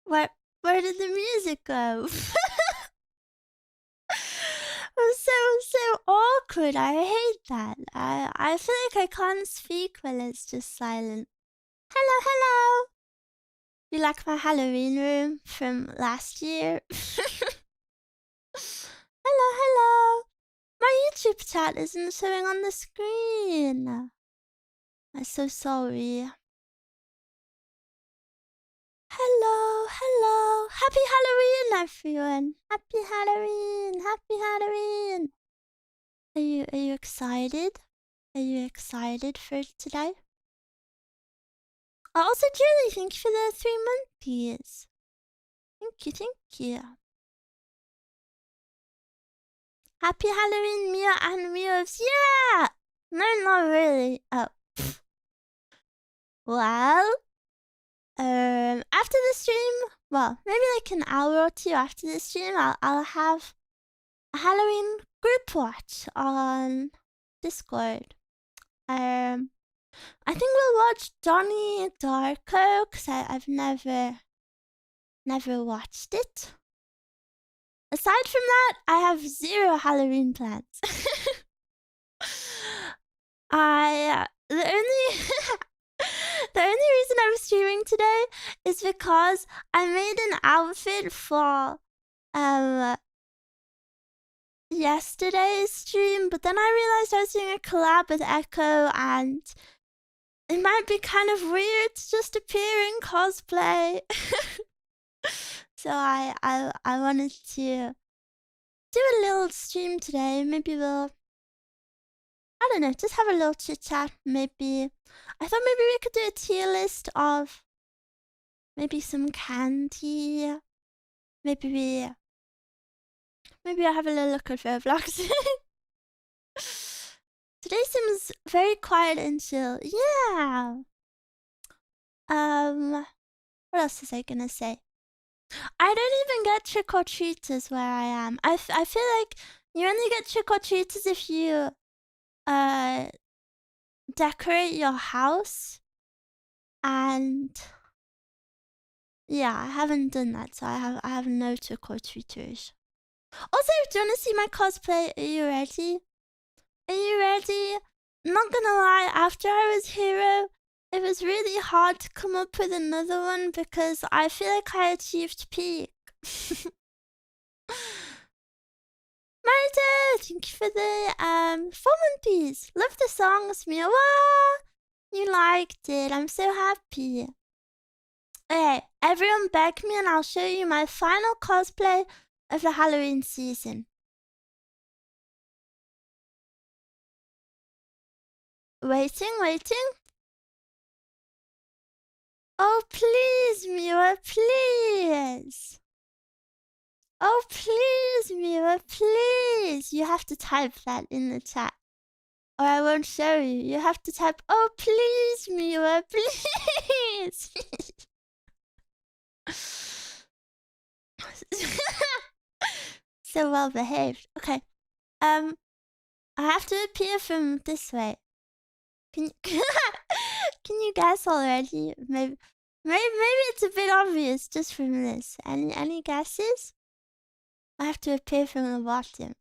Where did the music go? So awkward. I hate that. I feel like I can't speak when it's just silent. Hello, hello. You like my Halloween room from last year? Hello, hello. My YouTube chat isn't showing on the screen. I'm so sorry. Hello, hello. Happy Halloween, everyone. Happy Halloween. Happy Halloween. Are you excited? Are you excited for today? Also, Julie, thank you for the 3 months. Thank you. Happy Halloween, Mia and Mios. Yeah! No, not really. Oh. Well, after the stream, well, maybe like an hour or two after the stream, I'll have a Halloween group watch on Discord. I think we'll watch Donnie Darko because I've never watched it. Aside from that, I have 0 Halloween plans. The only reason I'm streaming today is because I made an outfit for yesterday's stream, but then I realized I was doing a collab with Echo and it might be kind of weird to just appear in cosplay. So I wanted to do a little stream today. Maybe we'll, I don't know, just have a little chit chat. Maybe I thought maybe we could do a tier list of maybe some candy. Maybe I'll have a little look at Roblox. Today seems very quiet and chill. Yeah. What else was I gonna say? I don't even get trick-or-treaters where I am. I feel like you only get trick-or-treaters if you decorate your house. And yeah, I haven't done that, so I have no trick-or-treaters. Also, do you want to see my cosplay? Are you ready? Are you ready? Not gonna lie, after I was Hero, it was really hard to come up with another one because I feel like I achieved peak. Marta, thank you for the 4 months. Love the songs, Miwa. You liked it. I'm so happy. Okay, everyone beg me and I'll show you my final cosplay of the Halloween season. Waiting. Oh, please, Miwa, please. Oh, please, Miwa, please. You have to type that in the chat. Or I won't show you. You have to type, oh, please, Miwa, please. So well behaved. Okay. I have to appear from this way. Can you guess already? Maybe it's a bit obvious just from this. Any guesses? I have to appear from the bottom.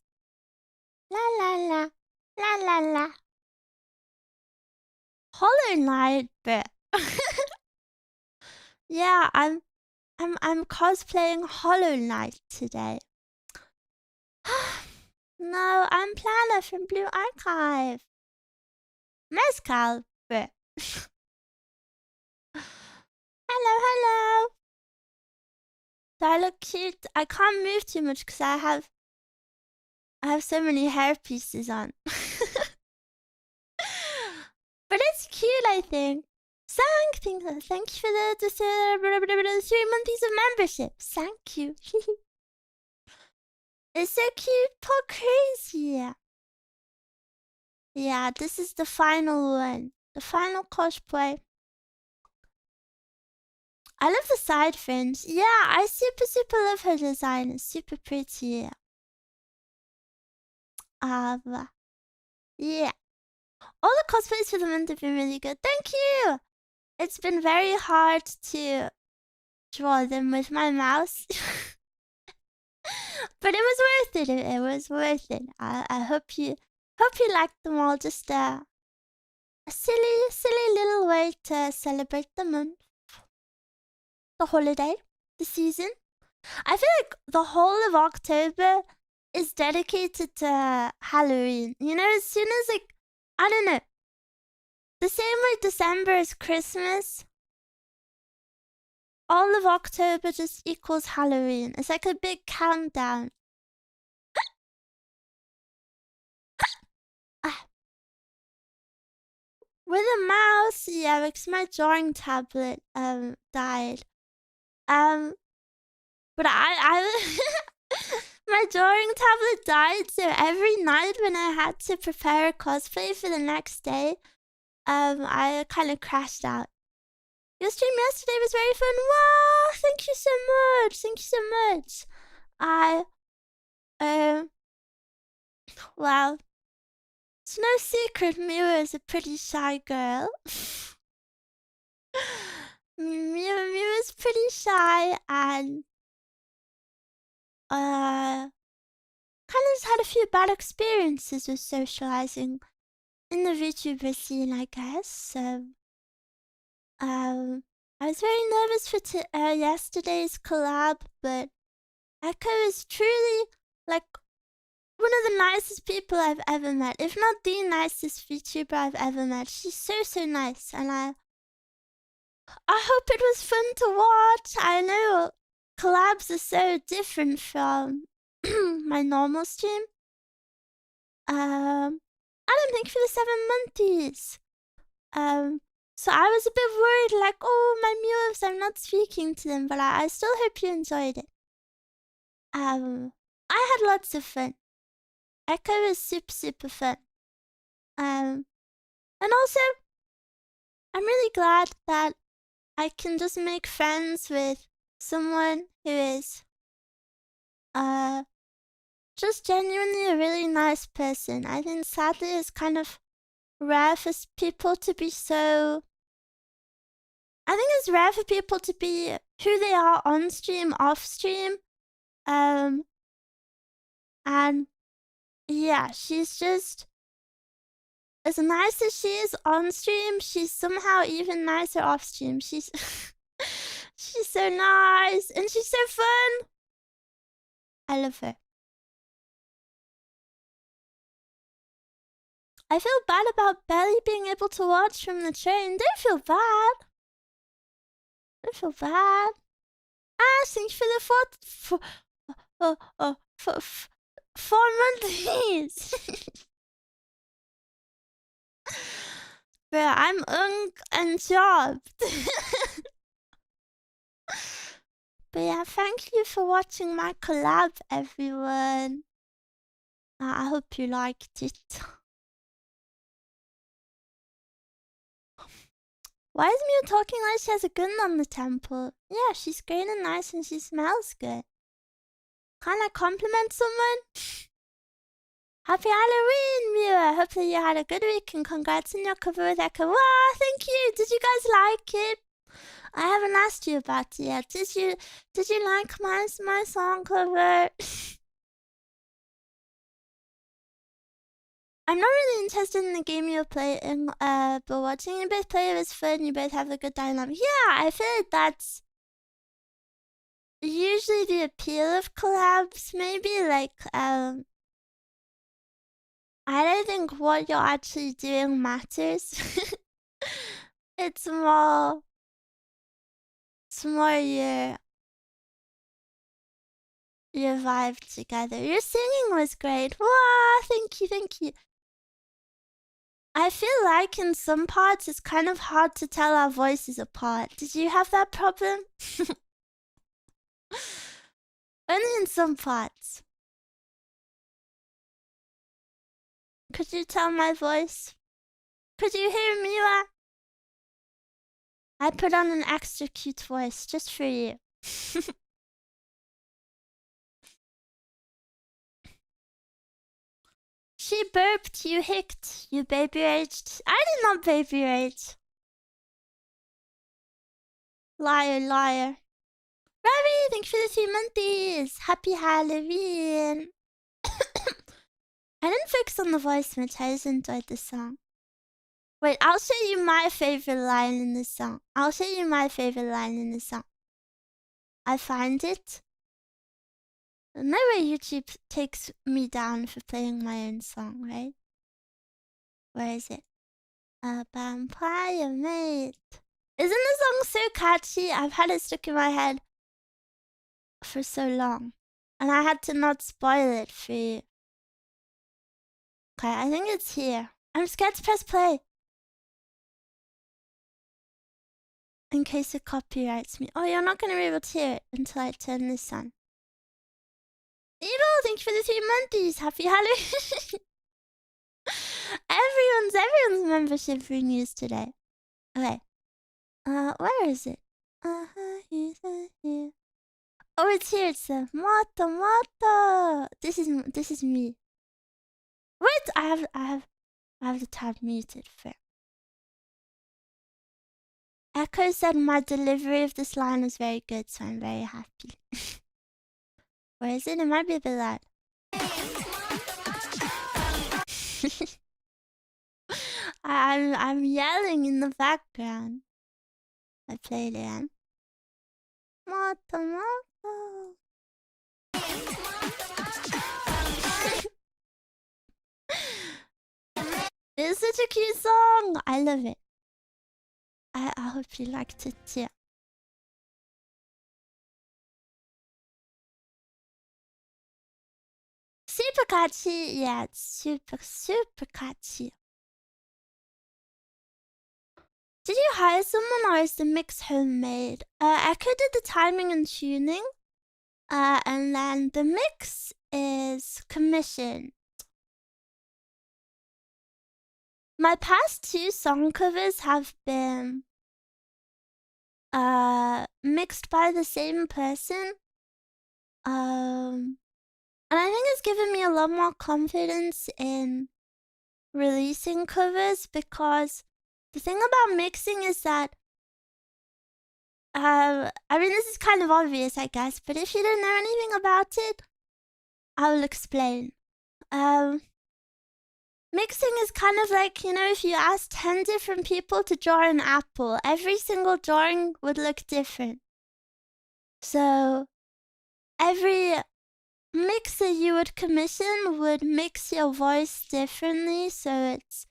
La la la. La la la. Hollow Knight, but yeah, I'm cosplaying Hollow Knight today. No, I'm Planner from Blue Archive. Mezcal, but hello. Do I look cute? I can't move too much because I have so many hair pieces on. But it's cute, I think. Thank you for the 3 months of membership. Thank you. It's so cute, Paul Crazy. Yeah, this is the final one. The final cosplay. I love the side fringe. Yeah, I super love her design. It's super pretty. Yeah. All the cosplays for the month have been really good. Thank you! It's been very hard to draw them with my mouse. But it was worth it. It was worth it. I hope you liked them all. Just a silly little way to celebrate the month, the holiday, the season. I feel like the whole of October is dedicated to Halloween. You know, as soon as, like, I don't know, the same way December is Christmas, all of October just equals Halloween. It's like a big countdown. With a mouse, yeah, because my drawing tablet died. But I my drawing tablet died, so every night when I had to prepare a cosplay for the next day, I kind of crashed out. Your stream yesterday was very fun. Wow, thank you so much. Thank you so much. Well, it's no secret Miwa is a pretty shy girl. Miwa's pretty shy and kind of just had a few bad experiences with socializing in the VTuber scene, I guess. So, I was very nervous for yesterday's collab, but Echo is truly like one of the nicest people I've ever met, if not the nicest VTuber I've ever met. She's so nice, and I hope it was fun to watch. I know collabs are so different from my normal stream. I don't think for the 7 months. So I was a bit worried, like, oh, my Miwas, I'm not speaking to them, but I still hope you enjoyed it. I had lots of fun. Echo is super fun. And also, I'm really glad that I can just make friends with someone who is just genuinely a really nice person. I think sadly it's kind of rare for people to be so... I think it's rare for people to be who they are on stream, off stream. And yeah, she's just as nice as she is on stream, she's somehow even nicer off stream. She's she's so nice and she's so fun. I love her. I feel bad about barely being able to watch from the train. Don't feel bad. Don't feel bad. Thanks for the 4 months. But I'm and jobbed. But yeah, thank you for watching my collab, everyone. I hope you liked it. Why is Miwa talking like she has a gun on the temple? Yeah, she's green and nice and she smells good. Can I compliment someone? Happy Halloween, Miwa! Hope that you had a good week and congrats on your cover with Echo. Wow, thank you! Did you guys like it? I haven't asked you about it yet. Did you like my song cover? I'm not really interested in the game you're playing, but watching you both play was fun. You both have a good dynamic. Yeah, I feel like that's usually the appeal of collabs. Maybe like, I don't think what you're actually doing matters. It's more your vibe together. Your singing was great. Wow, thank you. I feel like in some parts it's kind of hard to tell our voices apart. Did you have that problem? Only in some parts. Could you tell my voice? Could you hear Miwa? I put on an extra cute voice just for you. She burped, you hicked, you baby raged. I did not baby rage. Liar. thank you for the 3 months. Happy Halloween. I didn't focus on the voice much. I just enjoyed the song. Wait, I'll show you my favorite line in the song. I find it. No way YouTube takes me down for playing my own song, right? Where is it? A vampire mate. Isn't the song so catchy? I've had it stuck in my head for so long. And I had to not spoil it for you. Okay, I think it's here. I'm scared to press play. In case it copyrights me. Oh, you're not going to be able to hear it until I turn this on. Evil, thank you for the 3 months. Happy Halloween. everyone's membership renews today. Okay. Where is it? He's here. Oh, it's here. It's the Moto. This is me. Wait, I have the tab muted for. Echo said my delivery of this line was very good, so I'm very happy. Where is it? It might be a bit loud. I'm yelling in the background. I play it again. Moto. It's such a cute song. I love it. I hope you liked it too. Super catchy. Yeah, it's super catchy. Did you hire someone or is the mix homemade? Echo did the timing and tuning. And then the mix is commissioned. My past 2 song covers have been mixed by the same person. And I think it's given me a lot more confidence in releasing covers because the thing about mixing is that I mean, this is kind of obvious, I guess, but if you don't know anything about it, I will explain. Mixing is kind of like, you know, if you ask 10 different people to draw an apple, every single drawing would look different. So every mixer you would commission would mix your voice differently, so it's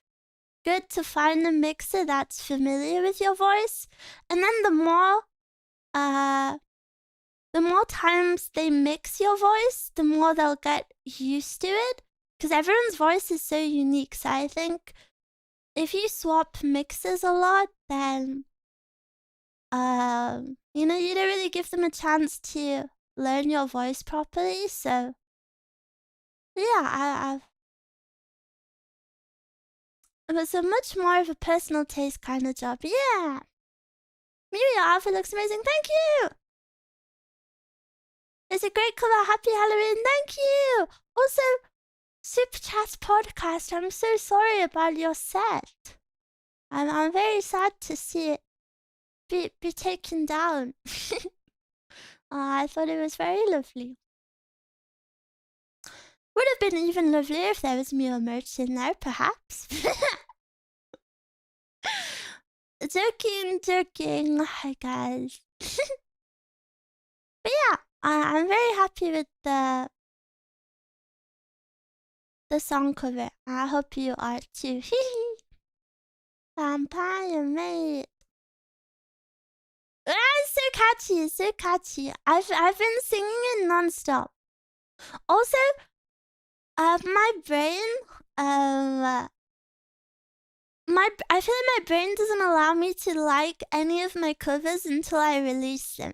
good to find a mixer that's familiar with your voice. And then the more times they mix your voice, the more they'll get used to it. Because everyone's voice is so unique. So I think if you swap mixes a lot, then, you know, you don't really give them a chance to learn your voice properly. So, yeah, it was a much more of a personal taste kind of job. Yeah. Miwa, your outfit looks amazing. Thank you. It's a great cover. Happy Halloween. Thank you. Also, Super Chat Podcast, I'm so sorry about your set. I'm very sad to see it be taken down. I thought it was very lovely. Would have been even lovelier if there was Miwa merch in there, perhaps. Joking. Hi, guys. But yeah, I'm very happy with the song cover. I hope you are too. Vampire mate. It's so catchy. I've been singing it non-stop. Also, my brain, I feel like my brain doesn't allow me to like any of my covers until I release them.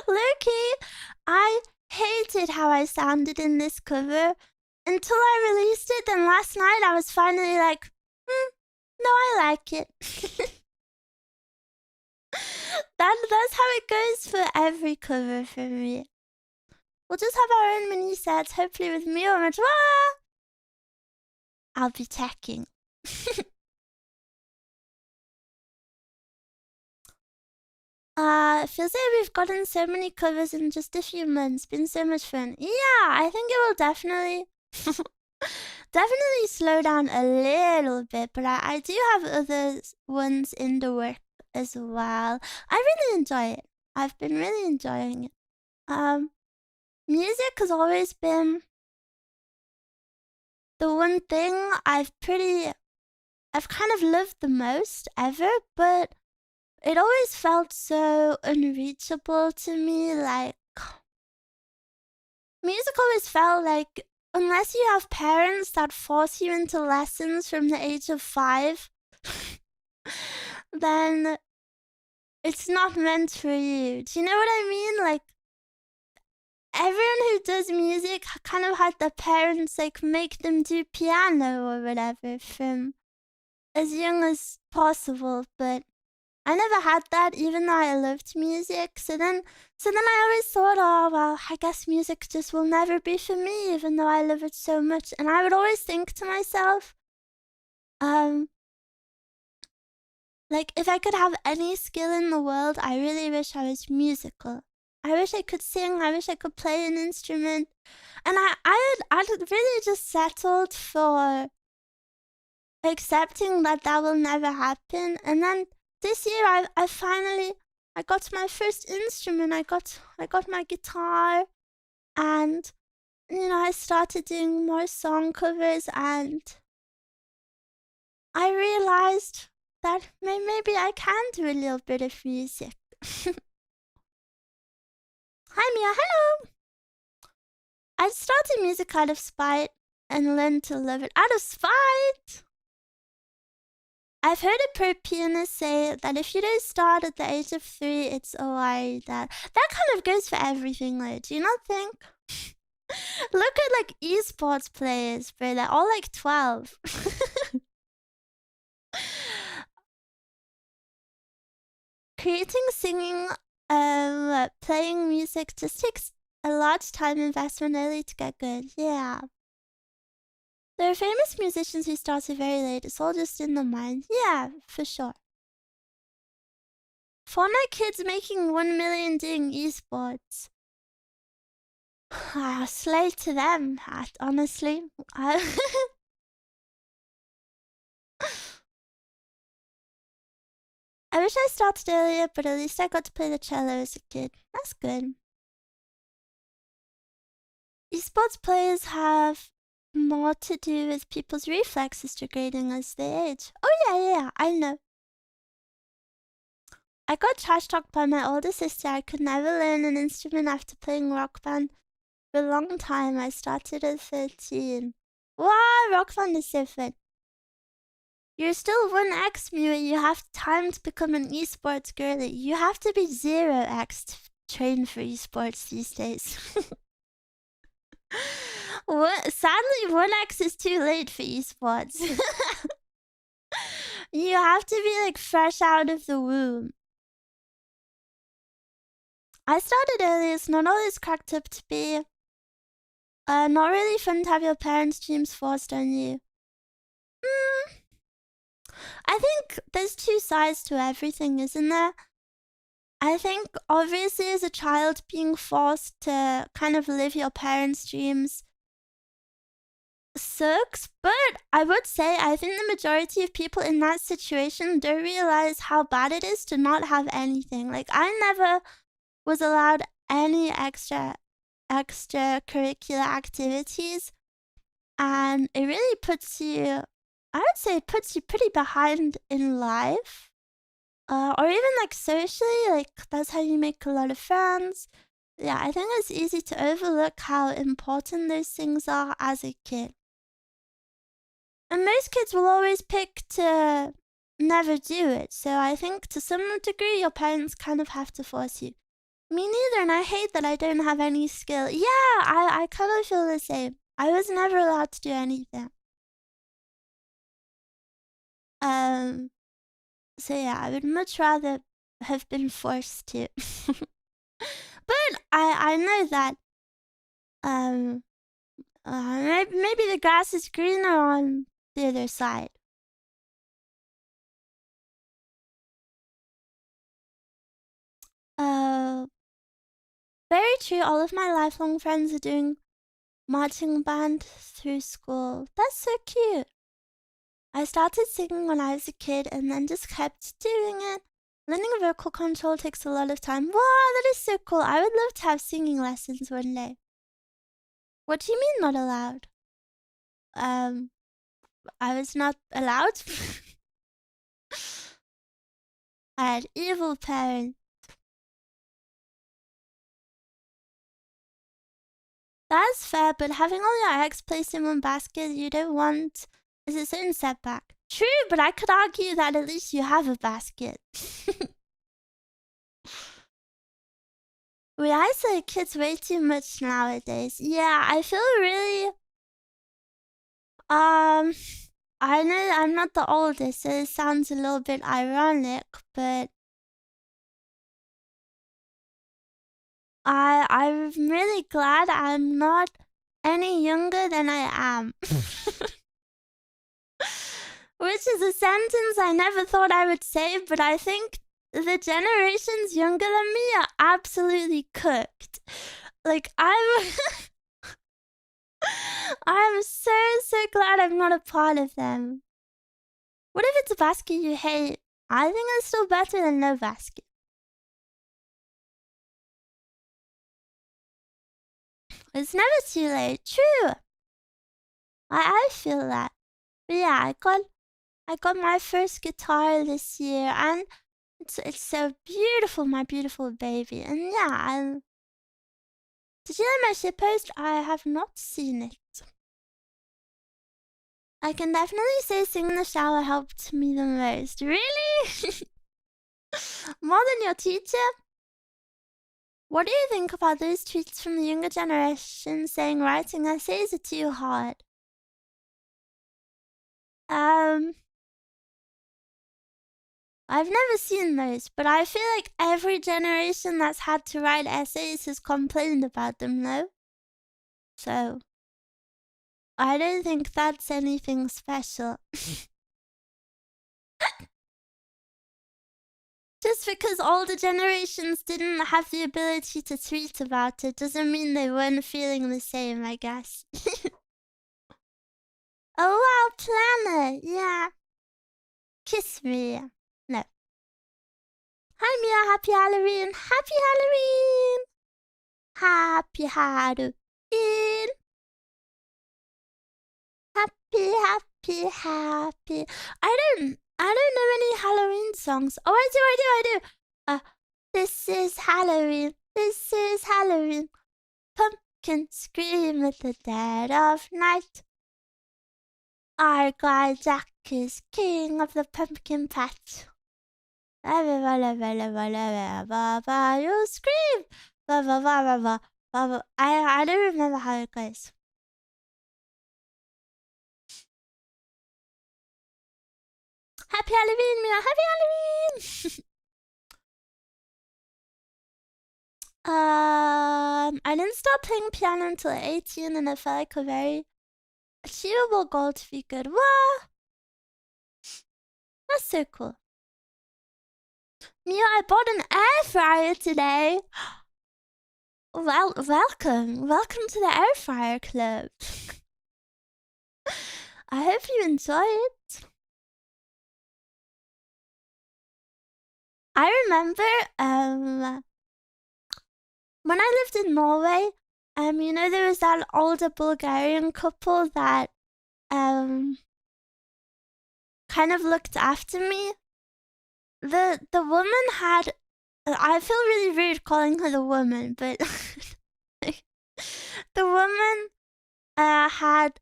Low-key, I hated how I sounded in this cover until I released it. Then last night I was finally like, no, I like it. That's how it goes for every cover for me. We'll just have our own mini sets, hopefully with Miwa and I'll be checking. It feels like we've gotten so many covers in just a few months. It's been so much fun. Yeah, I think it will definitely definitely slow down a little bit, but I do have other ones in the work as well. I really enjoy it. I've been really enjoying it. Music has always been the one thing I've kind of loved the most ever, but it always felt so unreachable to me. Like, music always felt like, unless you have parents that force you into lessons from the age of 5, then it's not meant for you. Do you know what I mean? Like, everyone who does music kind of had their parents like make them do piano or whatever from as young as possible, but I never had that, even though I loved music. So then I always thought, oh well, I guess music just will never be for me, even though I love it so much. And I would always think to myself, like, if I could have any skill in the world, I really wish I was musical. I wish I could sing. I wish I could play an instrument. And I'd really just settled for accepting that that will never happen. And then this year, I finally got my first instrument. I got my guitar, and I started doing more song covers, and I realized that maybe I can do a little bit of music. Hi Mia, hello! I started music out of spite and learned to love it out of spite! I've heard a pro pianist say that if you don't start at the age of 3, it's a worry that kind of goes for everything though, do you not think? Look at like esports players, bro, they're all like 12. Creating, singing, playing music just takes a large time investment early to get good. Yeah. There are famous musicians who started very late. It's all just in the mind. Yeah, for sure. Fortnite kids making 1 million doing esports. Slay to them, honestly. I wish I started earlier, but at least I got to play the cello as a kid. That's good. Esports players have more to do with people's reflexes degrading as they age. Oh yeah, I know. I got trash talked by my older sister. I could never learn an instrument after playing Rock Band for a long time. I started at 13. Wow, Rock Band is so fun. You're still 1x, Miwa. You have time to become an esports girly. You have to be 0x to train for esports these days. Sadly, 1x is too late for esports. You have to be like fresh out of the womb. I started early. It's not always cracked up to be. Not really fun to have your parents' dreams forced on you. I think there's two sides to everything, isn't there? I think obviously as a child being forced to kind of live your parents' dreams sucks, but I would say I think the majority of people in that situation don't realize how bad it is to not have anything. Like, I never was allowed any extracurricular activities, and it really puts you, I would say it puts you pretty behind in life. Or even like socially, like that's how you make a lot of friends. Yeah, I think it's easy to overlook how important those things are as a kid. And most kids will always pick to never do it. So I think to some degree, your parents kind of have to force you. Me neither, and I hate that I don't have any skill. Yeah, I kind of feel the same. I was never allowed to do anything. So yeah, I would much rather have been forced to. But I know that maybe the grass is greener on the other side. Very true. All of my lifelong friends are doing marching band through school. That's so cute. I started singing when I was a kid and then just kept doing it. Learning vocal control takes a lot of time. Wow, that is so cool. I would love to have singing lessons one day. What do you mean not allowed? I was not allowed. I had evil parents. That's fair, but having all your eggs placed in one basket you don't want is its own setback. True, but I could argue that at least you have a basket. We isolate kids way too much nowadays. Yeah, I feel really... I know I'm not the oldest, so it sounds a little bit ironic, but... I'm really glad I'm not any younger than I am. Which is a sentence I never thought I would say, but I think the generations younger than me are absolutely cooked. Like, I'm so glad I'm not a part of them. What if it's a basket you hate? I think it's still better than no basket. It's never too late. True. I feel that. But yeah, I got my first guitar this year, and it's so beautiful, my beautiful baby. And yeah, did you like my shitpost? I have not seen it. I can definitely say singing in the shower helped me the most. Really? More than your teacher? What do you think about those tweets from the younger generation saying writing essays are too hard? I've never seen those, but I feel like every generation that's had to write essays has complained about them, though. So, I don't think that's anything special. Just because older generations didn't have the ability to tweet about it doesn't mean they weren't feeling the same, I guess. Oh wow, planet, yeah. Kiss me. No. Hi Mia, happy Halloween. Happy Halloween. Happy Halloween. Happy. I don't know any Halloween songs. Oh, I do. This is Halloween. This is Halloween. Pumpkin scream at the dead of night. Our guy Jack is king of the pumpkin patch. You scream. I don't remember how it goes. Happy Halloween, Mia! Happy Halloween! I didn't start playing piano until 18, and I felt like a very achievable goal to be good. What? That's so cool. Mia, I bought an air fryer today. Well, welcome. Welcome to the air fryer club. I hope you enjoy it. I remember, when I lived in Norway, you know, there was that older Bulgarian couple that, kind of looked after me. The woman had, I feel really rude calling her the woman, but the woman, had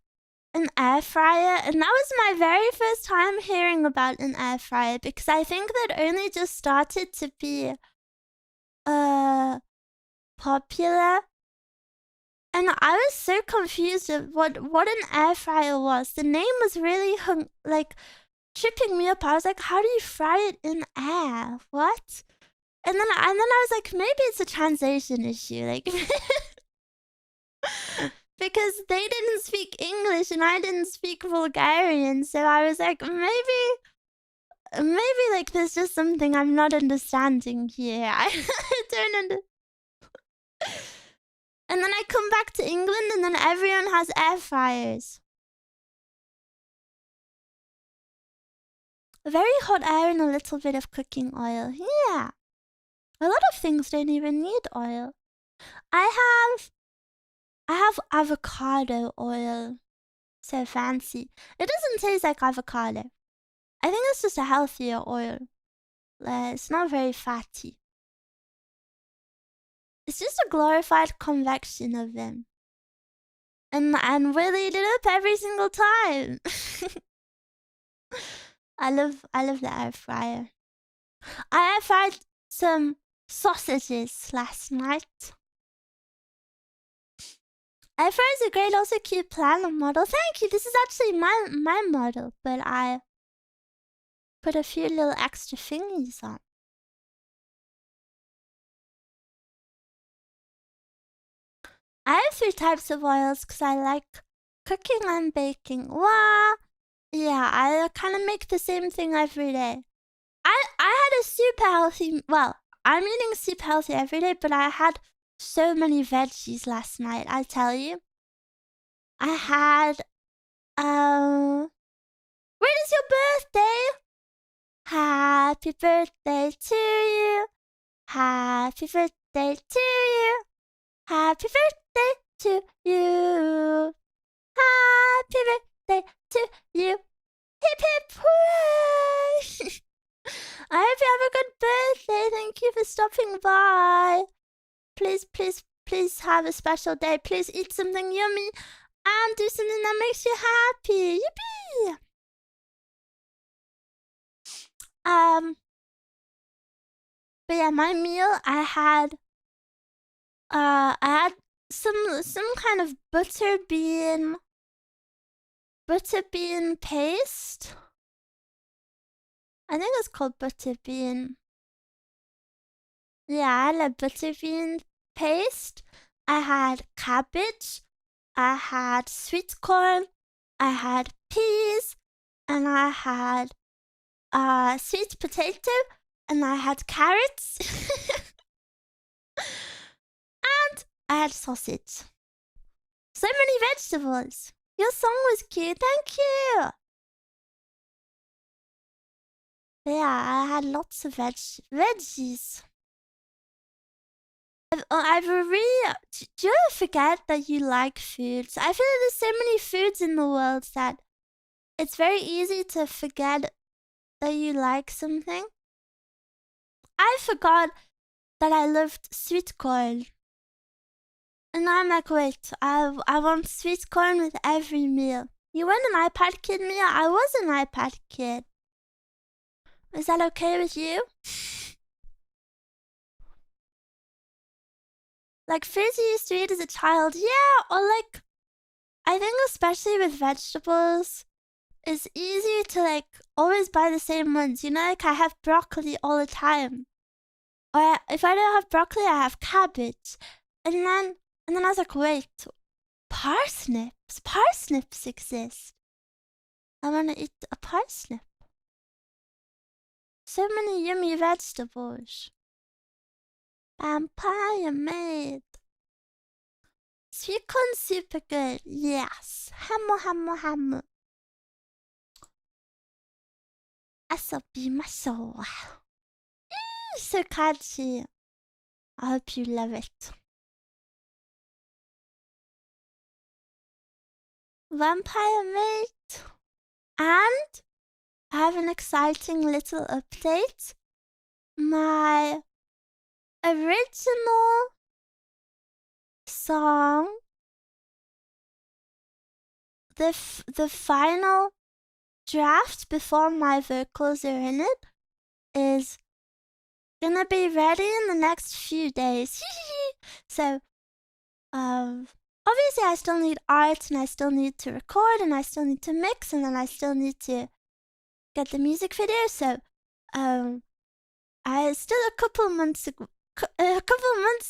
an air fryer, and that was my very first time hearing about an air fryer, because I think that only just started to be popular. And I was so confused of what an air fryer was. The name was really tripping me up. I was like, how do you fry it in air? What? And then I was like, maybe it's a translation issue, like because they didn't speak English and I didn't speak Bulgarian, so I was like, maybe like there's just something I'm not understanding here. I don't And then I come back to England and then everyone has air fryers. Very hot air and a little bit of cooking oil. Yeah. A lot of things don't even need oil. I have avocado oil. So fancy. It doesn't taste like avocado. I think it's just a healthier oil. It's not very fatty. It's just a glorified convection oven. And we'll eat it up every single time. I love the air fryer. I air fried some sausages last night. Air fryer is a great, also cute planner model. Thank you. This is actually my model, but I put a few little extra thingies on. I have 3 types of oils because I like cooking and baking. Wow. Yeah, I kind of make the same thing every day. I had a super healthy, well, I'm eating super healthy every day, but I had so many veggies last night, I tell you. I had, when is your birthday? Happy birthday to you. Happy birthday to you. Happy birthday to you. Happy birthday to you. Hip hip hooray! I hope you have a good birthday. Thank you for stopping by. Please, please, please have a special day. Please eat something yummy and do something that makes you happy. Yippee! But yeah, my meal, I had some kind of butter bean paste. I think it's called butter bean. Yeah, I had butter bean paste. I had cabbage. I had sweet corn. I had peas. And I had sweet potato. And I had carrots. And I had sausage. So many vegetables. Your song was cute. Thank you. Yeah, I had lots of veggies. I've really... Do you ever forget that you like foods? I feel like there's so many foods in the world that it's very easy to forget that you like something. I forgot that I loved sweet corn. And I'm like, wait, I want sweet corn with every meal. You weren't an iPad kid, Mia? I was an iPad kid. Is that okay with you? Like foods you used to eat as a child, yeah, or like, I think especially with vegetables, it's easy to like always buy the same ones. You know, like I have broccoli all the time. Or if I don't have broccoli, I have cabbage. And then I was like, wait, parsnips? Parsnips exist. I want to eat a parsnip. So many yummy vegetables. Vampire maid. Sweet corn super good. Yes. Hammer. Asobi maso. So catchy. I hope you love it. Vampire maid. And I have an exciting little update. My original song, the final draft before my vocals are in it, is gonna be ready in the next few days. So, obviously I still need art and I still need to record and I still need to mix and then I still need to get the music video. So, I still a couple months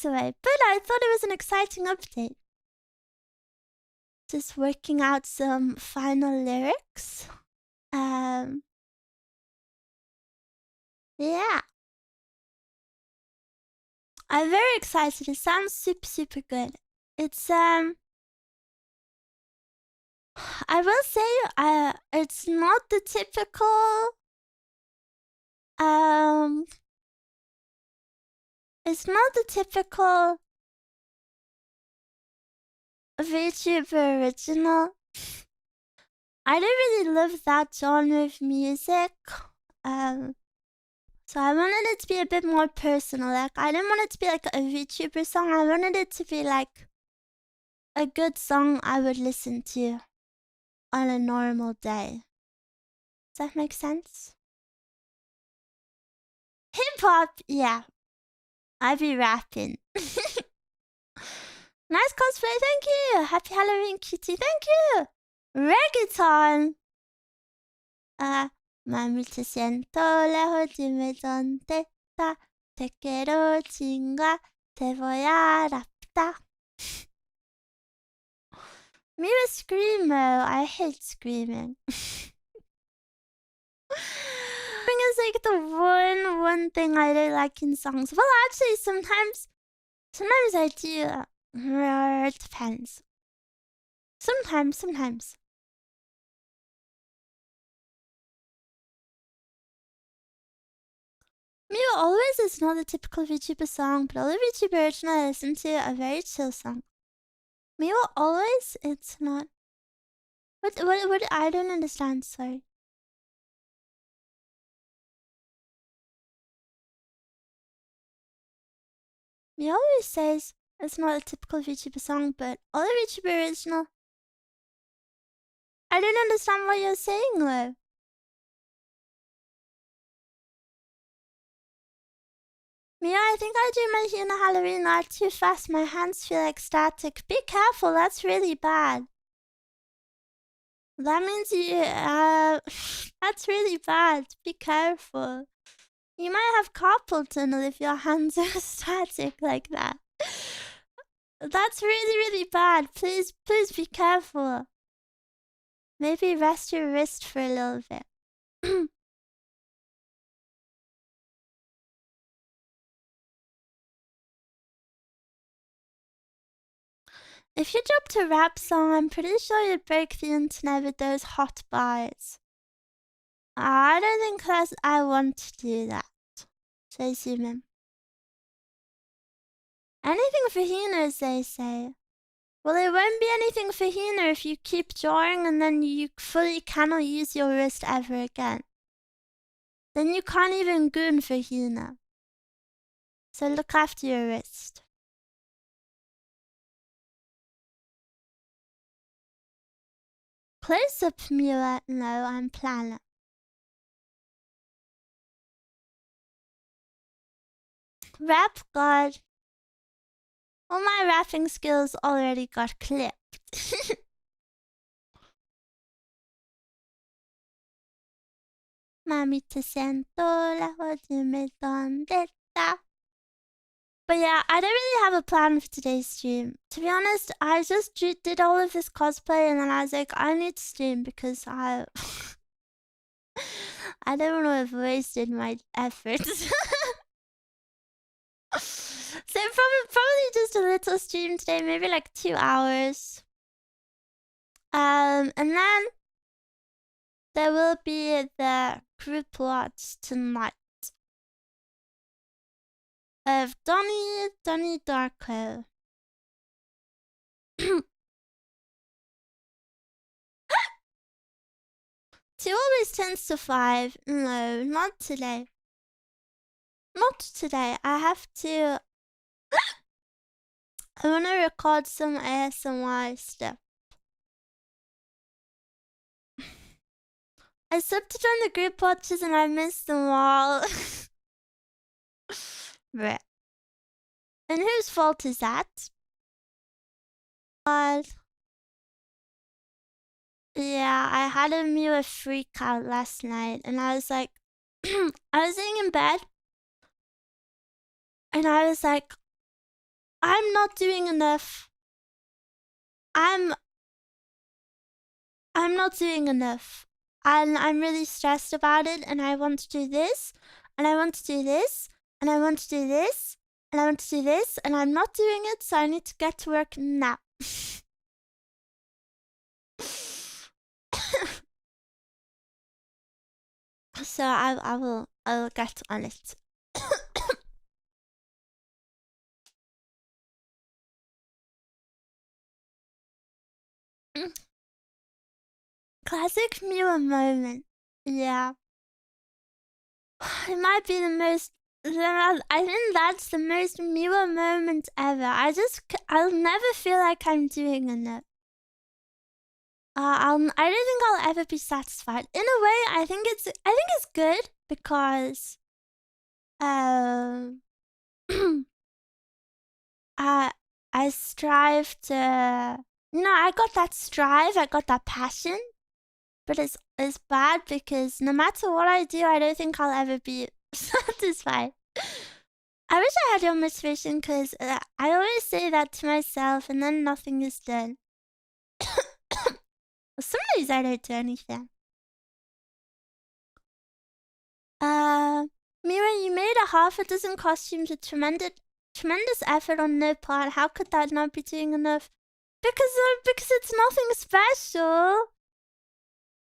away, but I thought it was an exciting update. Just working out some final lyrics. Yeah. I'm very excited. It sounds super good. It's I will say it's not the typical it's not the typical VTuber original. I don't really love that genre of music. So I wanted it to be a bit more personal. Like, I didn't want it to be like a VTuber song. I wanted it to be like a good song I would listen to on a normal day. Does that make sense? Hip hop, yeah. I be rapping. Nice cosplay, thank you. Happy Halloween, Kitty, thank you. Reggaeton. Mami te siento lejos, dime dónde está. Te quiero chinga, te voy a raptar. Miwa Screamo. I hate screaming. Screaming is like the one thing I don't like in songs. Well, actually, sometimes I do. It depends. Sometimes. Miwa Always is not a typical VTuber song, but all the VTuber original I listen to are very chill songs. Miwa Always? It's not. What? I don't understand, sorry. Miwa Always says it's not a typical VTuber song, but all the VTuber original. I don't understand what you're saying, though. Mia, I think I do my Hina Halloween art too fast. My hands feel like static. Be careful, that's really bad. That means you, that's really bad. Be careful. You might have carpal tunnel if your hands are static like that. That's really, really bad. Please be careful. Maybe rest your wrist for a little bit. If you dropped a rap song, I'm pretty sure you'd break the internet with those hot bars. I don't think I want to do that. Anything for Hina, as they say. Well, it won't be anything for Hina if you keep drawing and then you fully cannot use your wrist ever again. Then you can't even goon for Hina. So look after your wrist. Close up, Miwa. No, I'm planning. Rap God. All my rapping skills already got clipped. Mami te siento lejos, dime dónde está. But yeah, I don't really have a plan for today's stream. To be honest, I just did all of this cosplay and then I was like, I need to stream because I don't want to have wasted my efforts. So probably just a little stream today, maybe like 2 hours. And then there will be the group watch tonight of Donnie Darko. Two always tends to 5. No, not today. Not today. I have to. I want to record some ASMR stuff. I subbed to join the group watches and I missed them all. Right. And whose fault is that? God. Yeah, I had a Miwa freak out last night and I was like, I was sitting in bed and I was like, I'm not doing enough. I'm not doing enough. And I'm really stressed about it and I want to do this and I want to do this and I want to do this and I want to do this, and I'm not doing it, so I need to get to work now. So I will get on it. Classic Miwa moment. Yeah. It might be the most. I think that's the most Miwa moment ever. I'll never feel like I'm doing enough. I don't think I'll ever be satisfied. In a way, I think it's good because I strive to, I got that strive, I got that passion, but it's bad because no matter what I do, I don't think I'll ever be satisfied. I wish I had your motivation because I always say that to myself and then nothing is done. Some days I don't do anything. Mira, you made a half a dozen costumes with tremendous effort on no part. How could that not be doing enough? Because it's nothing special.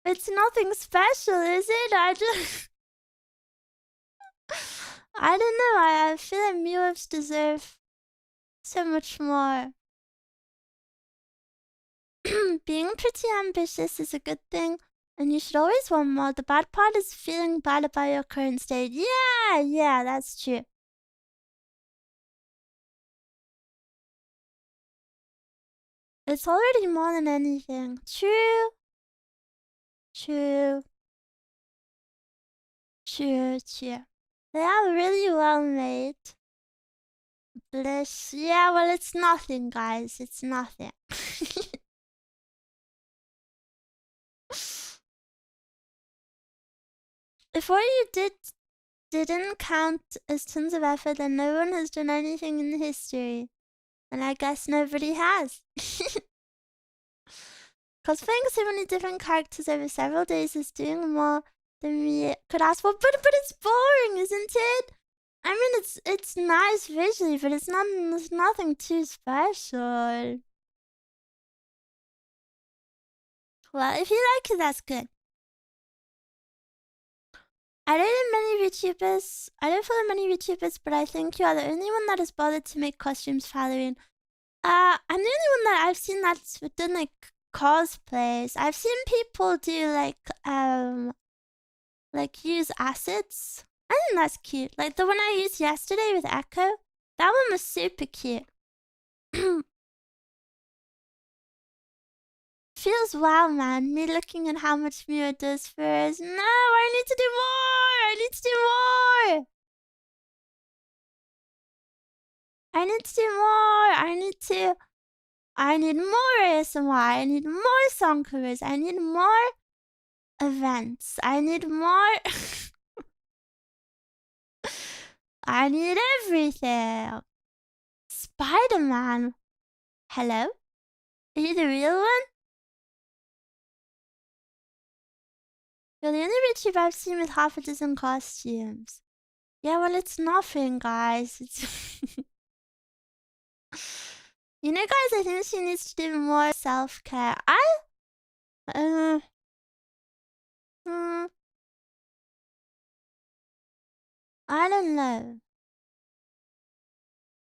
It's nothing special, is it? I don't know. I feel like Miwas deserve so much more. Being pretty ambitious is a good thing, and you should always want more. The bad part is feeling bad about your current state. Yeah, that's true. It's already more than anything. True. They are really well made. Bliss. Yeah, well, it's nothing, guys. It's nothing. If what you didn't count as tons of effort, then no one has done anything in history. And I guess nobody has. Cosplaying so many different characters over several days is doing more than we could ask for. But it's boring, isn't it? I mean, it's nice visually, but it's nothing too special. Well, if you like it, that's good. I don't follow many VTubers, but I think you are the only one that has bothered to make costumes for Halloween. I'm the only one that I've seen that's done like cosplays. I've seen people do like use assets. I think that's cute. Like the one I used yesterday with Echo. That one was super cute. Feels wow, man. Me looking at how much Miwa does for us. No, I need to do more. I need to do more. I need more ASMR. I need more song covers. I need more events. I need more. I need everything. Spider-Man. Hello? Are you the real one? You're the only VTuber I've seen with half a dozen costumes. Yeah, well, it's nothing, guys. You know, guys, I think she needs to do more self-care. I don't know.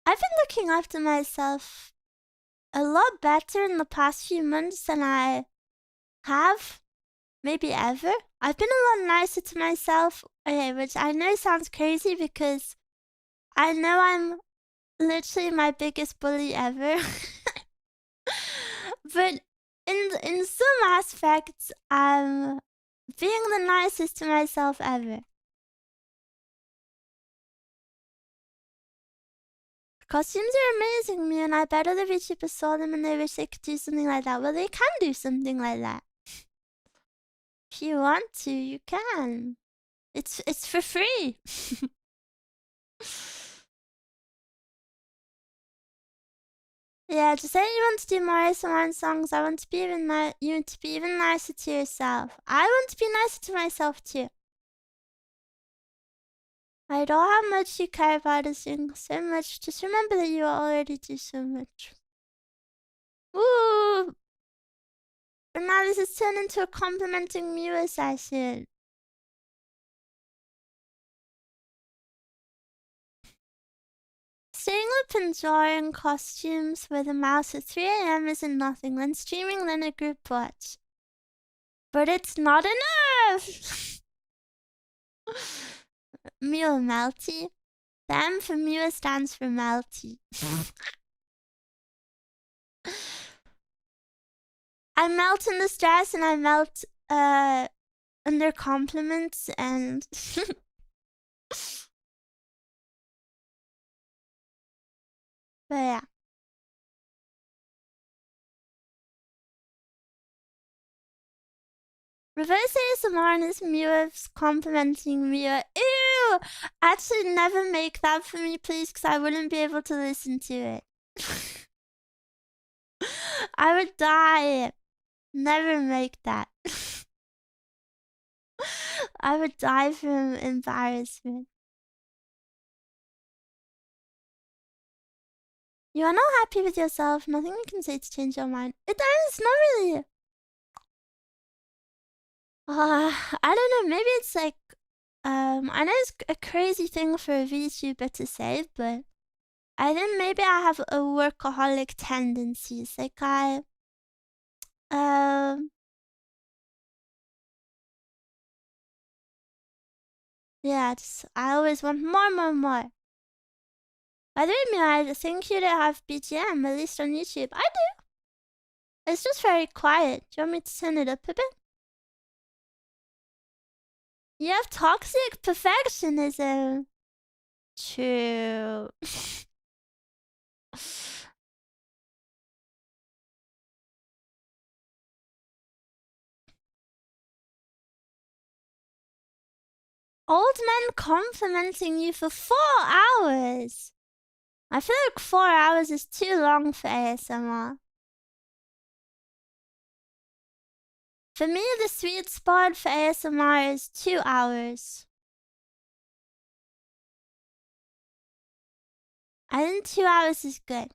I've been looking after myself a lot better in the past few months than I have maybe ever. I've been a lot nicer to myself, which I know sounds crazy because I know I'm literally my biggest bully ever. But in some aspects, I'm being the nicest to myself ever. Costumes are amazing, me, and I bet other VTubers saw them and they wish they could do something like that. Well, they can do something like that. If you want to, you can. It's for free. Yeah, just say you want to do more ASMR songs. I want to be you to be even nicer to yourself. I want to be nicer to myself too. I don't know how much you care about us doing so much. Just remember that you already do so much. Woo! But now this has turned into a complimenting Miwa session. Staying up and drawing costumes with a mouse at 3 AM isn't nothing. Then streaming, then a group watch. But it's not enough! Miwa Melty. The M for Miwa stands for Melty. I melt in the stress and I melt under compliments and but yeah. Reverse ASMR is Miwa's complimenting Miwa. Ew! Actually, never make that for me, please, because I wouldn't be able to listen to it. I would die. Never make that. I would die from embarrassment. You are not happy with yourself. Nothing you can say to change your mind. It is not really. I don't know. Maybe it's like, I know it's a crazy thing for a VTuber to say, but I think maybe I have a workaholic tendencies. Like yeah, I always want more. By the way, Mia, I think you don't have BGM, at least on YouTube. I do. It's just very quiet. Do you want me to turn it up a bit? You have toxic perfectionism. True. Old men complimenting you for 4 hours. I feel like 4 hours is too long for ASMR. For me, the sweet spot for ASMR is 2 hours. I think 2 hours is good.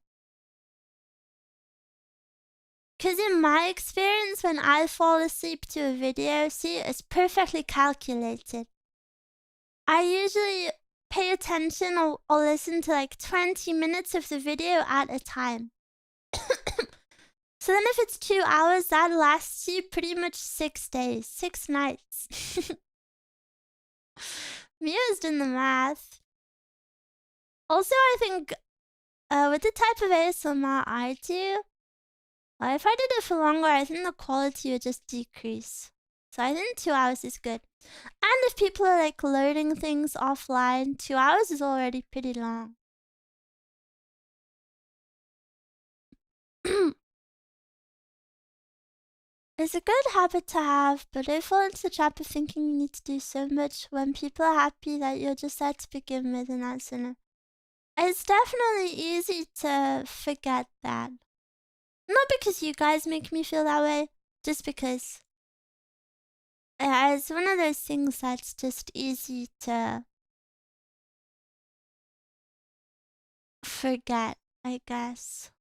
Because in my experience, when I fall asleep to a video, see, it's perfectly calculated. I usually pay attention or listen to like 20 minutes of the video at a time. So then if it's 2 hours, that lasts you pretty much 6 days, 6 nights. Mia's done the math. Also, I think with the type of ASMR I do, if I did it for longer, I think the quality would just decrease. So I think 2 hours is good. And if people are like loading things offline, 2 hours is already pretty long. It's a good habit to have, but don't fall into the trap of thinking you need to do so much when people are happy that you're just there to begin with, and that's enough. It's definitely easy to forget that. Not because you guys make me feel that way, just because it's one of those things that's just easy to forget, I guess.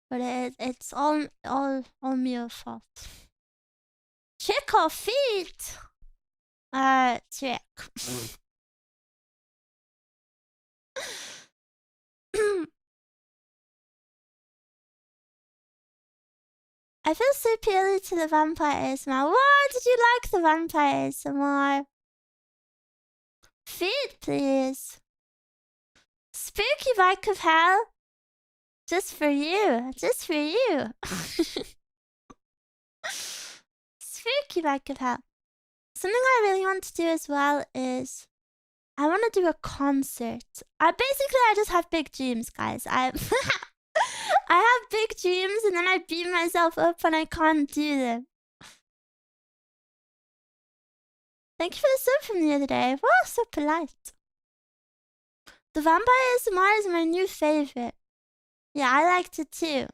But it's all your fault. Trick or feet? Trick. I feel superior to the vampire ASMR. What? Did you like the vampire ASMR? Feet, please. Spooky bike of hell. Just for you. Just for you. Spooky bike of hell. Something I really want to do as well is I want to do a concert. I just have big dreams, guys. I have big dreams and then I beat myself up when I can't do them. Thank you for the sub from the other day. Wow, so polite. The vampire ASMR is my new favorite. Yeah, I liked it too.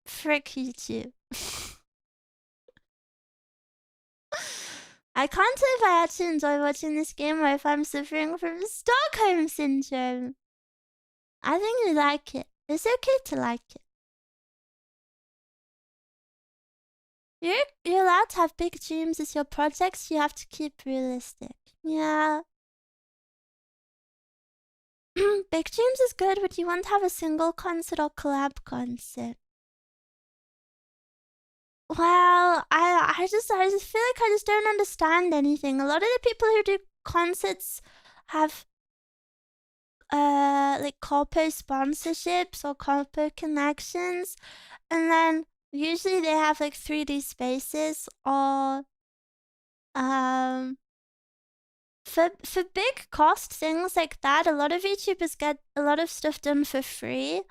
Frick you too. I can't tell if I actually enjoy watching this game or if I'm suffering from Stockholm Syndrome. I think you like it. It's okay to like it. You're allowed to have big dreams as your projects. You have to keep realistic. Yeah. Big dreams is good, but you want to have a single concert or collab concert. Well, I just feel like I just don't understand anything. A lot of the people who do concerts have like corpo sponsorships or corpo connections, and then usually they have like 3D spaces or for big cost things like that. A lot of YouTubers get a lot of stuff done for free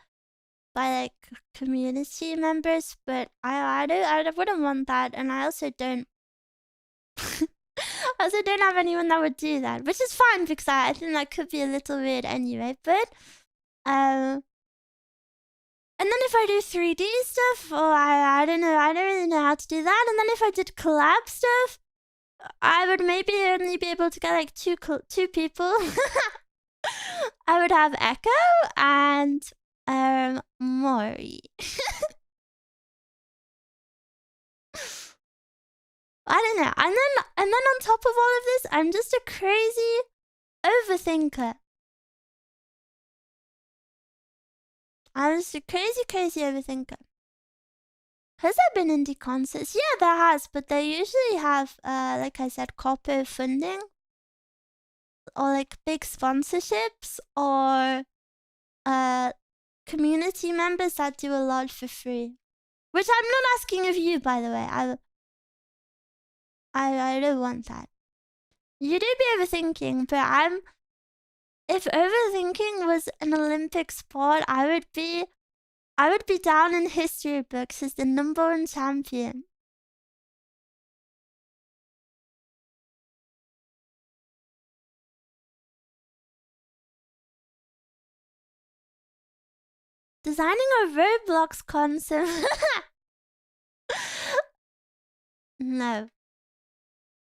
by like community members, but I wouldn't want that, and I also don't have anyone that would do that, which is fine because I think that could be a little weird anyway. But and then if I do 3D stuff, I don't know, I don't really know how to do that. And then if I did collab stuff, I would maybe only be able to get like two people. I would have Echo and Mori. I don't know. And then on top of all of this, I'm just a crazy overthinker. I'm just a crazy overthinker. Has there been indie concerts? Yeah, there has, but they usually have, like I said, corporate funding or like big sponsorships or community members that do a lot for free. Which I'm not asking of you, by the way. I don't want that. You do be overthinking, but if overthinking was an Olympic sport, I would be down in history books as the #1 champion. Designing a Roblox console. No.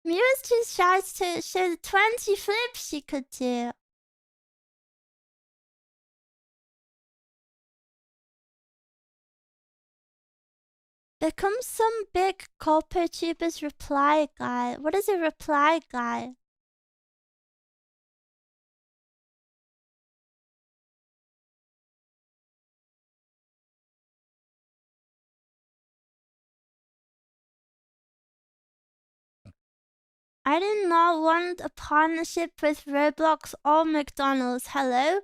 Miwa's too shy to show the 20 flips she could do. There comes some big corporate tubers reply guy. What is a reply guy? I do not want a partnership with Roblox or McDonald's. Hello?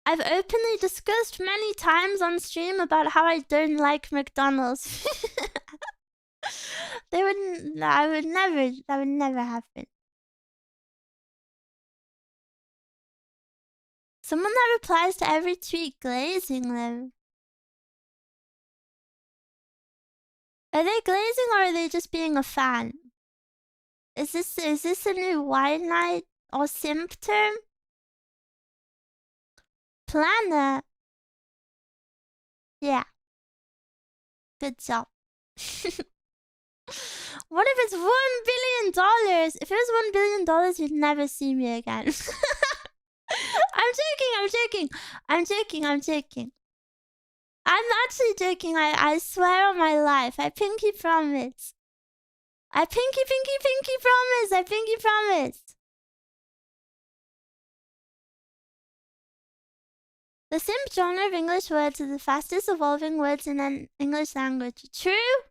I've openly discussed many times on stream about how I don't like McDonald's. That would never happen. Someone that replies to every tweet glazing them. Are they glazing or are they just being a fan? Is this a new white knight or simp term? Planner. Yeah. Good job. What if it's $1 billion? If it was $1 billion, you'd never see me again. I'm joking. I'm actually joking. I swear on my life. I pinky promise. I pinky promise. The simp genre of English words is the fastest evolving words in an English language. True?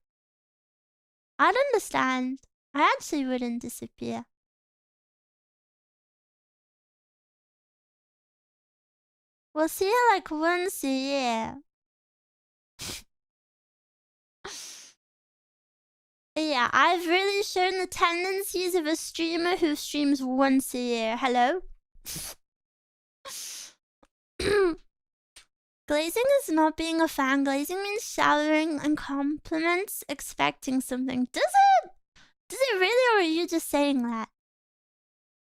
I'd understand. I actually wouldn't disappear. We'll see her like once a year. Yeah, I've really shown the tendencies of a streamer who streams once a year. Hello? Glazing is not being a fan. Glazing means showering and compliments, expecting something. Does it? Does it really, or are you just saying that?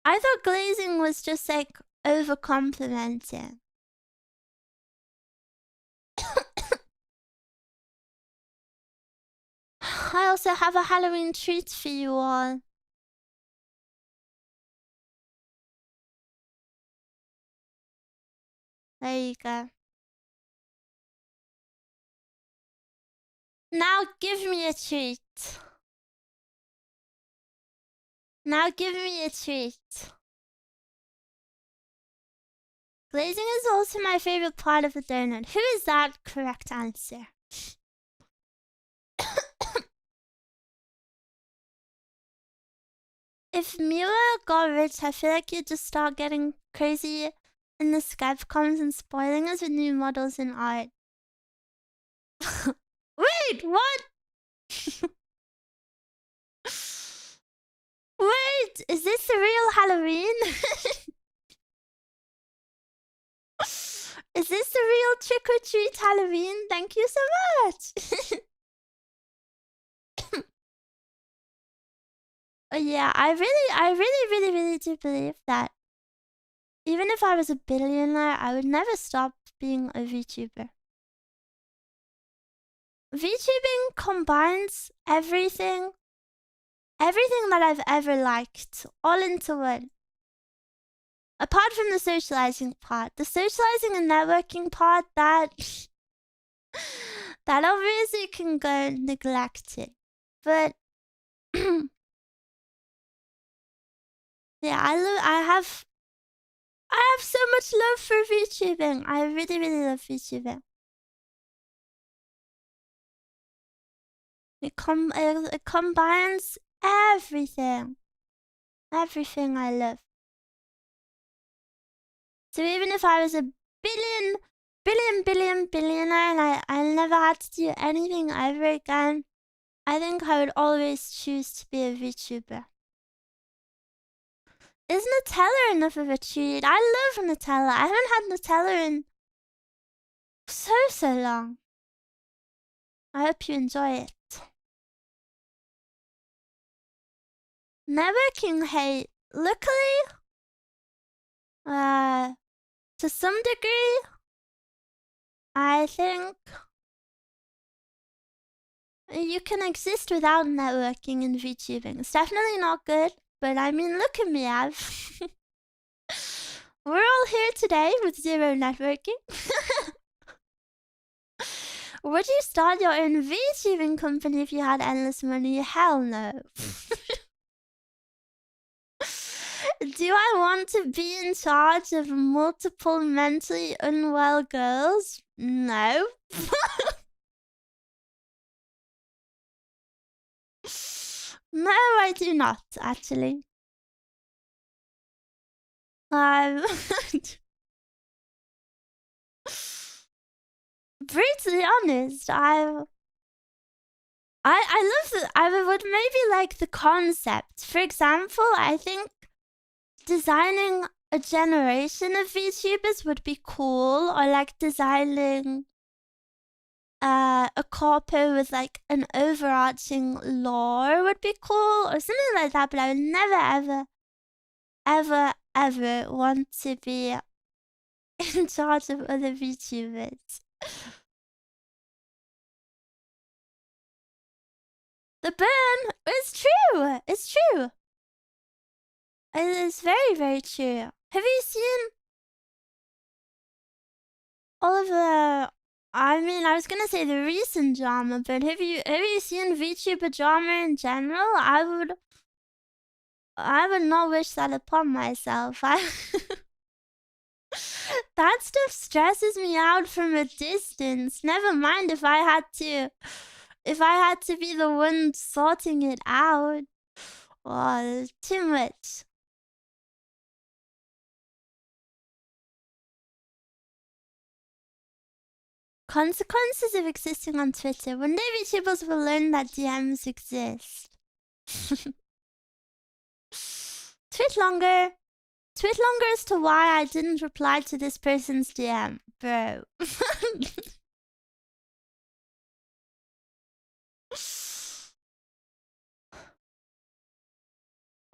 I thought glazing was just like over complimenting. I also have a Halloween treat for you all. There you go. Now give me a treat. Now give me a treat. Glazing is also my favorite part of the donut. Who is that correct answer? If Miwa got rich, I feel like you'd just start getting crazy in the Skype comments and spoiling us with new models in art. Wait, what? Wait, is this the real Halloween? Is this the real trick-or-treat Halloween? Thank you so much. Yeah, I really do believe that even if I was a billionaire, I would never stop being a VTuber. VTubing combines everything that I've ever liked, all into one. Apart from the socializing part, the socializing and networking part, that obviously can go neglected. But yeah, I have so much love for VTubing. I really love VTubing. It combines everything I love. So even if I was a billionaire and I never had to do anything ever again, I think I would always choose to be a VTuber. Is Nutella enough of a treat? I love Nutella. I haven't had Nutella in so long. I hope you enjoy it. Networking hate. Luckily, to some degree, I think you can exist without networking in VTubing. It's definitely not good, but I mean, look at me, we're all here today with zero networking. Would you start your own VTubing company if you had endless money? Hell no. Do I want to be in charge of multiple mentally unwell girls? No. No, I do not, actually. Brutally honest, I love the, I would maybe like the concept. For example, I think designing a generation of VTubers would be cool, or like designing a corpo with like an overarching lore would be cool, or something like that, but I would never ever want to be in charge of other VTubers. The burn is true. It's true. It is very true. Have you seen all of the? I mean, I was gonna say the recent drama, but have you seen VTuber drama in general? I would not wish that upon myself. That stuff stresses me out from a distance. Never mind if I had to be the one sorting it out. Oh, too much. Consequences of existing on Twitter. One day VTubers will learn that DMs exist. Tweet longer. Tweet longer as to why I didn't reply to this person's DM. Bro.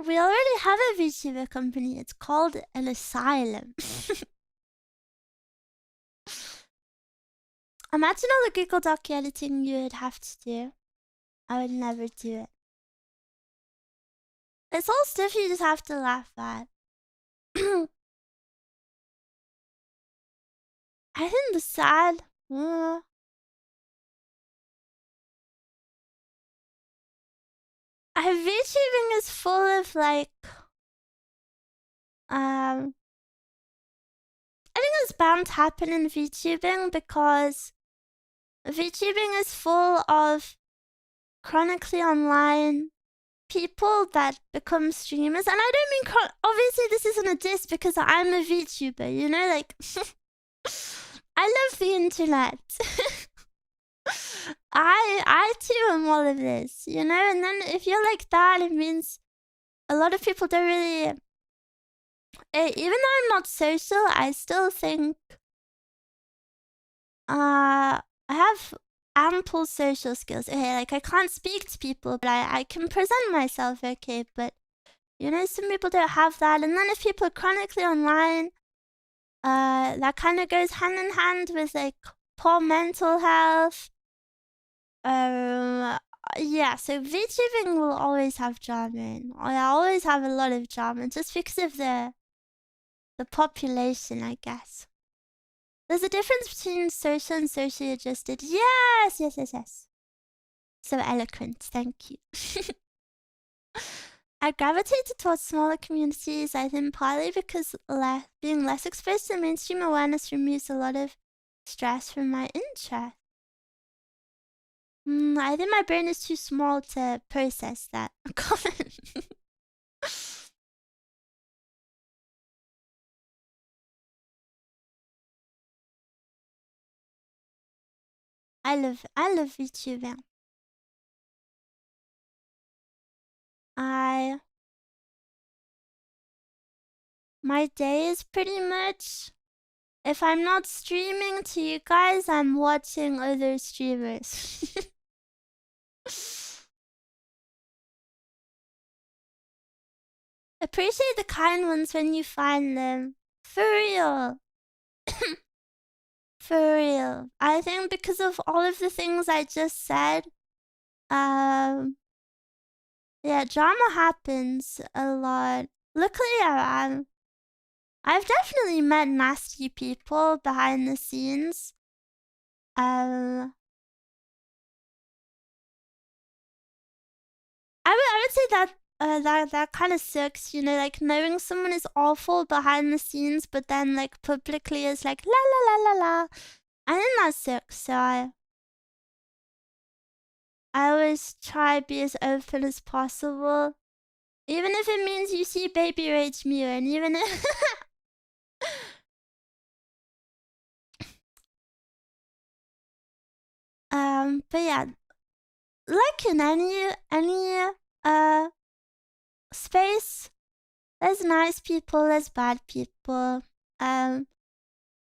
We already have a VTuber company. It's called an asylum. Imagine all the Google Doc editing you would have to do. I would never do it. It's all stuff you just have to laugh at. I think the sad. VTubing is full of like. I think it's bound to happen in VTubing because VTubing is full of chronically online people that become streamers. And I don't mean, obviously this isn't a diss because I'm a VTuber, you know, like, I love the internet. I too am all of this, you know, and then if you're like that, it means a lot of people don't really, even though I'm not social, I still think, I have ample social skills. Okay, like I can't speak to people, but I can present myself okay, but you know, some people don't have that. And then if people are chronically online, that kind of goes hand in hand with like poor mental health. Yeah, so VTubing will always have drama in. I always have a lot of drama just because of the population, I guess. There's a difference between social and socially adjusted. Yes, yes, yes, yes. So eloquent, thank you. I gravitated towards smaller communities, I think partly because being less exposed to mainstream awareness removes a lot of stress from my interest. I think my brain is too small to process that comment. I love VTubing. My day is pretty much, if I'm not streaming to you guys, I'm watching other streamers. Appreciate the kind ones when you find them. For real. For real. I think because of all of the things I just said, yeah, drama happens a lot. Luckily, I've definitely met nasty people behind the scenes. I would say that that kind of sucks, you know, like knowing someone is awful behind the scenes, but then like publicly is like la la la la la. I think that sucks. So I always try to be as open as possible, even if it means you see baby rage Miwa, and even if but yeah, like in any space, there's nice people, there's bad people. That's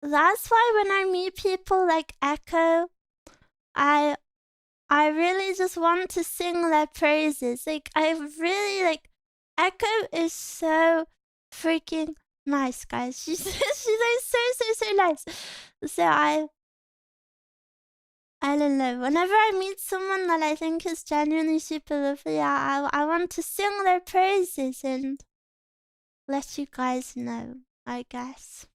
why when I meet people like Echo, I really just want to sing their praises. Like I really like Echo is so freaking nice, guys. She's like so nice. So I don't know. Whenever I meet someone that I think is genuinely super lovely, I want to sing their praises and let you guys know, I guess.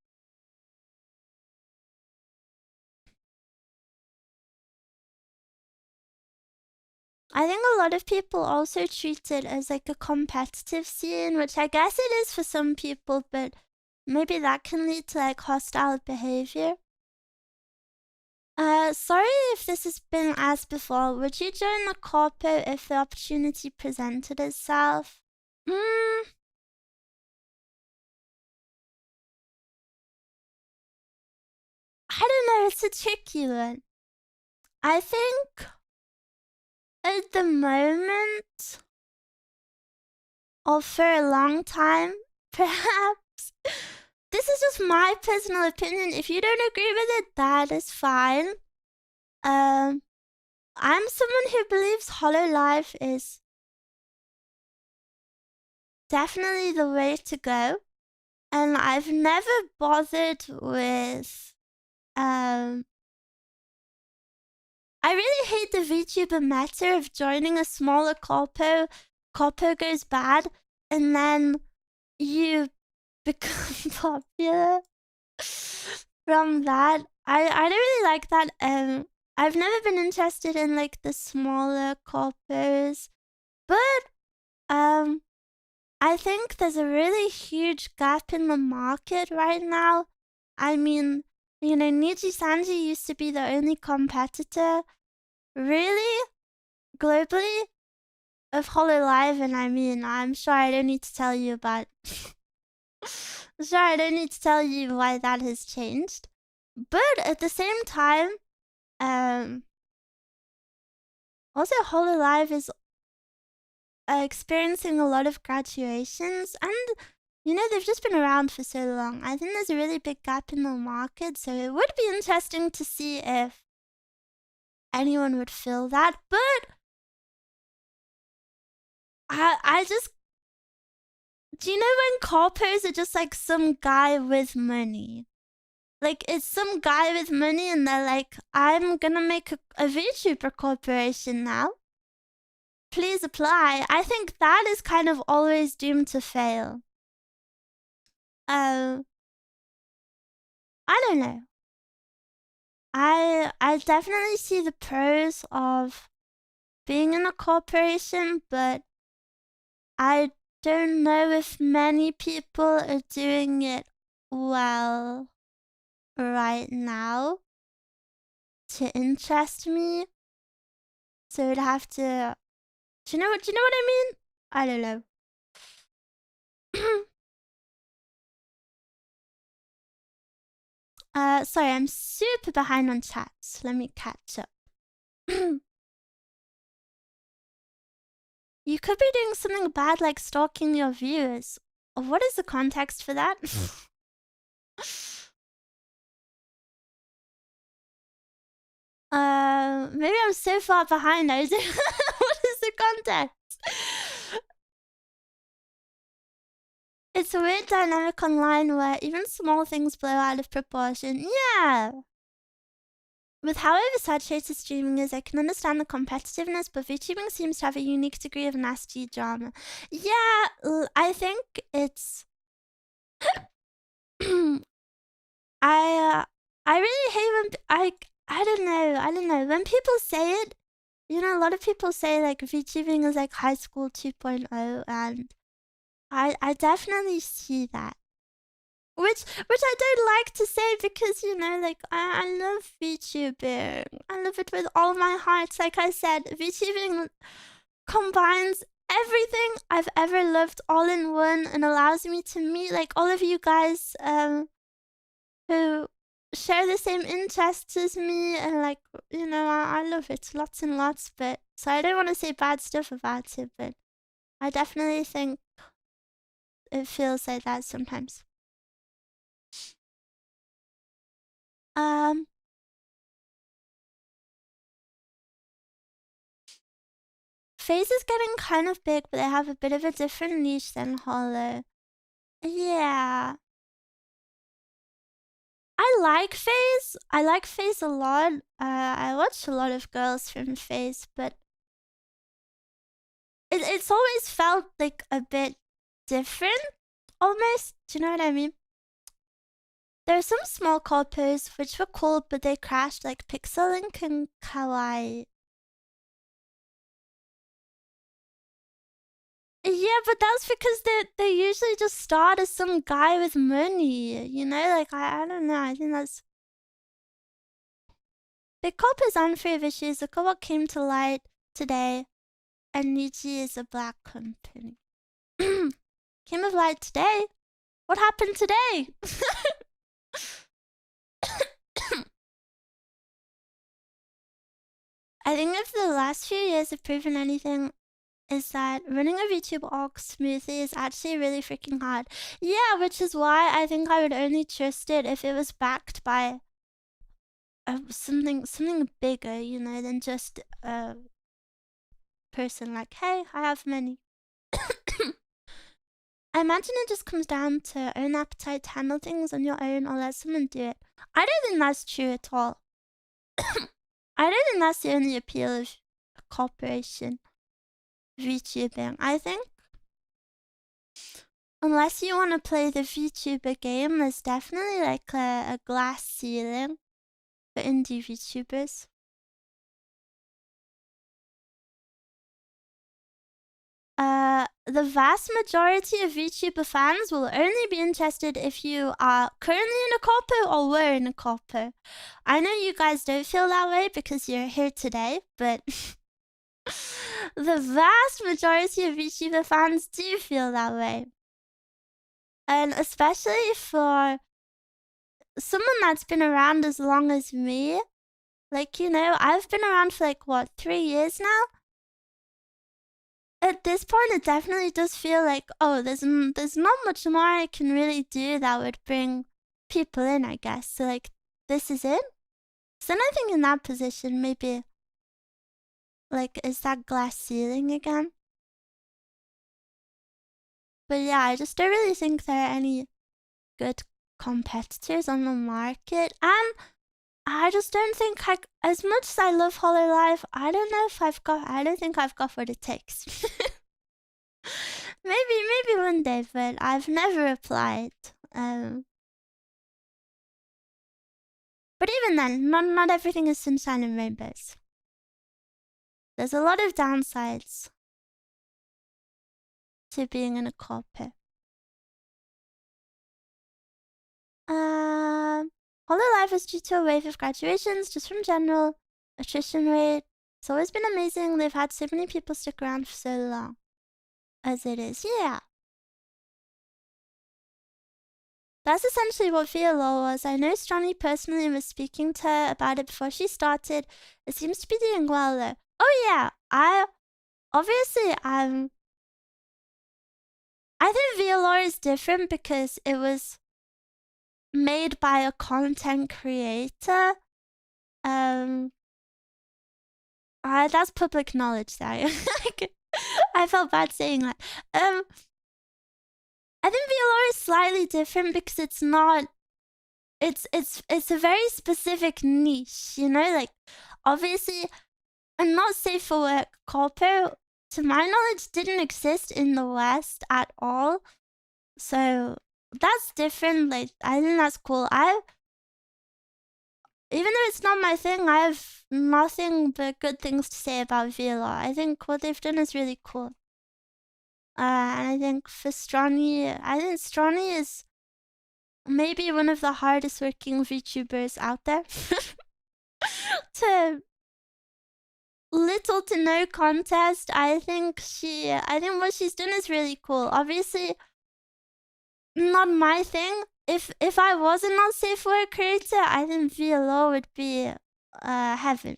I think a lot of people also treat it as like a competitive scene, which I guess it is for some people, but maybe that can lead to like hostile behavior. Sorry if this has been asked before. Would you join the corpo if the opportunity presented itself? I don't know, it's a tricky one. I think at the moment, or for a long time, perhaps, this is just my personal opinion. If you don't agree with it, that is fine. I'm someone who believes Hololive is definitely the way to go. And I've never bothered with, I really hate the VTuber meta of joining a smaller corpo goes bad, and then you become popular from that. I don't really like that. I've never been interested in like the smaller corpos, but I think there's a really huge gap in the market right now. I mean, you know, Niji Sanji used to be the only competitor, really, globally, of Hololive, and I mean, I'm sure I don't need to tell you about. Sure, I don't need to tell you why that has changed. But at the same time, also Hololive is experiencing a lot of graduations, and you know, they've just been around for so long. I think there's a really big gap in the market, so it would be interesting to see if anyone would fill that. But I just, do you know when corpos are just like some guy with money? Like, it's some guy with money and they're like, I'm gonna make a VTuber corporation now. Please apply. I think that is kind of always doomed to fail. I don't know. I definitely see the pros of being in a corporation, but I don't know if many people are doing it well right now to interest me. So it'd have to. Do you know what I mean? I don't know. Sorry, I'm super behind on chats. Let me catch up. You could be doing something bad like stalking your viewers. What is the context for that? Maybe I'm so far behind. What is the context? It's a weird dynamic online where even small things blow out of proportion. Yeah. With how oversaturated streaming is, I can understand the competitiveness, but VTubing seems to have a unique degree of nasty drama. Yeah, I think it's... I really hate when... I don't know. When people say it, you know, a lot of people say, like, VTubing is like high school 2.0, and I definitely see that. Which I don't like to say because, you know, like, I love VTubing. I love it with all my heart. Like I said, VTubing combines everything I've ever loved all in one and allows me to meet, like, all of you guys who share the same interests as me. And, like, you know, I love it lots and lots. But so I don't want to say bad stuff about it, but I definitely think it feels like that sometimes. FaZe is getting kind of big, but they have a bit of a different niche than Holo. Yeah. I like FaZe. I like FaZe a lot. I watch a lot of girls from FaZe, but it's always felt like a bit different, almost. Do you know what I mean? There are some small corpos which were cool, but they crashed, like Pixelink and Kawaii. Yeah, but that's because they usually just start as some guy with money, you know? Like, I don't know, I think that's... The cop is unfair issues. Look at what came to light today, and Niji is a black company. Came of light today? What happened today? I think if the last few years have proven anything, is that running a VTube org smoothly is actually really freaking hard. Yeah, which is why I think I would only trust it if it was backed by something bigger, you know, than just a person like, hey, I have money. I imagine it just comes down to own appetite to handle things on your own or let someone do it. I don't think that's true at all. I don't think that's the only appeal of a corporation. VTubing. I think unless you want to play the VTuber game, there's definitely like a glass ceiling. for indie VTubers. The vast majority of VTuber fans will only be interested if you are currently in a corpo or were in a corpo. I know you guys don't feel that way because you're here today, but the vast majority of VTuber fans do feel that way. And especially for someone that's been around as long as me, like, you know, I've been around for like, what, 3 years now? At this point, it definitely does feel like, oh, there's not much more I can really do that would bring people in, I guess. So, like, this is it? So I think in that position, maybe, like, is that glass ceiling again? But yeah, I just don't really think there are any good competitors on the market. And I just don't think as much as I love Hololive, I don't think I've got what it takes. maybe one day, but I've never applied. But even then, not everything is sunshine and rainbows. There's a lot of downsides to being in a corporate. Hololive is due to a wave of graduations just from general attrition rate. It's always been amazing. They've had so many people stick around for so long. As it is, yeah. That's essentially what VLO was. I know Stronny personally was speaking to her about it before she started. It seems to be doing well though. Oh yeah, I think VLR is different because it was made by a content creator. That's public knowledge there. I felt bad saying that. I think VLR is slightly different because it's not. It's a very specific niche, you know. Like, obviously, a not safe for work corpo, to my knowledge, didn't exist in the West at all. So that's different. Like, I think that's cool. Even though it's not my thing, I have nothing but good things to say about VLR. I think what they've done is really cool. And I think for Stronny, Stronny is maybe one of the hardest working VTubers out there. To little to no contest, I think what she's done is really cool. Obviously, not my thing. If I was a not safe word creator, I think VLO would be heaven.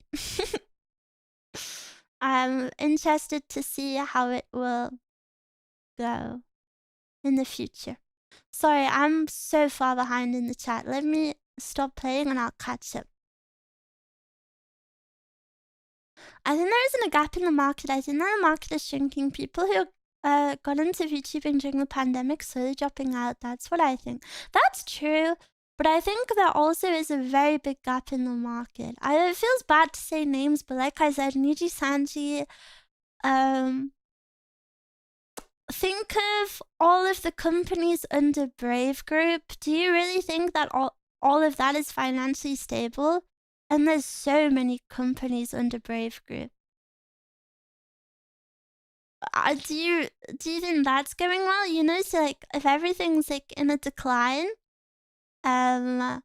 I'm interested to see how it will go in the future. Sorry, I'm so far behind in the chat. Let me stop playing and I'll catch up. I think there isn't a gap in the market. I think that the market is shrinking. People who got into VTubing during the pandemic slowly dropping out. That's what I think. That's true. But I think there also is a very big gap in the market. It feels bad to say names, but like I said, Niji Sanji, think of all of the companies under Brave Group. Do you really think that all of that is financially stable? And there's so many companies under Brave Group. Do you think that's going well? You know, so like if everything's like in a decline, I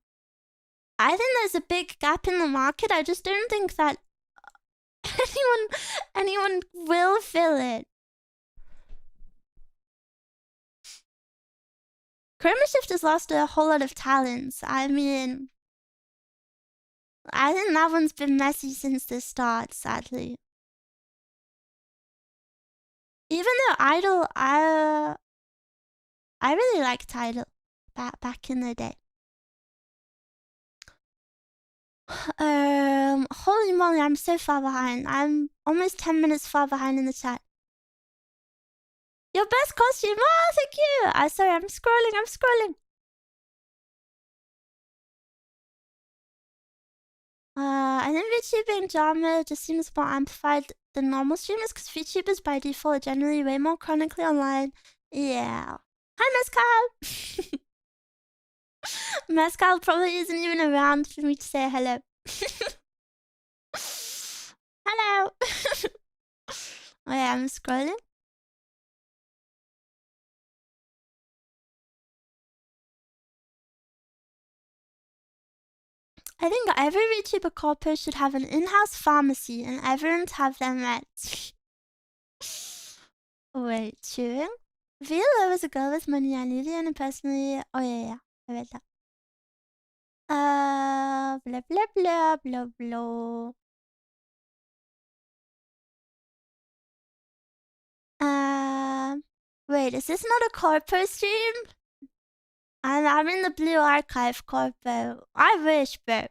think there's a big gap in the market. I just don't think that anyone will fill it. Chroma Shift has lost a whole lot of talents. I mean, I think that one's been messy since the start, sadly. Even though Idol, I really liked Idol back in the day. Holy moly, I'm so far behind. I'm almost 10 minutes far behind in the chat. Your best costume! Oh, thank you! Sorry, I'm scrolling. I think VTubing drama just seems more amplified than normal streamers because VTubers by default are generally way more chronically online. Yeah. Hi, Mescal! Mescal probably isn't even around for me to say hello. Hello. Oh yeah, I'm scrolling. I think every VTuber corpo should have an in-house pharmacy and everyone have their meds. Wait, chewing? Viola was a girl with money I knew and personally. Oh yeah, I read that. Blah blah blah blah blah. Wait, is this not a corpo stream? I'm in the Blue Archive corpo. I wish, but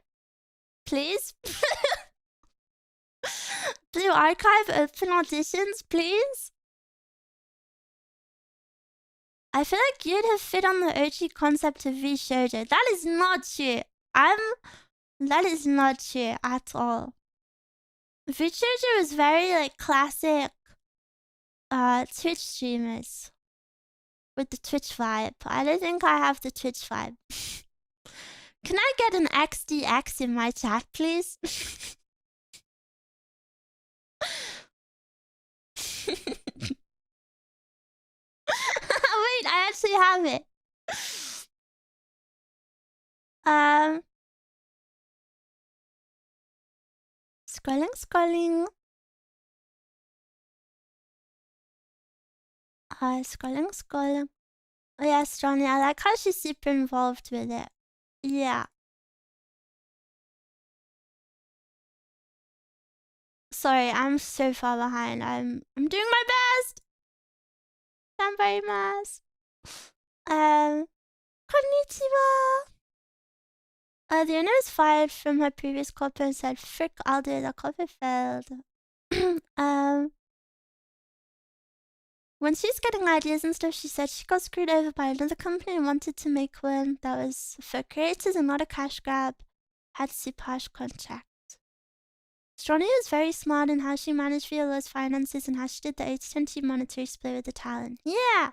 please. Blue Archive open auditions, please. I feel like you'd have fit on the OG concept of V-Shoujo. That is not true. That is not true at all. V-Shoujo is very like classic Twitch streamers with the Twitch vibe. I don't think I have the Twitch vibe. Can I get an XDX in my chat, please? Wait, I actually have it. Scrolling. Scrolling. Oh yeah, Johnny, I like how she's super involved with it. Yeah. Sorry, I'm so far behind. I'm doing my best. Ganbarimasu. Konnichiwa. The owner was fired from her previous corpo and said, "Frick, I'll do it. The corpo failed." When she's getting ideas and stuff, she said she got screwed over by another company and wanted to make one that was for creators and not a cash grab. Had super harsh contract. Stroni was very smart in how she managed Viola's finances and how she did the 80-20 monetary split with the talent. Yeah!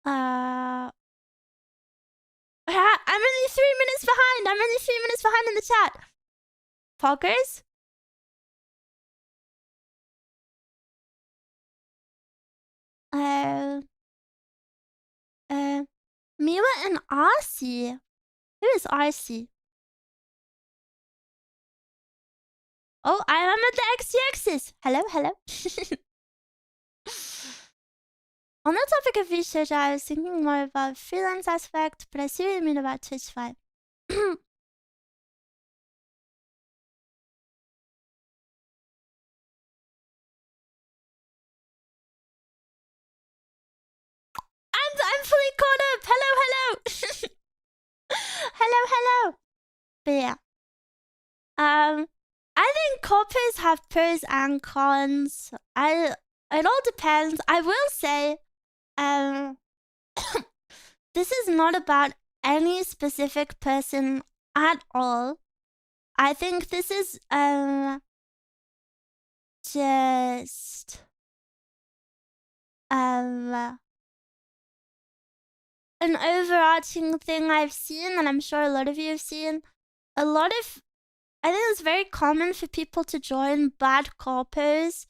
I'm only 3 minutes behind! I'm only 3 minutes behind in the chat! Poggers? Miwa and Oshi. Who is Oshi? Oh, I am at the XTXs. Hello. On the topic of research, I was thinking more about freelance aspect, but I see what you mean about Twitch vibe. I'm fully caught up. Hello. Hello. But yeah. I think corpos have pros and cons. It all depends. I will say, this is not about any specific person at all. I think this is just an overarching thing I've seen, and I'm sure a lot of you have seen. I think it's very common for people to join bad corpos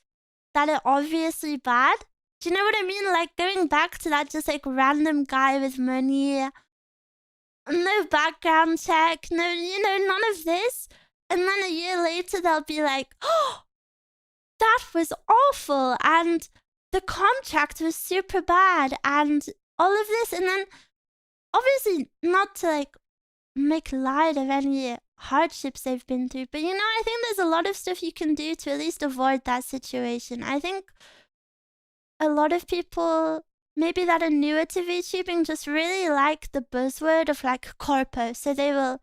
that are obviously bad. Do you know what I mean? Like going back to that just like random guy with money, no background check, no, none of this. And then a year later they'll be like, oh, that was awful, and the contract was super bad, and all of this. And then obviously not to like make light of any hardships they've been through, but I think there's a lot of stuff you can do to at least avoid that situation. I think a lot of people maybe that are newer to VTubing just really like the buzzword of like corpo, so they will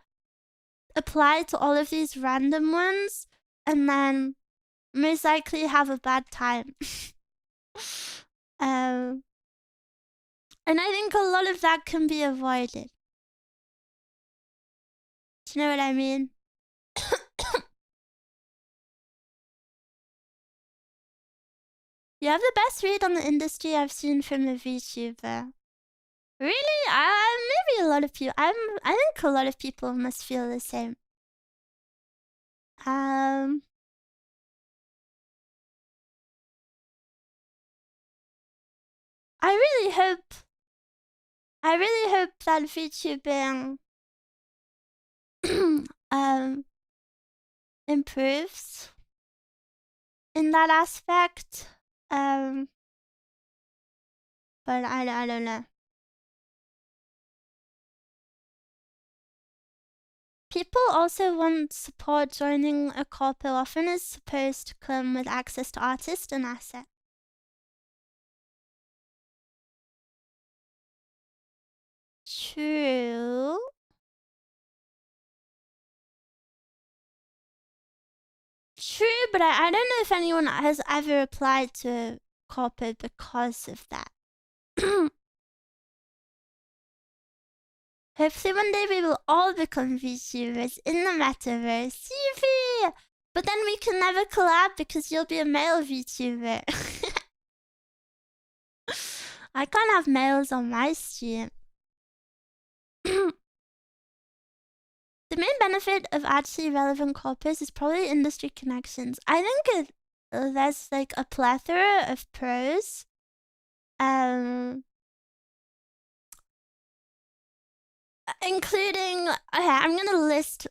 apply to all of these random ones and then most likely have a bad time. And I think a lot of that can be avoided. Do you know what I mean? You have the best read on the industry I've seen from a VTuber. Really? Maybe a lot of people. I'm I think a lot of people must feel the same. I really hope that VTubing improves in that aspect. But I don't know. People also want support joining a corpo often is supposed to come with access to artists and assets. True. True, but I don't know if anyone has ever applied to corpo because of that. Hopefully one day we will all become VTubers in the metaverse. Yippee! But then we can never collab because you'll be a male VTuber. I can't have males on my stream. The main benefit of actually relevant corpus is probably industry connections. I think there's like a plethora of pros. Including, okay, I'm gonna list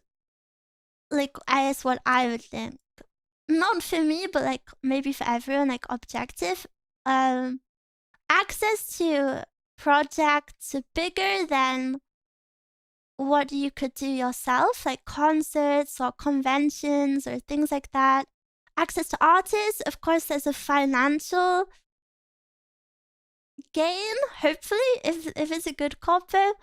like I guess what I would think. Not for me, but like maybe for everyone, like objective. Access to projects bigger than what you could do yourself, like concerts or conventions or things like that. Access to artists, of course, there's a financial gain, hopefully, if it's a good corpo.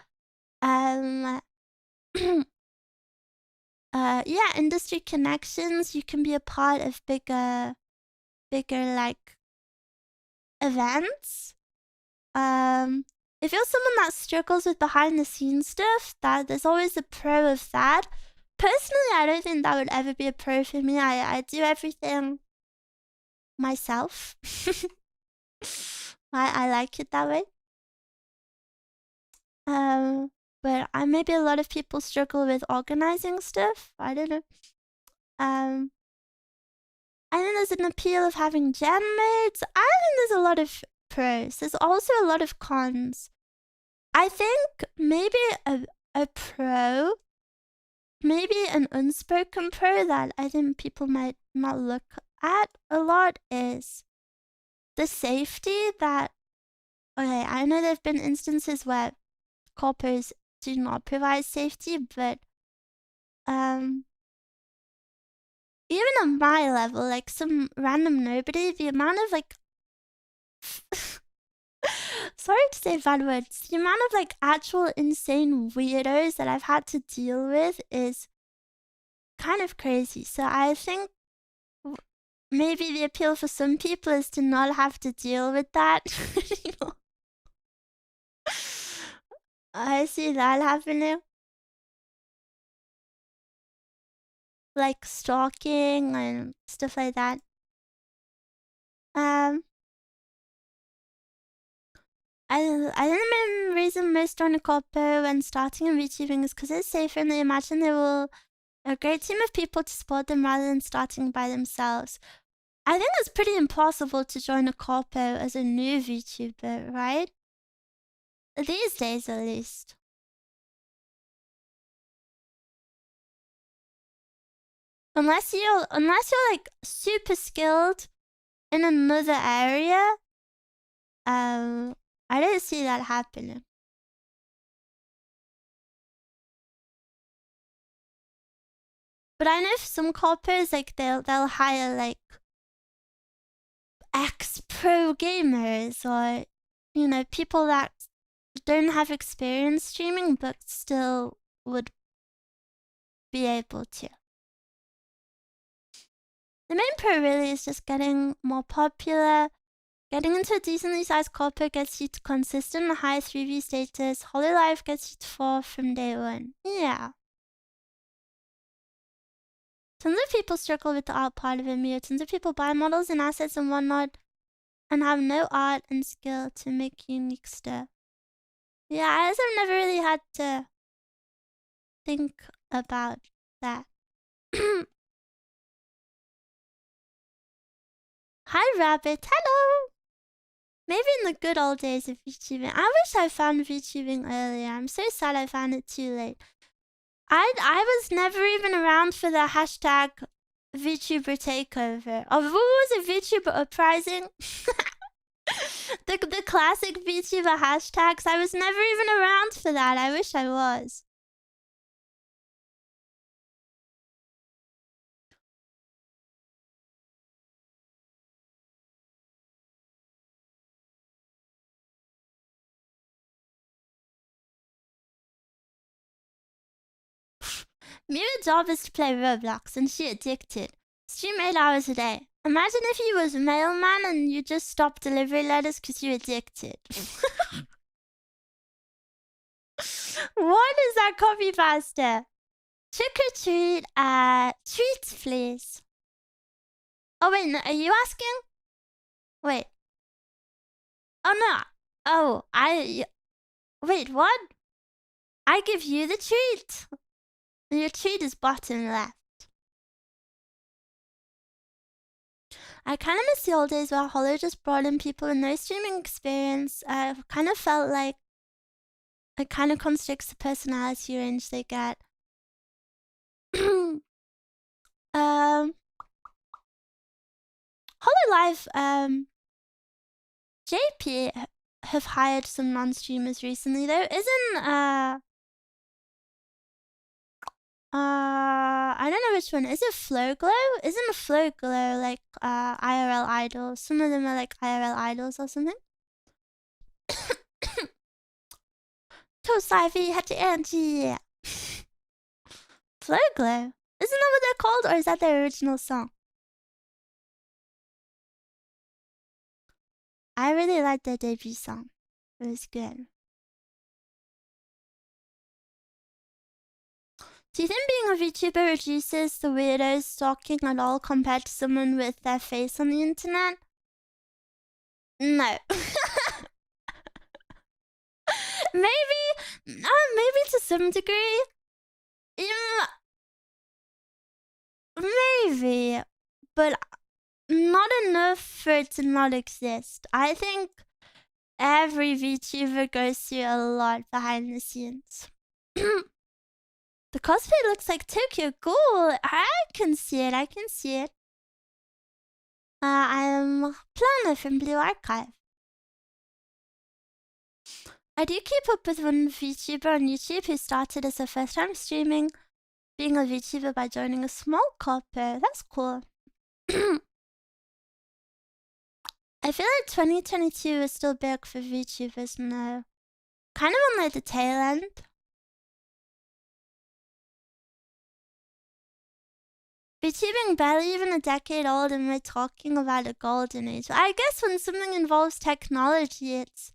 Yeah, industry connections. You can be a part of bigger like events. If you're someone that struggles with behind the scenes stuff, that there's always a pro of that. Personally, I don't think that would ever be a pro for me. I do everything myself. I like it that way. But maybe a lot of people struggle with organizing stuff. I don't know. I think there's an appeal of having jam mates. I think there's a lot of pros. There's also a lot of cons. I think maybe a pro, maybe an unspoken pro that I think people might not look at a lot is the safety that, okay, I know there have been instances where corpos do not provide safety, but even on my level, like some random nobody, the amount of like sorry to say bad words, the amount of like actual insane weirdos that I've had to deal with is kind of crazy. So I think maybe the appeal for some people is to not have to deal with that. I see that happening. Like stalking and stuff like that. I think the main reason most join a corpo when starting and VTubing is because it's safer and they imagine they will a great team of people to support them rather than starting by themselves. I think it's pretty impossible to join a corpo as a new VTuber, right? These days, at least. Unless you're like super skilled in another area, I don't see that happening. But I know some corpos, like they'll hire like ex-pro gamers or, you know, people that don't have experience streaming but still would be able to. The main pro really is just getting more popular. Getting into a decently sized corpo gets you to consistent high 3v status. Hololive gets you to 4 from day 1. Yeah. Tons of people struggle with the art part of it. Tons of people buy models and assets and whatnot and have no art and skill to make unique stuff. Yeah, I guess I've never really had to think about that. Hi, Rabbit. Hello. Maybe in the good old days of VTubing. I wish I found VTubing earlier. I'm so sad I found it too late. I was never even around for the hashtag VTuber takeover. Oh, what was it? VTuber uprising? the classic VTuber hashtags. I was never even around for that. I wish I was. Miwa's job is to play Roblox, and she addicted. Stream 8 hours a day. Imagine if you was a mailman and you just stopped delivery letters because you're addicted. What is that copy pasta? Trick or treat, treats please. Oh wait, no, are you asking? Wait. Oh no. Oh, wait, what? I give you the treat. Your treat is bottom left. I kind of miss the old days where Hollow just brought in people with no streaming experience. I kind of felt like it kind of constricts the personality range they get. Hollow Live, JP have hired some non-streamers recently though. Isn't I don't know which one. Is it Flow Glow? Isn't Flow Glow like IRL idols? Some of them are like IRL idols or something. Toast Ivy had to Angie. Flow Glow. Isn't that what they're called, or is that their original song? I really liked their debut song. It was good. Do you think being a VTuber reduces the weirdos stalking at all compared to someone with their face on the internet? No. Maybe to some degree. Maybe, but not enough for it to not exist. I think every VTuber goes through a lot behind the scenes. The cosplay looks like Tokyo Ghoul. I can see it. I'm Plana from Blue Archive. I do keep up with one VTuber on YouTube who started as a first time streaming, being a VTuber by joining a small corpo. That's cool. I feel like 2022 is still big for VTubers now. Kind of on like the tail end. VTubing barely even a decade old and we're talking about a golden age. I guess when something involves technology, its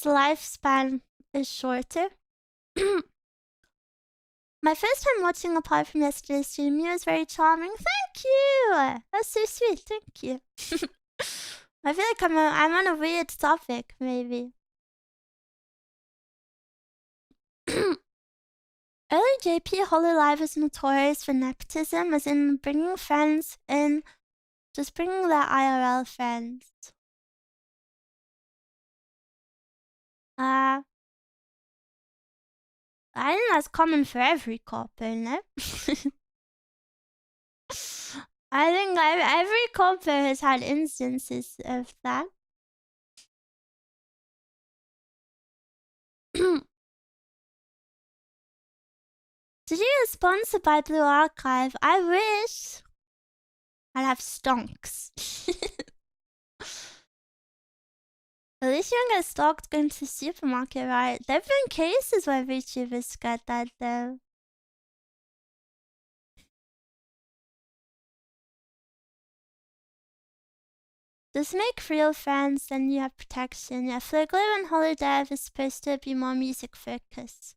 lifespan is shorter. My first time watching apart from yesterday's stream, you was very charming. Thank you! That's so sweet, thank you. I feel like I'm on a weird topic, maybe. Early JP Hololive was notorious for nepotism, as in bringing friends in, just bringing their IRL friends. I think that's common for every corpo, no? I think every corpo has had instances of that. Did you get sponsored by Blue Archive? I wish. I'd have stonks. At least you don't get stalked going to the supermarket, right? There have been cases where VTubers got that though. Just make real friends, then you have protection. Yeah, Flaglow and Holodev is supposed to be more music focused.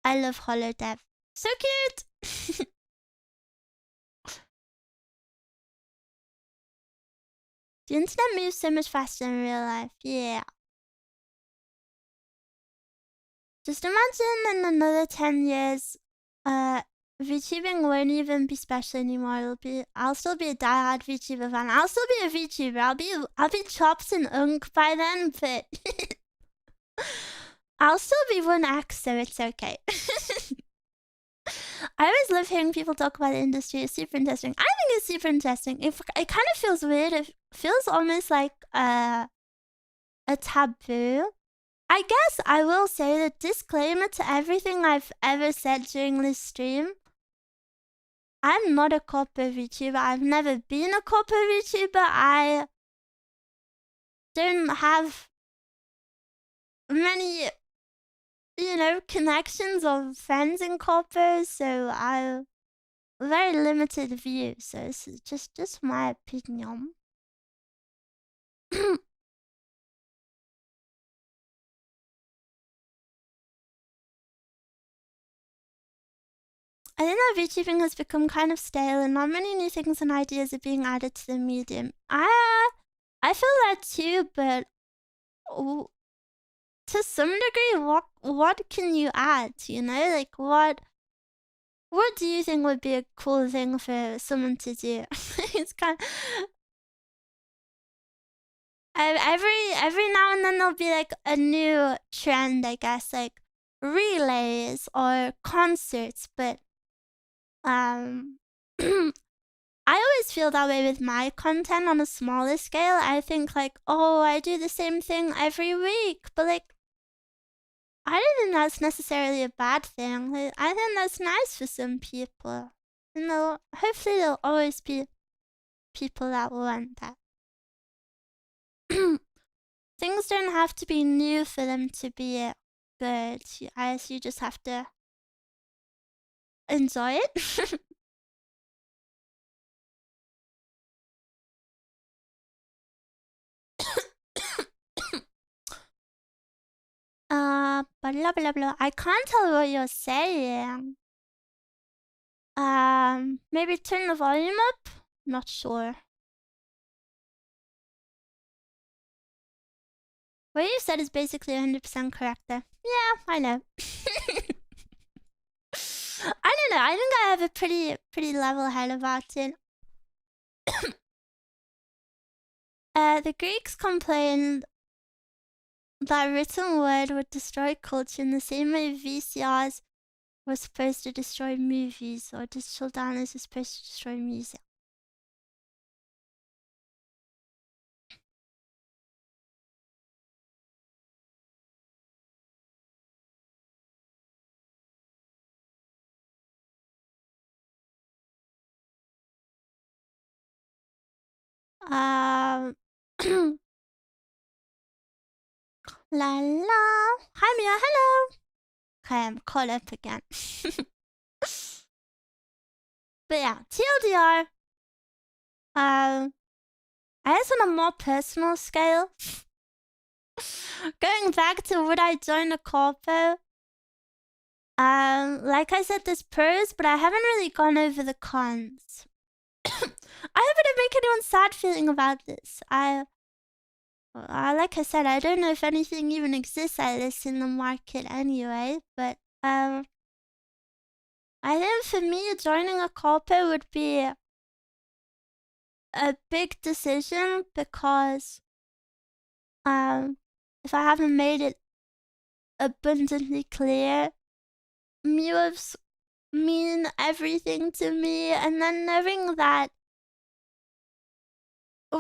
I love Holodev. So cute! The internet moves so much faster in real life. Yeah. Just imagine in another 10 years, VTubing won't even be special anymore. I'll still be a diehard VTuber fan. I'll still be a VTuber. I'll be chops and unk by then, but I'll still be 1x, so it's okay. I always love hearing people talk about the industry. It's super interesting. I think it's super interesting. It kind of feels weird. It feels almost like a taboo. I guess I will say the disclaimer to everything I've ever said during this stream. I'm not a corporate VTuber. I've never been a corporate VTuber. I don't have many, connections or friends in corporate, so I very limited view. So it's just my opinion. I think that VTubing has become kind of stale and not many new things and ideas are being added to the medium. I feel that too, but to some degree, what can you add, Like, what do you think would be a cool thing for someone to do? It's kind of... Every now and then there'll be, like, a new trend, I guess, like relays or concerts, but I always feel that way with my content on a smaller scale. I think like, oh, I do the same thing every week, but like, I don't think that's necessarily a bad thing. Like, I think that's nice for some people. Hopefully there'll always be people that want that. Things don't have to be new for them to be good. You just have to enjoy it. Blah blah blah. I can't tell what you're saying. Maybe turn the volume up? Not sure. What you said is basically 100% correct there. Yeah, I know. I don't know. I think I have a pretty level head about it. The Greeks complained that written word would destroy culture in the same way VCRs were supposed to destroy movies, or digital downloads were supposed to destroy music. La la. Hi Mia, hello. Okay, I'm caught up again. But yeah, TLDR. I guess on a more personal scale, going back to would I join a corpo? Like I said, there's pros, but I haven't really gone over the cons. I hope I don't make anyone sad feeling about this. Like I said, I don't know if anything even exists like this in the market anyway, but I think for me, joining a corpo would be a big decision because if I haven't made it abundantly clear, Miwas mean everything to me, and then knowing that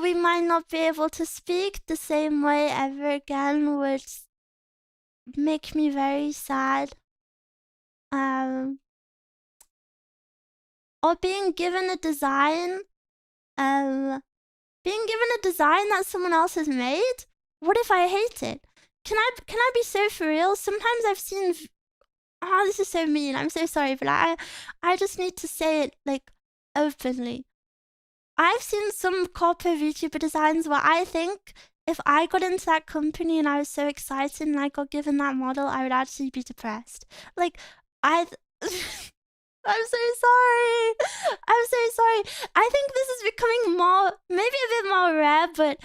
we might not be able to speak the same way ever again would make me very sad. Or being given a design that someone else has made. What if I hate it? Can I be so for real? Sometimes I've seen. Oh, this is so mean. I'm so sorry, but I just need to say it like openly. I've seen some corporate VTuber designs where I think if I got into that company and I was so excited and I got given that model, I would actually be depressed. Like I'm so sorry. I'm so sorry. I think this is becoming more, maybe a bit more rare, but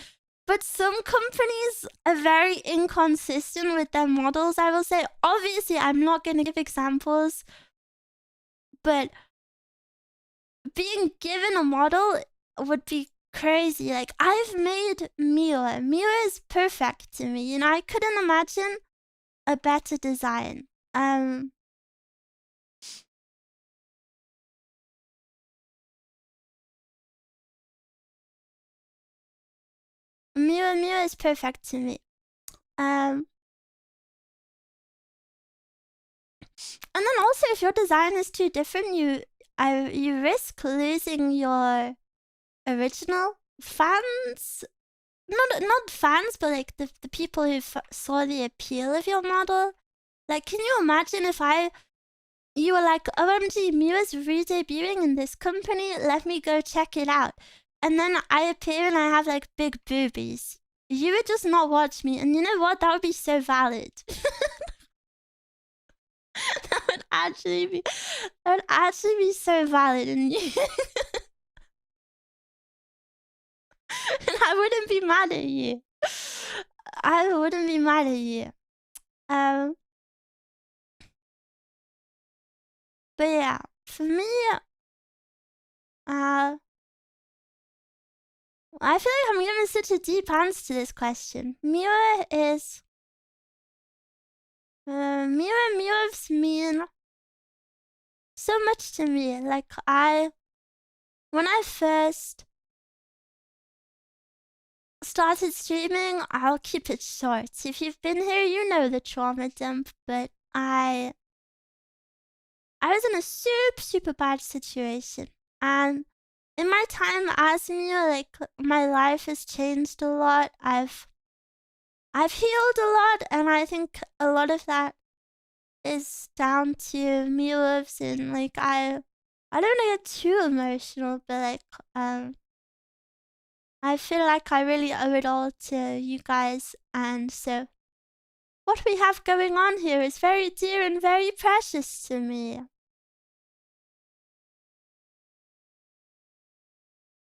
some companies are very inconsistent with their models, I will say. Obviously, I'm not going to give examples, but being given a model would be crazy. Like, I've made Miwa. Miwa is perfect to me. You know, I couldn't imagine a better design. Miwa is perfect to me. And then also, if your design is too different, you risk losing your original fans. Not fans, but like the people who saw the appeal of your model. Like, can you imagine if you were like, OMG, Miwa's re-debuting in this company, let me go check it out. And then I appear and I have like big boobies. You would just not watch me. And you know what? That would be so valid. that would actually be so valid. And you and I wouldn't be mad at you. I wouldn't be mad at you. But yeah, for me, I feel like I'm giving such a deep answer to this question. Miwa mean so much to me. Like, when I first started streaming, I'll keep it short. If you've been here, you know the trauma dump, but I was in a super bad situation. And in my time as Miwa, like, my life has changed a lot. I've healed a lot, and I think a lot of that is down to Miwas, and like I don't want to get too emotional, but like I feel like I really owe it all to you guys, and so what we have going on here is very dear and very precious to me.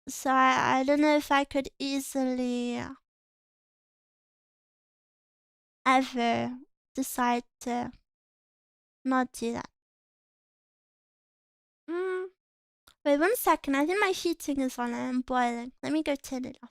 So I don't know if I could easily ever decide to not do that. Wait 1 second, I think my heating is on and I'm boiling. Let me go turn it off.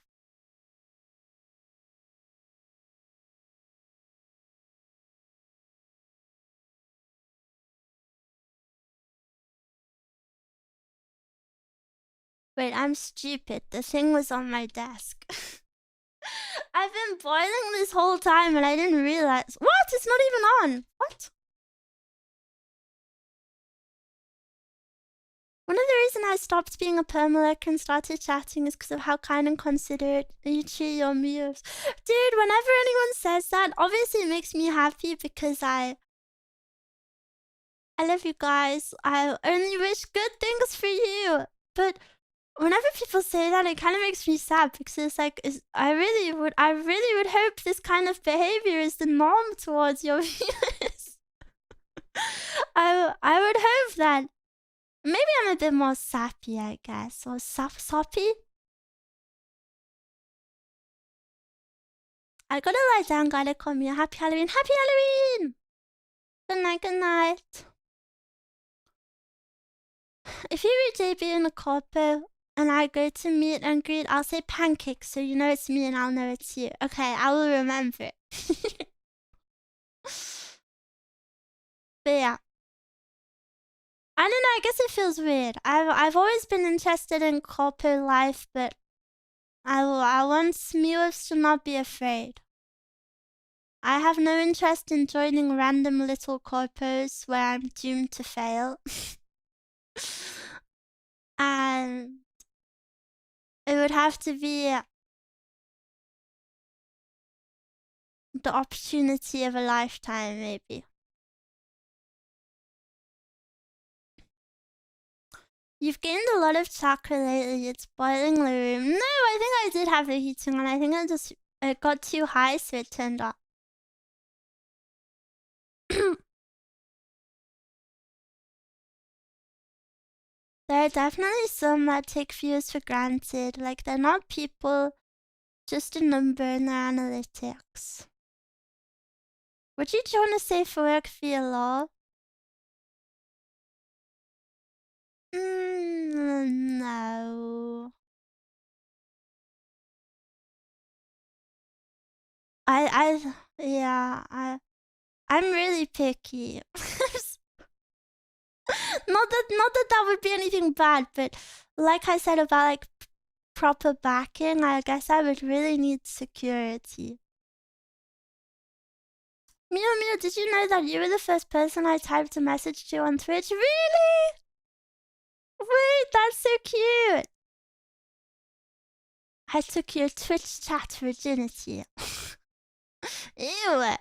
Wait, I'm stupid. The thing was on my desk. I've been boiling this whole time and I didn't realize. What? It's not even on. What? One of the reasons I stopped being a permalurk and started chatting is because of how kind and considerate you treat your meals. Dude, whenever anyone says that, obviously it makes me happy because I love you guys. I only wish good things for you. But whenever people say that, it kind of makes me sad because it's like, I really would hope this kind of behavior is the norm towards your viewers. I would hope that. Maybe I'm a bit more sappy, I guess, or soppy. I gotta lie down, gotta call me a happy Halloween. Happy Halloween! Good night, good night. If you read JB in a corpo and I go to meet and greet, I'll say pancakes so you know it's me and I'll know it's you. Okay, I will remember it. But yeah. I don't know, I guess it feels weird. I've always been interested in corpo life, but I want Miwas to not be afraid. I have no interest in joining random little corpos where I'm doomed to fail. And it would have to be the opportunity of a lifetime, maybe. You've gained a lot of chakra lately. It's boiling the room. No, I think I did have the heating on. I think it got too high, so it turned off. There are definitely some that take viewers for granted. Like, they're not people, just a number in their analytics. Would you join a safe for work via law? No. I'm really picky. not that would be anything bad, but like I said about like proper backing, I guess I would really need security. Miwa, did you know that you were the first person I typed a message to on Twitch? Really? Wait, that's so cute. I took your Twitch chat virginity. Ew.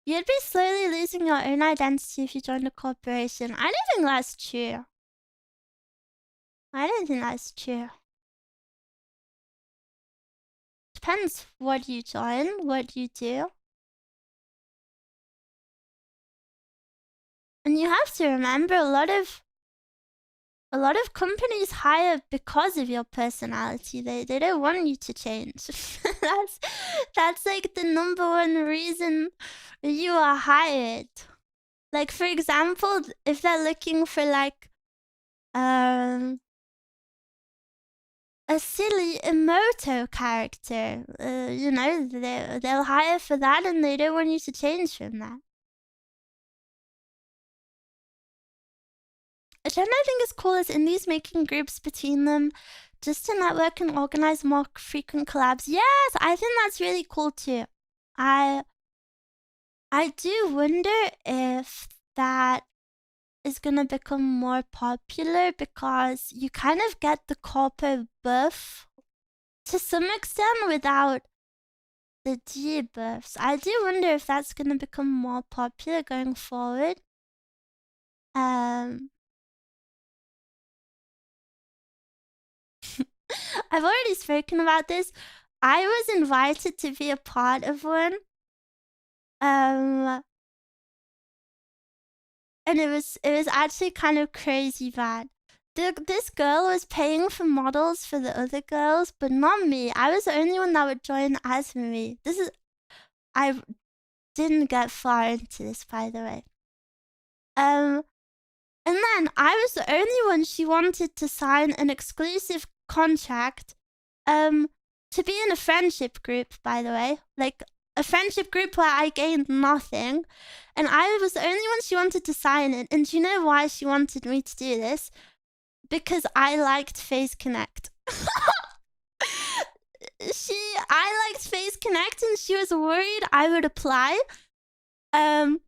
You'd be slowly losing your own identity if you joined a corporation. I don't think that's true. I don't think that's true. Depends what you join, what you do. And you have to remember a lot of companies hire because of your personality. They don't want you to change. that's like the number one reason you are hired. Like, for example, if they're looking for like a silly emoto character, you know, they'll hire for that, and they don't want you to change from that. A trend I think is cool is indies making groups between them just to network and organize more frequent collabs. Yes, I think that's really cool too. I do wonder if that is gonna become more popular because you kind of get the corpo buff to some extent without the debuffs. I do wonder if that's gonna become more popular going forward. I've already spoken about this. I was invited to be a part of one. And it was actually kind of crazy bad. This girl was paying for models for the other girls, but not me. I was the only one that would join as me. I didn't get far into this, by the way. And then I was the only one she wanted to sign an exclusive contract to be in a friendship group, by the way. Like, a friendship group where I gained nothing. And I was the only one she wanted to sign it. And do you know why she wanted me to do this? Because I liked Face Connect. I liked Face Connect, and she was worried I would apply. So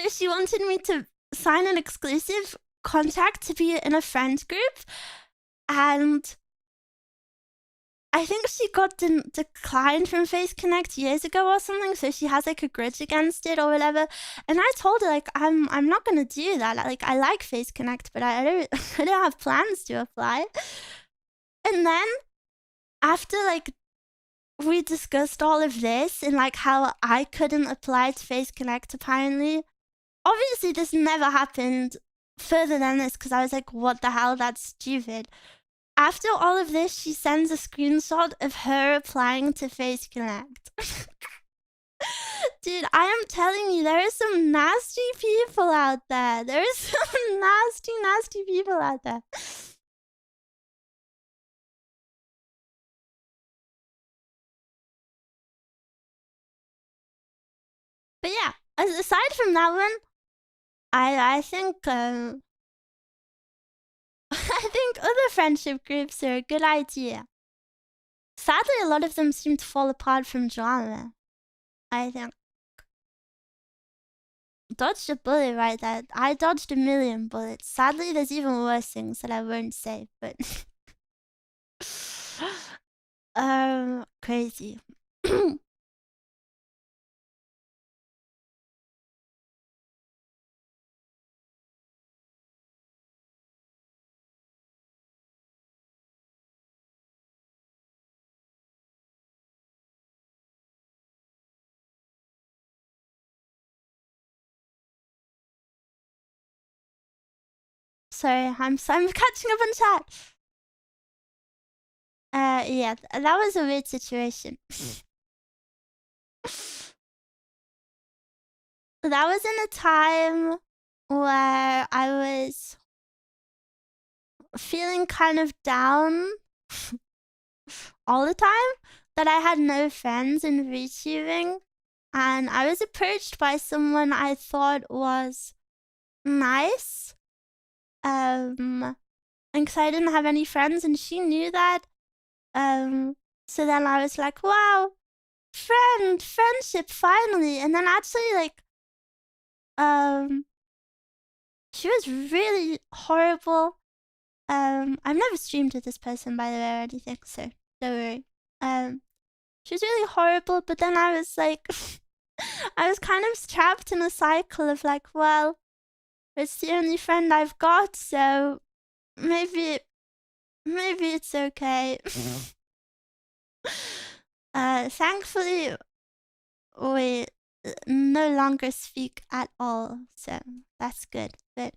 she wanted me to sign an exclusive contract to be in a friends group, and I think she got declined from Face Connect years ago or something, so she has like a grudge against it or whatever. And I told her like I'm not gonna do that. Like, I like Face Connect, but I don't I don't have plans to apply. And then after like we discussed all of this and like how I couldn't apply to Face Connect apparently. Obviously this never happened further than this because I was like, what the hell, that's stupid. After all of this, she sends a screenshot of her applying to Face Connect. Dude, I am telling you, there are some nasty people out there. There are some nasty, nasty people out there. But yeah, aside from that one, I think I think other friendship groups are a good idea. Sadly, a lot of them seem to fall apart from drama. I think. Dodged a bullet right there. I dodged a million bullets. Sadly, there's even worse things that I won't say, but crazy. Sorry, I'm catching up on chat. Yeah, that was a weird situation. That was in a time where I was feeling kind of down all the time, that I had no friends in VTubing, and I was approached by someone I thought was nice, and because I didn't have any friends, and she knew that, so then I was like, wow, friendship, finally. And then actually, like, she was really horrible. I've never streamed with this person, by the way, or anything, so don't worry. She was really horrible, but then I was like, I was kind of trapped in a cycle of like, well, it's the only friend I've got, so maybe it's okay. Thankfully, we no longer speak at all, so that's good. But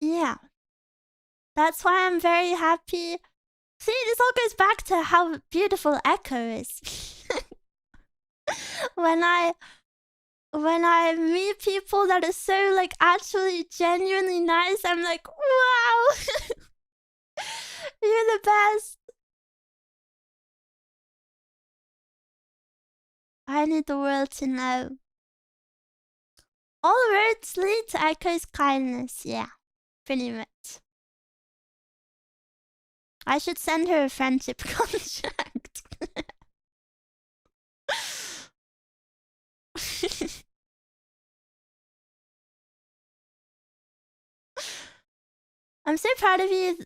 yeah, that's why I'm very happy. See, this all goes back to how beautiful Echo is. When I meet people that are so like actually genuinely nice, I'm like, wow, you're the best. I need the world to know. All roads lead to Echo's kindness. Yeah, pretty much. I should send her a friendship contract. I'm so proud of you.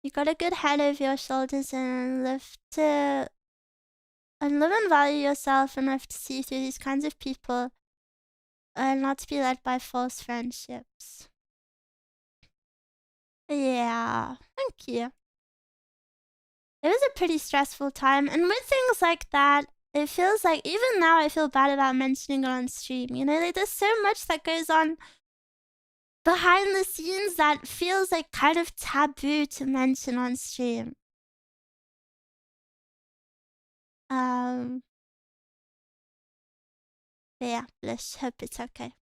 You got a good head over your shoulders and live and value yourself enough to see through these kinds of people and not to be led by false friendships. Yeah, thank you. It was a pretty stressful time, and with things like that, it feels like, even now I feel bad about mentioning it on stream, you know, like there's so much that goes on behind the scenes that feels like kind of taboo to mention on stream. Yeah, let's hope it's okay.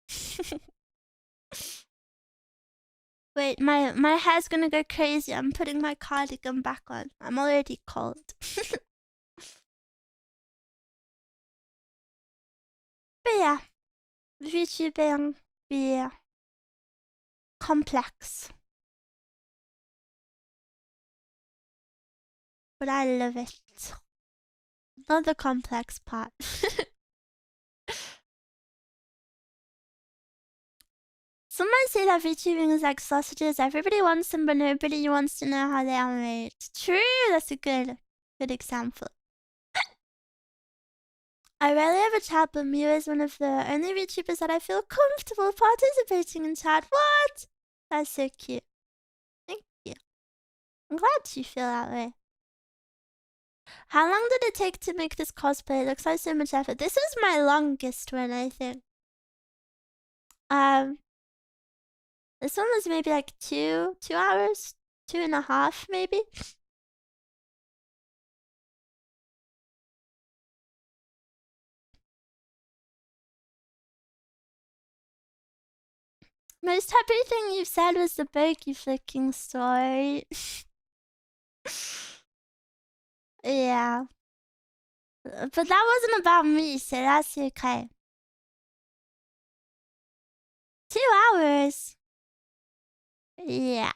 Wait, my hair's gonna go crazy. I'm putting my cardigan back on. I'm already cold. But yeah, VTubing be complex. But I love it. Not the complex part. Some might say that VTubing is like sausages. Everybody wants them, but nobody wants to know how they are made. True, that's a good example. I rarely ever chat, but Miwa is one of the only VTubers that I feel comfortable participating in chat. What? That's so cute. Thank you. I'm glad you feel that way. How long did it take to make this cosplay? It looks like so much effort. This is my longest one, I think. This one was maybe like 2 hours, 2.5 maybe. Most happy thing you've said was the bogey flicking story. Yeah. But that wasn't about me, so that's okay. 2 hours? Yeah.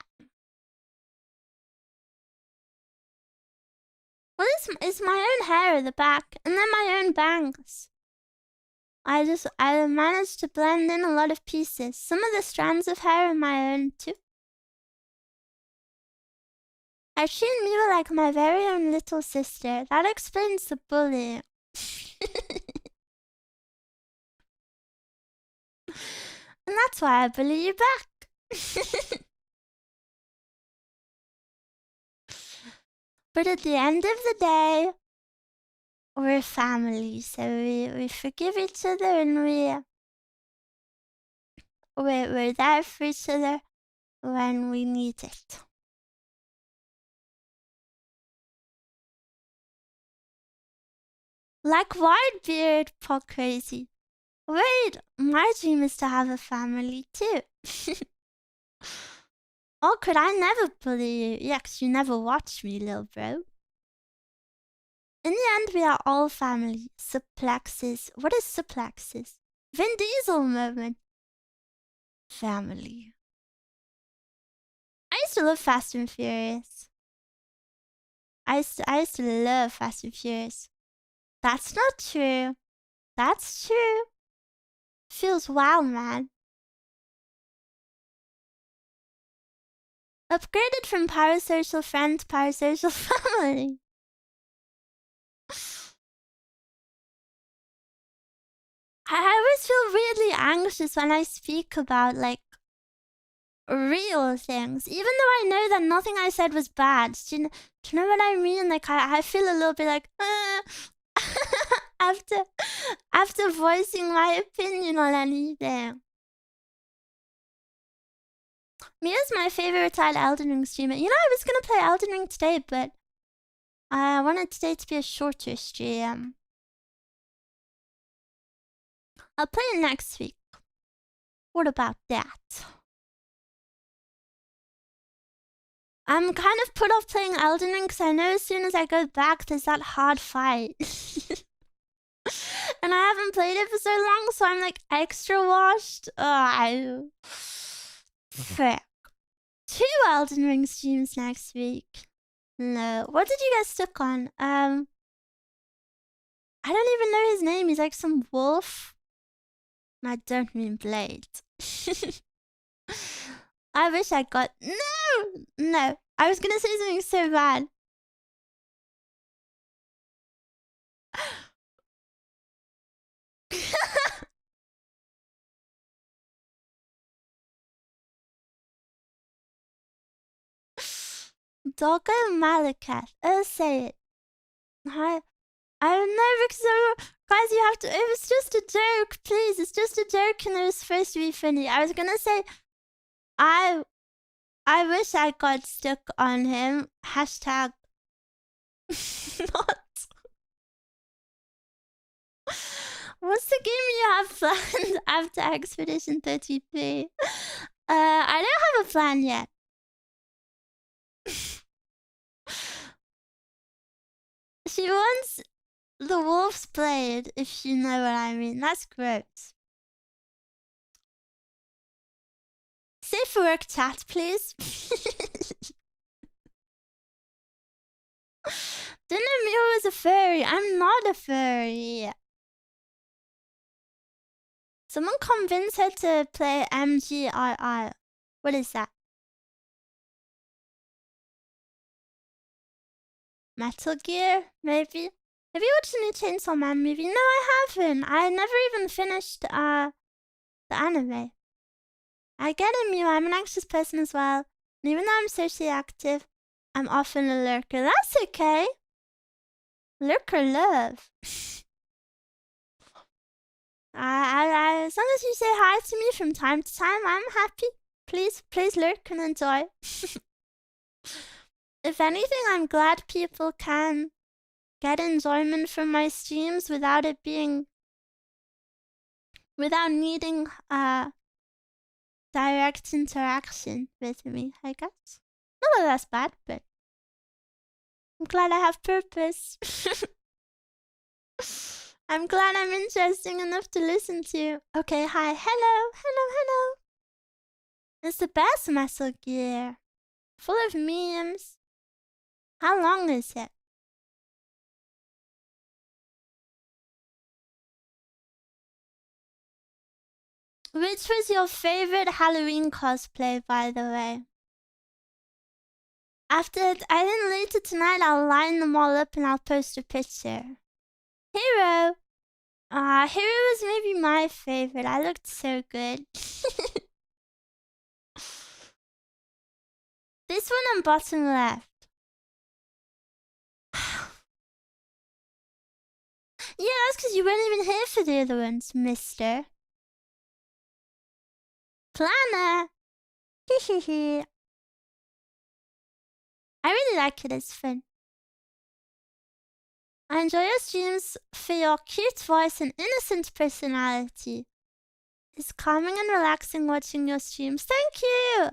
Well, it's my own hair at the back, and then my own bangs. I managed to blend in a lot of pieces. Some of the strands of hair are my own, too. I treat Miwa like my very own little sister. That explains the bullying. And that's why I bully you back. But at the end of the day, we're family, so we forgive each other, and we're there for each other when we need it. Like Whitebeard, Pop Crazy. Wait, my dream is to have a family too. Awkward, I never bully you. Yeah, 'cause you never watch me, little bro. In the end, we are all family. Suplexes. What is suplexes? Vin Diesel moment. Family. I used to love Fast and Furious. I used to love Fast and Furious. That's not true. That's true. Feels wow, man. Upgraded from parasocial friend to parasocial family. I always feel weirdly anxious when I speak about, like, real things. Even though I know that nothing I said was bad. Do you know what I mean? Like, I feel a little bit like, after voicing my opinion on anything. Mia's my favorite retired Elden Ring streamer. You know, I was gonna play Elden Ring today, but I wanted today to be a shorter stream. I'll play it next week. What about that? I'm kind of put off playing Elden Ring because I know as soon as I go back, there's that hard fight. And I haven't played it for so long, so I'm like extra washed. Frick. 2 Elden Ring streams next week. No. What did you get stuck on? I don't even know his name. He's like some wolf. And I don't mean Blade. I wish I got... No! I was gonna say something so bad. Doggo Malakath. Say it. I don't know because guys, you have to. It was just a joke, please. It's just a joke, and it was supposed to be funny. I was gonna say, I wish I got stuck on him. Hashtag. Not. What's the game you have planned after Expedition 33? I don't have a plan yet. She wants the wolf's blade, if you know what I mean. That's gross. Safe for work chat, please. Didn't know Miwa was a furry. I'm not a furry. Someone convince her to play MGRR. What is that? Metal Gear? Maybe? Have you watched the new Chainsaw Man movie? No, I haven't. I never even finished the anime. I get it, Miwa. I'm an anxious person as well. And even though I'm socially active, I'm often a lurker. That's okay. Lurker love. As long as you say hi to me from time to time, I'm happy. Please lurk and enjoy. If anything, I'm glad people can get enjoyment from my streams without needing direct interaction with me, I guess. Not that that's bad, but I'm glad I have purpose. I'm glad I'm interesting enough to listen to. Okay, hi, hello. It's the best Metal Gear. Full of memes. How long is it? Which was your favorite Halloween cosplay, by the way? I think later tonight I'll line them all up and I'll post a picture. Hero! Hero was maybe my favorite. I looked so good. This one on bottom left. Yeah, that's because you weren't even here for the other ones, mister. Planner. Hehehe. I really like it, it's fun. I enjoy your streams for your cute voice and innocent personality. It's calming and relaxing watching your streams. Thank you!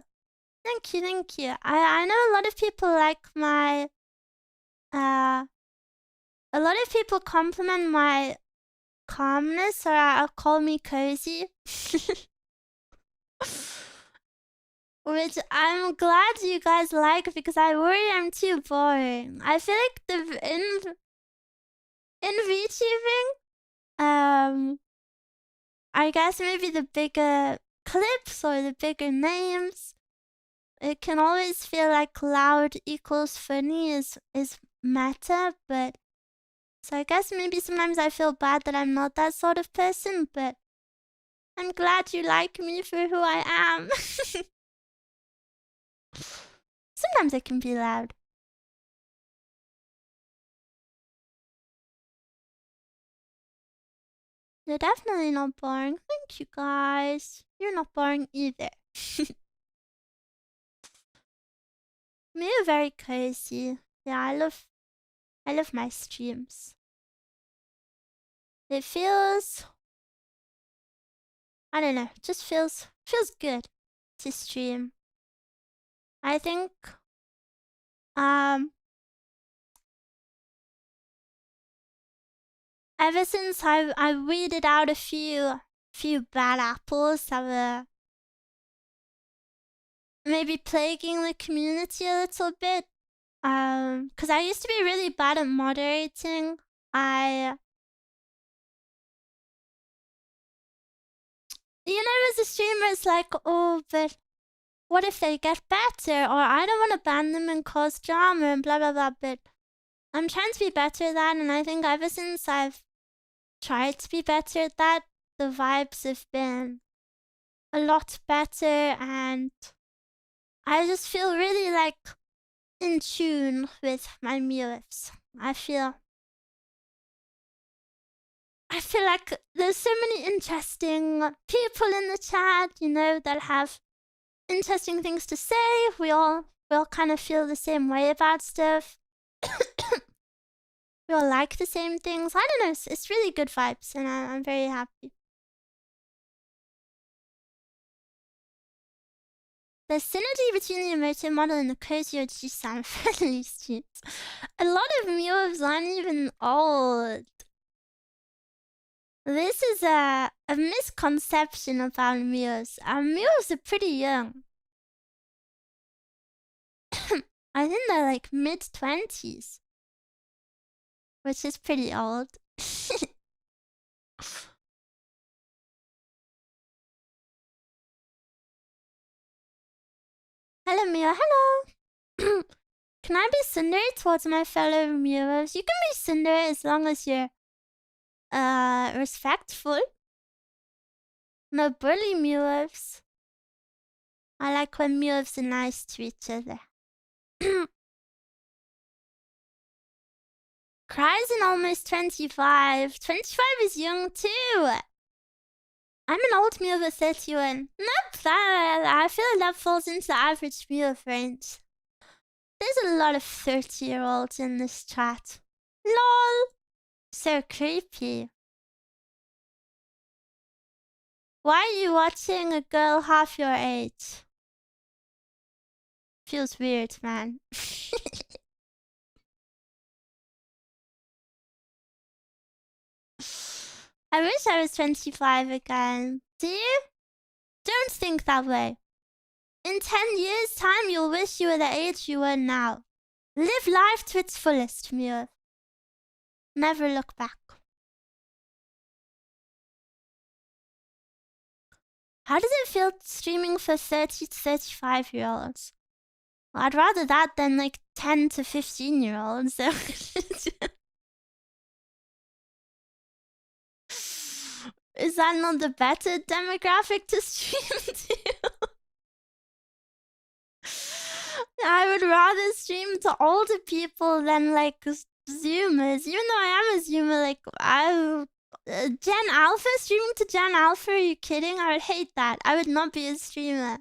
Thank you, thank you. I know a lot of people like my... a lot of people compliment my calmness, or call me cozy. Which I'm glad you guys like, because I worry I'm too boring. I feel like in VTubing, I guess maybe the bigger clips or the bigger names, it can always feel like loud equals funny is meta, but so I guess maybe sometimes I feel bad that I'm not that sort of person, but I'm glad you like me for who I am. Sometimes it can be loud. You're definitely not boring. Thank you, guys. You're not boring either. You're very cozy. Yeah, I love my streams. It feels, I don't know, just feels good to stream. I think ever since I weeded out a few bad apples that were maybe plaguing the community a little bit. Cause I used to be really bad at moderating. You know, as a streamer, it's like, oh, but what if they get better? Or I don't want to ban them and cause drama and blah, blah, blah. But I'm trying to be better at that. And I think ever since I've tried to be better at that, the vibes have been a lot better. And I just feel really like in tune with my Miwas. I feel like there's so many interesting people in the chat, you know, that have interesting things to say. We all kind of feel the same way about stuff. We all like the same things. I don't know, it's really good vibes, and I'm very happy. The synergy between the emotive model and the cozy OG sound friendly streams. A lot of Miwas aren't even old. This is a misconception about Miwas. Miwas are pretty young. I think they're like mid-20s. Which is pretty old. Hello, Miwa. Hello. Can I be tsundere towards my fellow Miwas? You can be tsundere as long as you're respectful. No bully Miwas. I like when Miwas are nice to each other. Cries in almost 25. 25 is young too. I'm an old Miwa 31. Nope, I feel like that falls into the average Miwa range. There's a lot of 30-year-olds in this chat. LOL. So creepy. Why are you watching a girl half your age? Feels weird, man. I wish I was 25 again. Do you? Don't think that way. In 10 years' time, you'll wish you were the age you are now. Live life to its fullest, Miwa. Never look back. How does it feel streaming for 30 to 35-year-olds? Well, I'd rather that than like 10 to 15-year-olds. So is that not the better demographic to stream to? I would rather stream to older people than like Zoomers. Even though I am a Zoomer, like Gen Alpha? Streaming to Gen Alpha? Are you kidding? I would hate that. I would not be a streamer.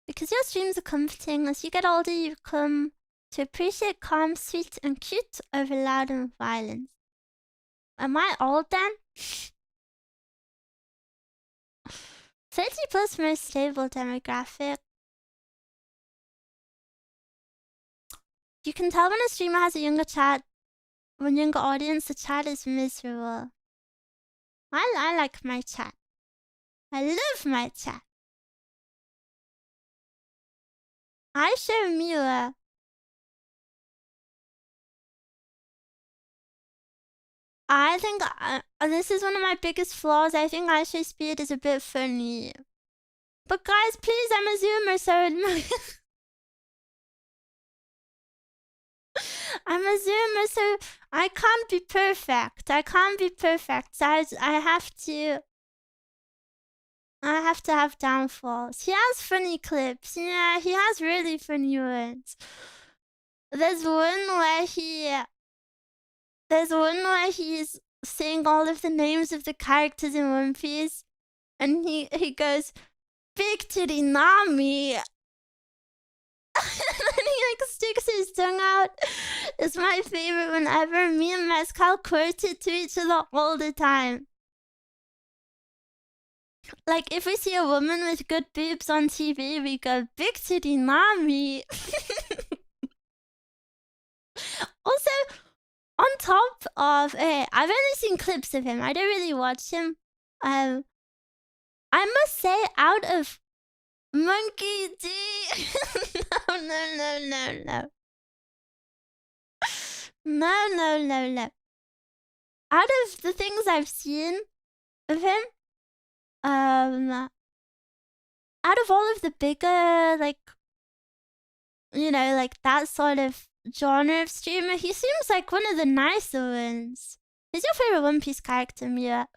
Because your streams are comforting. As you get older, you come to appreciate calm, sweet, and cute over loud and violent. Am I old then? 30 plus most stable demographic. You can tell when a streamer has a younger audience, the chat is miserable. I like my chat. I love my chat. I show Miwa. I think this is one of my biggest flaws. I think Aisha Speed is a bit funny. But guys, please, I'm a zoomer, so I'm a zoomer, so I can't be perfect. I can't be perfect. So I have to have downfalls. He has funny clips. Yeah, he has really funny ones. There's one where he's saying all of the names of the characters in One Piece, and he goes, "Big Titty Nami," and then he like sticks his tongue out. It's my favorite one ever. Me and Mescal quote it to each other all the time. Like, if we see a woman with good boobs on TV, we go, "Big Titty Nami." Also, on top of, I've only seen clips of him. I don't really watch him. I must say, out of Monkey D, no. Out of the things I've seen of him, out of all of the bigger, like, you know, like that sort of genre of streamer, he seems like one of the nicer ones. Who's your favorite One Piece character, Mia?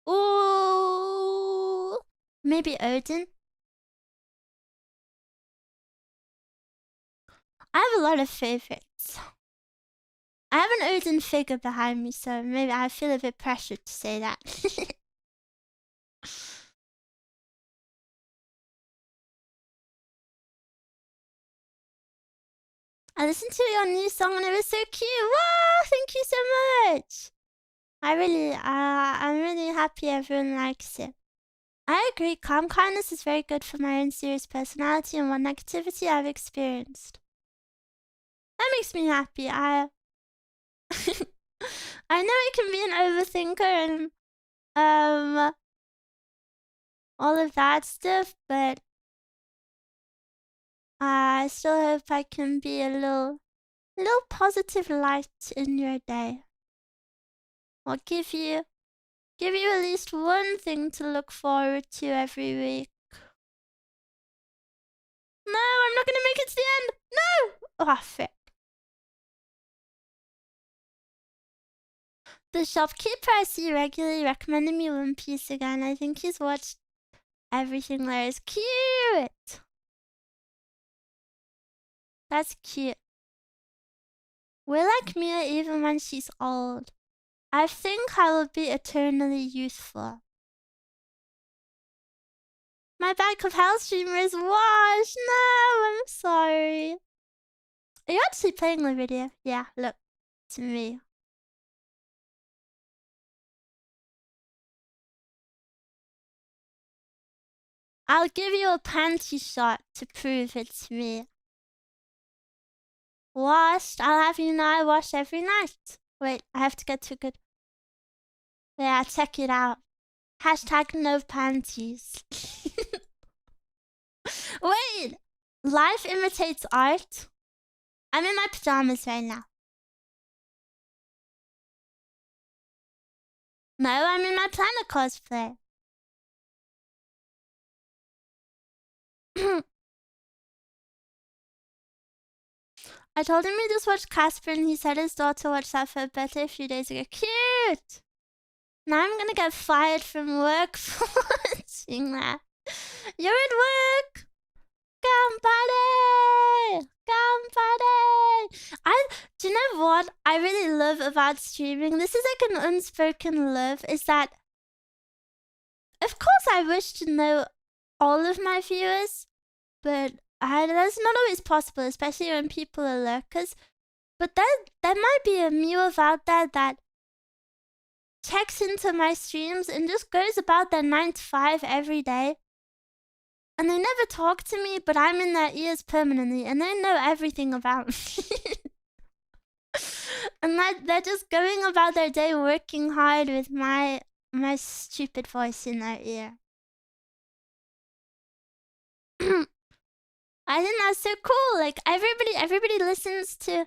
Ooh, maybe Odin. I have a lot of favorites. I have an Odin figure behind me, so maybe I feel a bit pressured to say that. I listened to your new song and it was so cute. Wow, thank you so much. I'm really happy everyone likes it. I agree, calm kindness is very good for my own serious personality and what negativity I've experienced. That makes me happy. I know I can be an overthinker and all of that stuff, but I still hope I can be a little positive light in your day. I'll give you at least one thing to look forward to every week. No, I'm not gonna make it to the end. No! Oh, frick. The shopkeeper I see regularly recommended me One Piece again. I think he's watched everything there is. Cute! That's cute. We're like Mia even when she's old. I think I will be eternally youthful. My back of hell streamer is washed. No, I'm sorry. Are you actually playing the video? Yeah, look. To me. I'll give you a panty shot to prove it's me. Washed. I'll have you know I wash every night. Wait, I have to get to good. Yeah, check it out. Hashtag no panties. Wait! Life imitates art? I'm in my pajamas right now. No, I'm in my planet cosplay. I told him we just watched Casper and he said his daughter watched that for a birthday a few days ago. Cute! Now I'm gonna get fired from work for watching that. You're at work! Ganbare! Ganbare! Do you know what I really love about streaming? This is like an unspoken love, is that of course I wish to know all of my viewers, but that's not always possible, especially when people are lurkers. But there might be a Miwa out there that checks into my streams and just goes about their 9 to 5 every day. And they never talk to me, but I'm in their ears permanently, and they know everything about me. And they're just going about their day working hard with my stupid voice in their ear. I think that's so cool. Like everybody listens to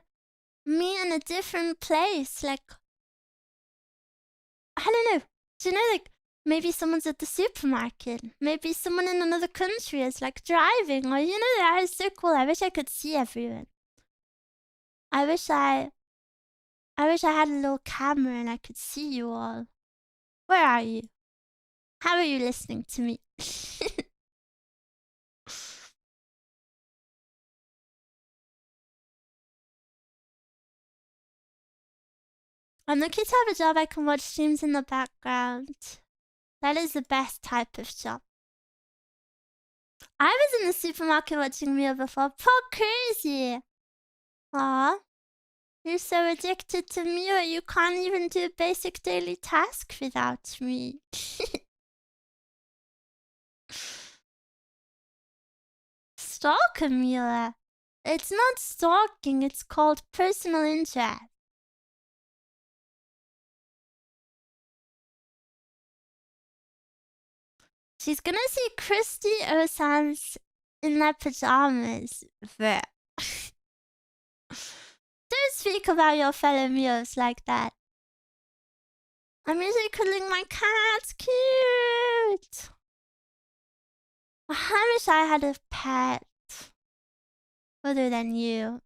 me in a different place. Like, I don't know. Do you know, like, maybe someone's at the supermarket. Maybe someone in another country is like driving, or you know, that is so cool. I wish I could see everyone. I wish I had a little camera and I could see you all. Where are you? How are you listening to me? I'm lucky to have a job I can watch streams in the background. That is the best type of job. I was in the supermarket watching Miwa before. Poor crazy. Aw. You're so addicted to Miwa, you can't even do a basic daily task without me. Stalker Miwa. It's not stalking, it's called personal interest. She's gonna see Christy Osans in their pajamas. Don't speak about your fellow Mios like that. I'm usually cuddling my cat. Cute. I wish I had a pet other than you.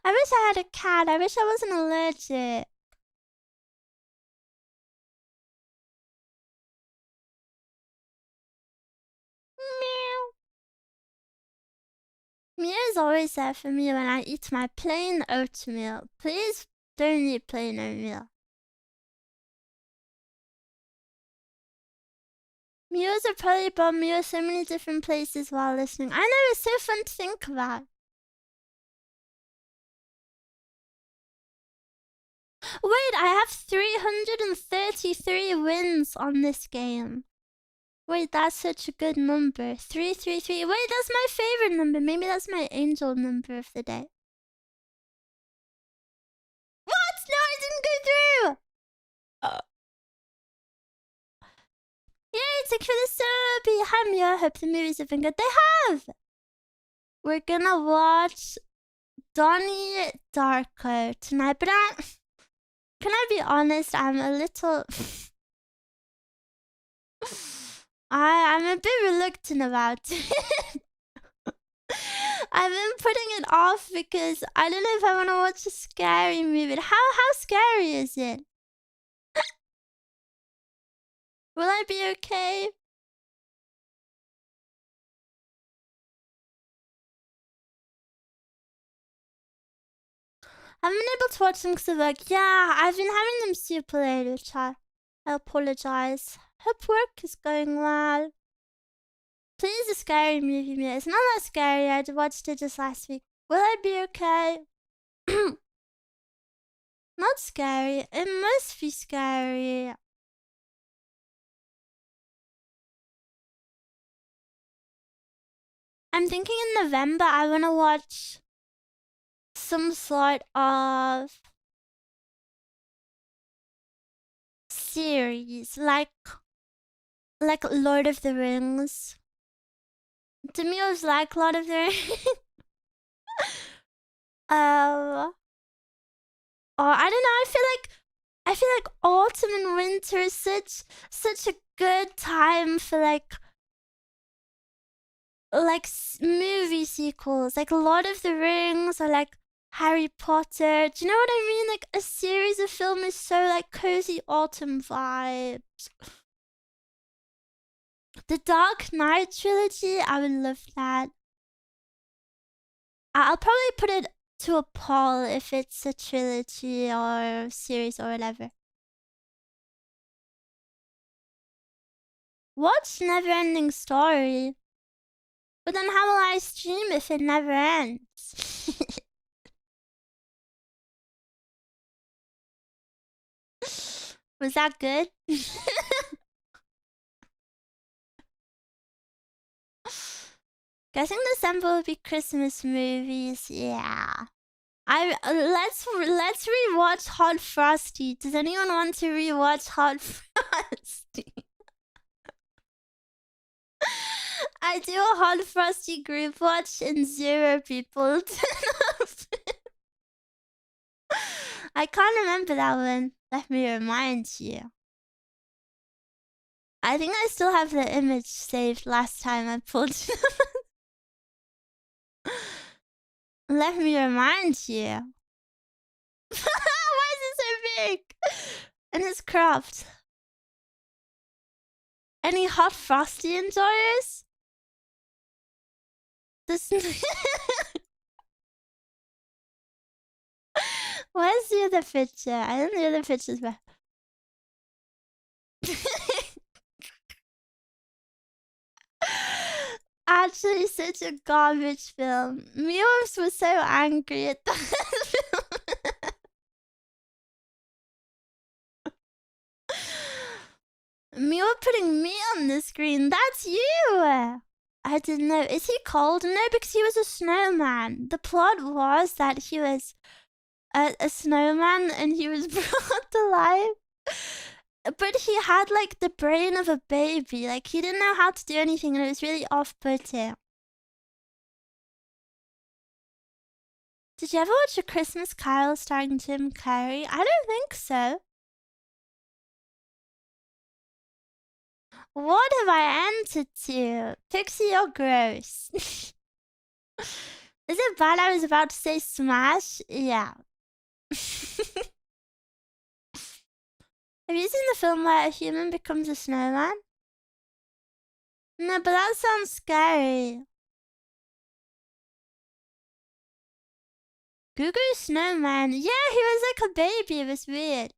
I wish I had a cat. I wish I wasn't allergic. Meow. Meow is always there for me when I eat my plain oatmeal. Please don't eat plain oatmeal. Mews are probably brought Mew so many different places while listening. I know, it's so fun to think about. Wait, I have 333 wins on this game. Wait, that's such a good number. 333. Wait, that's my favorite number. Maybe that's my angel number of the day. What? No, I didn't go through! Yay, thank you for the sub! Hi, Mia. Hope the movies have been good. They have! We're gonna watch Donnie Darko tonight, but can I be honest? I'm a little... I'm a bit reluctant about it. I've been putting it off because I don't know if I want to watch a scary movie. How scary is it? Will I be okay? I haven't been able to watch them because of work. Yeah, I've been having them super late, which I apologize. Hope work is going well. Please, a scary movie. It's not that scary. I watched it just last week. Will I be okay? Not scary. It must be scary. I'm thinking in November I want to watch some sort of series, like Lord of the Rings. To me, it was like Lord of the Rings. Or I don't know. I feel like autumn and winter is such a good time for like movie sequels, like Lord of the Rings or like Harry Potter. Do you know what I mean? Like a series of film is so like cozy autumn vibes. The Dark Knight trilogy, I would love that. I'll probably put it to a poll if it's a trilogy or series or whatever. Watch Neverending Story. But then how will I stream if it never ends? Was that good? Guessing December will be Christmas movies. Yeah. Let's rewatch Hot Frosty. Does anyone want to rewatch Hot Frosty? I do a Hot Frosty group watch and 0 people. I can't remember that one. Let me remind you. I think I still have the image saved last time I pulled it. Let me remind you. Why is it so big? And it's cropped. Any Hot Frosty enjoyers? This. Where's the other picture? I think the other picture's back. Actually, such a garbage film. Miwa was so angry at that film. Miwa putting me on the screen. That's you! I didn't know. Is he cold? No, because he was a snowman. The plot was that he was a snowman and he was brought to life. But he had like the brain of a baby. Like he didn't know how to do anything and it was really off-putting. Did you ever watch A Christmas Carol starring Jim Carrey? I don't think so. What have I entered to? Pixie or gross? Is it bad I was about to say smash? Yeah. Have you seen the film where a human becomes a snowman? No, but that sounds scary. Goo Goo Snowman. Yeah, he was like a baby. It was weird.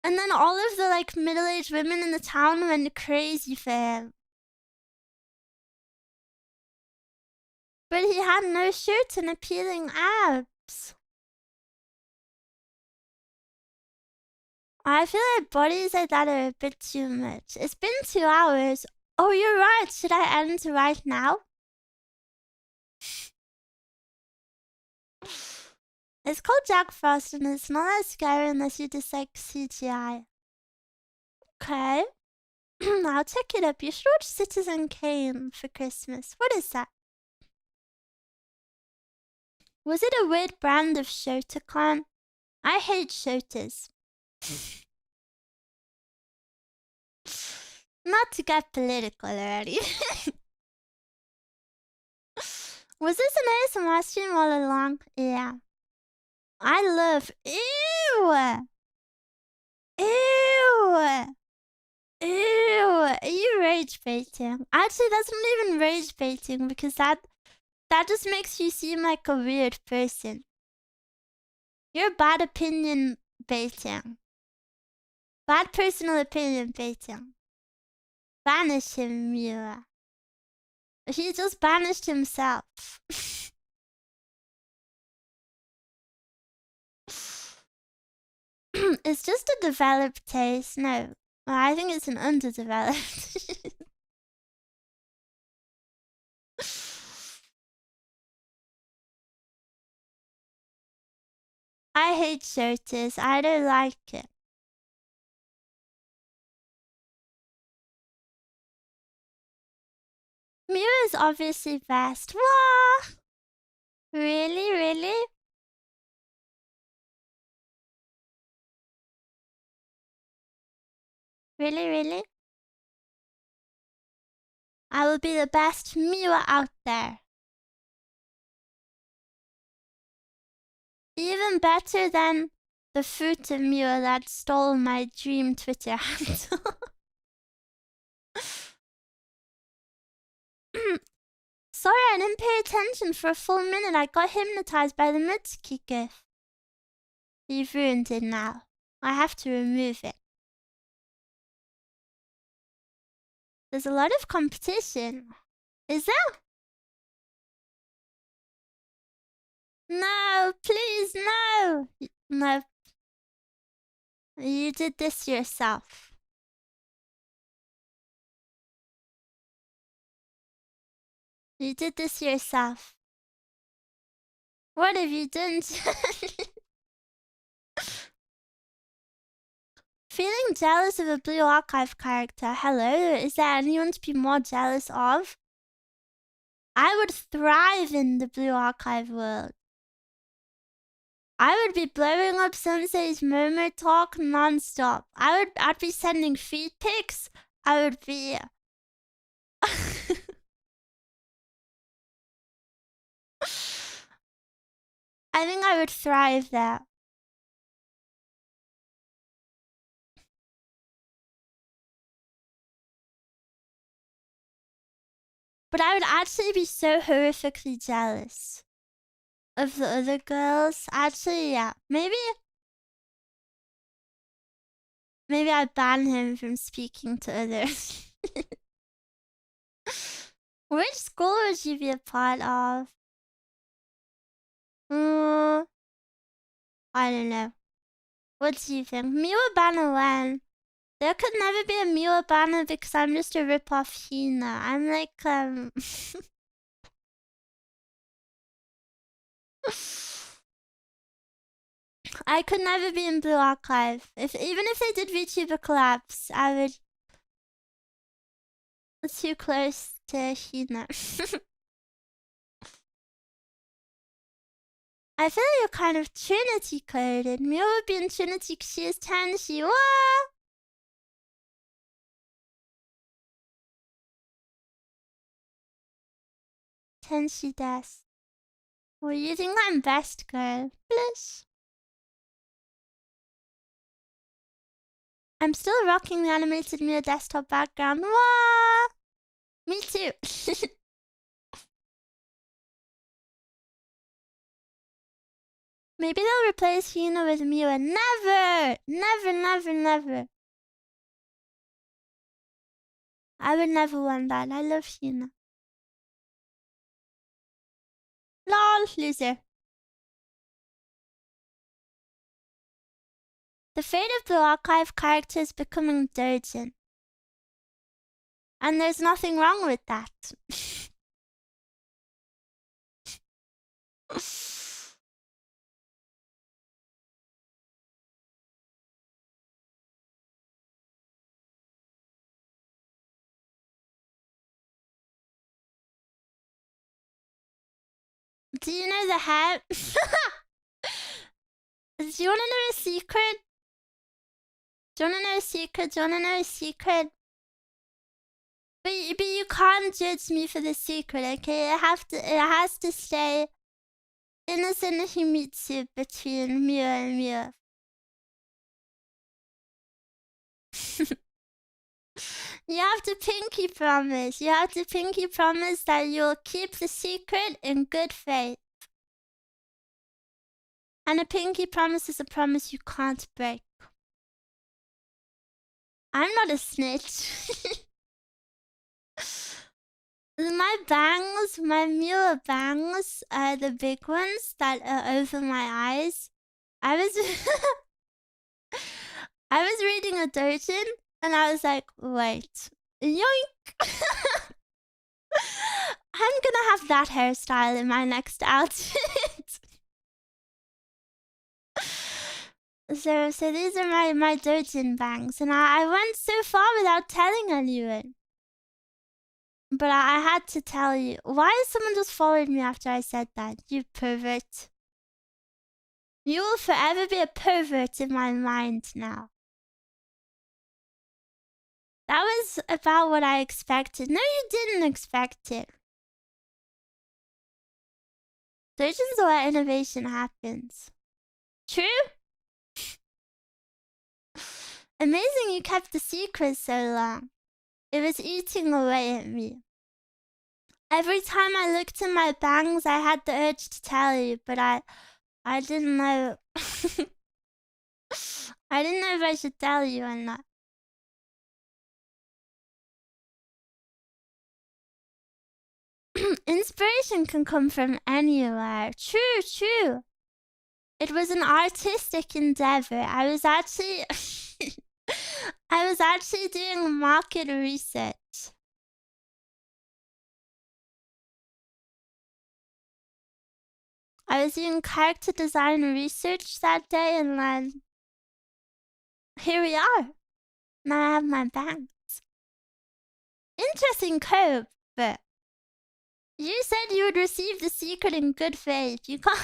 And then all of the like middle-aged women in the town went crazy for him. But he had no shirt and appealing abs. I feel like bodies like that are a bit too much. It's been 2 hours. Oh, you're right. Should I end right now? It's called Jack Frost and it's not that scary unless you dislike CGI. Okay. I'll check it up. You should watch Citizen Kane for Christmas. What is that? Was it a weird brand of Shotokan? I hate Shotas. Not to get political already. Was this an ASMR stream all along? Yeah. I love. Ew! Ew! Ew! Are you rage baiting? Actually, that's not even rage baiting because that just makes you seem like a weird person. You're bad opinion baiting. Bad personal opinion baiting. Banish him, Miwa. He just banished himself. It's just a developed taste. No, I think it's an underdeveloped. I hate Shotas. I don't like it. Miwa is obviously best. What? Really? Really? Really? Really? I will be the best Miwa out there. Even better than the fruit of Miwa that stole my dream Twitter handle. Sorry, I didn't pay attention for a full minute. I got hypnotized by the Mitsuki gif. You've ruined it now. I have to remove it. There's a lot of competition. Is there? No, please, no. No. You did this yourself. You did this yourself. What have you done? Feeling jealous of a Blue Archive character. Hello, is there anyone to be more jealous of? I would thrive in the Blue Archive world. I would be blowing up Sensei's Momo talk non-stop. I'd be sending feed pics. I would be... I think I would thrive there. But I would actually be so horrifically jealous of the other girls. Actually, yeah. Maybe I'd ban him from speaking to others. Which school would you be a part of? I don't know. What do you think? Miwa banner when? There could never be a Miwa banner because I'm just a rip-off Hina. I'm like, I could never be in Blue Archive. Even if they did VTuber collabs, I would... It's too close to Hina. I feel like you're kind of Trinity coded. Miwa would be in Trinity because she is Tenshi. What? Tenshi desu. Well, you think I'm best girl. Bliss. I'm still rocking the animated Miwa desktop background. What? Me too. Maybe they'll replace Hina with Miwa. Never! Never, never, never. I would never want that. I love Hina. LOL, loser. The fate of the archive character is becoming Dojin. And there's nothing wrong with that. Do you know the hat? Do you wanna know a secret? Do you wanna know a secret? Do you wanna know a secret? But you can't judge me for the secret, okay? It has to stay innocent himitsu between Miwa and Miwa. You have to pinky promise. You have to pinky promise that you'll keep the secret in good faith. And a pinky promise is a promise you can't break. I'm not a snitch. My bangs, my Miwa bangs, the big ones that are over my eyes. I was reading a doujin and I was like, wait, yoink! I'm gonna have that hairstyle in my next outfit. So these are my doujin bangs, and I went so far without telling anyone. But I had to tell you. Why is someone just following me after I said that? You pervert. You will forever be a pervert in my mind now. That was about what I expected. No, you didn't expect it. Doujin's where innovation happens. True? Amazing you kept the secret so long. It was eating away at me. Every time I looked in my bangs, I had the urge to tell you, but I didn't know. I didn't know if I should tell you or not. Inspiration can come from anywhere. True, true. It was an artistic endeavor. I was actually doing market research. I was doing character design research that day, and then here we are. Now I have my bangs. Interesting cope, but you said you would receive the secret in good faith. You can't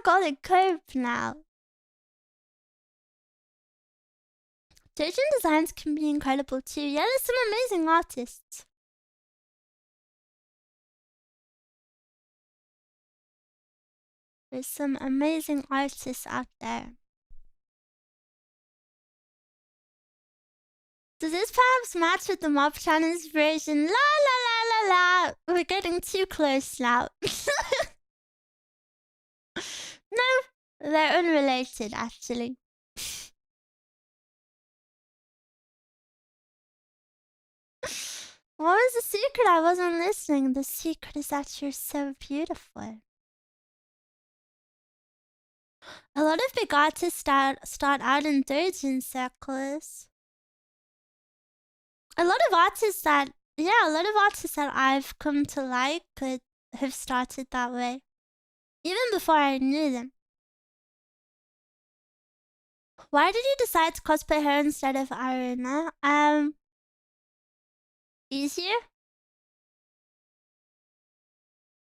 call it cope now. Doujin designs can be incredible too. Yeah, there's some amazing artists. There's some amazing artists out there. Does this perhaps match with the Mob-chan inspiration? La la la la la! We're getting too close now. No, they're unrelated actually. What was the secret? I wasn't listening. The secret is that you're so beautiful. A lot of big artists start out in doujin circles. A lot of artists that I've come to like have started that way. Even before I knew them. Why did you decide to cosplay her instead of Aruna? Easier?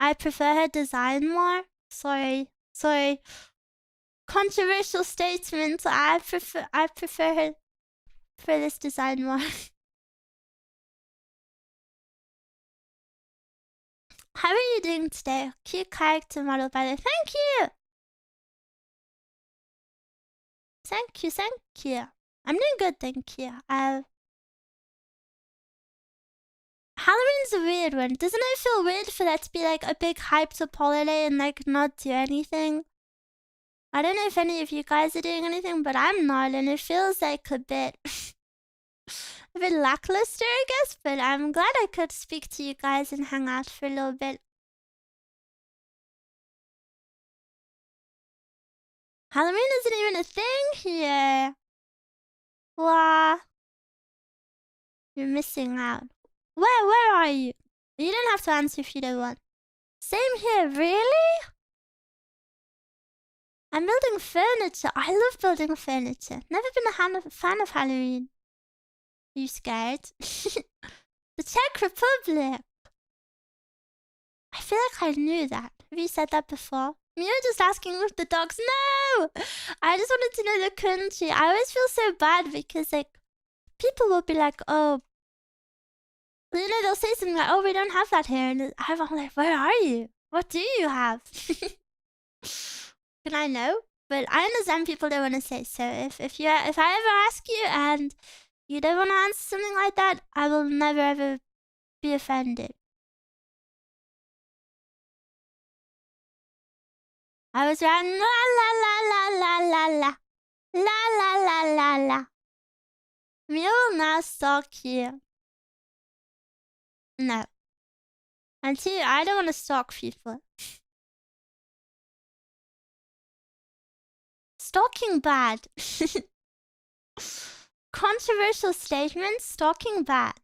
I prefer her design more. Sorry. Controversial statement. I prefer her for this design more. How are you doing today? Cute character model, by the way. Thank you! Thank you. I'm doing good, thank you. Halloween's a weird one. Doesn't it feel weird for that to be like a big hyped up holiday and like not do anything? I don't know if any of you guys are doing anything, but I'm not, and it feels like a bit lackluster, I guess, but I'm glad I could speak to you guys and hang out for a little bit. Halloween isn't even a thing here. Wow. You're missing out. Where are you? You don't have to answer if you don't want. Same here, really? I'm building furniture. I love building furniture. Never been a fan of Halloween. Are you scared? The Czech Republic. I feel like I knew that. Have you said that before? You're just asking with the dogs. No! I just wanted to know the country. I always feel so bad because, like, people will be like, oh, you know, they'll say something like, oh, we don't have that here. And I'm like, where are you? What do you have? Can I know? But I understand people don't want to say. So if I ever ask you and you don't want to answer something like that, I will never ever be offended. I was around la la la la la la la la la la la la. We will now stalk you. No. Until I don't want to stalk people. Stalking bad. Controversial statement. Stalking bad.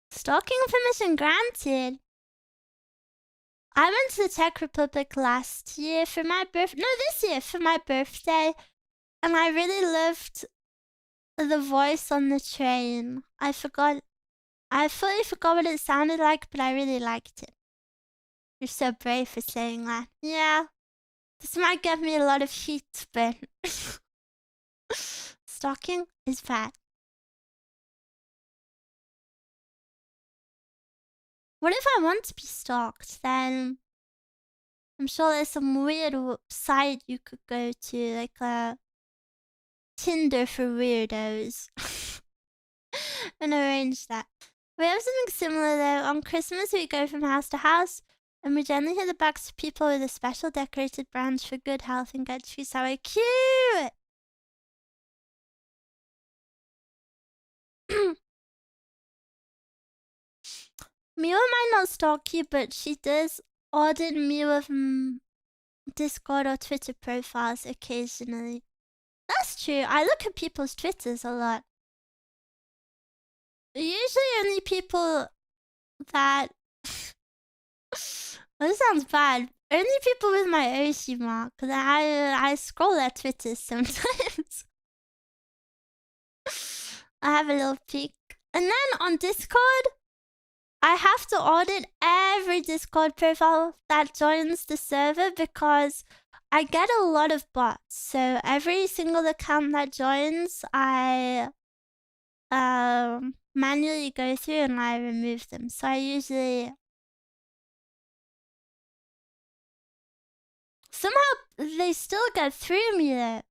Stalking permission granted. I went to the Czech Republic last year for my birthday. No, this year for my birthday. And I really loved the voice on the train. I fully forgot what it sounded like, but I really liked it. You're so brave for saying that. Yeah. This might give me a lot of heat, but stalking is bad. What if I want to be stalked? Then I'm sure there's some weird site you could go to, like Tinder for weirdos. And arrange that. We have something similar though. On Christmas, we go from house to house, and we generally hit the backs of people with a special decorated branch for good health and get trees. How cute! Miwa might not stalk you, but she does audit Miwa from Discord or Twitter profiles occasionally. That's true. I look at people's Twitters a lot. Usually only people that... Well, this sounds bad. Only people with my Oshi Mark. Cause I scroll their Twitters sometimes. I have a little peek. And then on Discord, I have to audit every Discord profile that joins the server because I get a lot of bots. So every single account that joins, I manually go through and I remove them. So I usually... Somehow they still get through me though.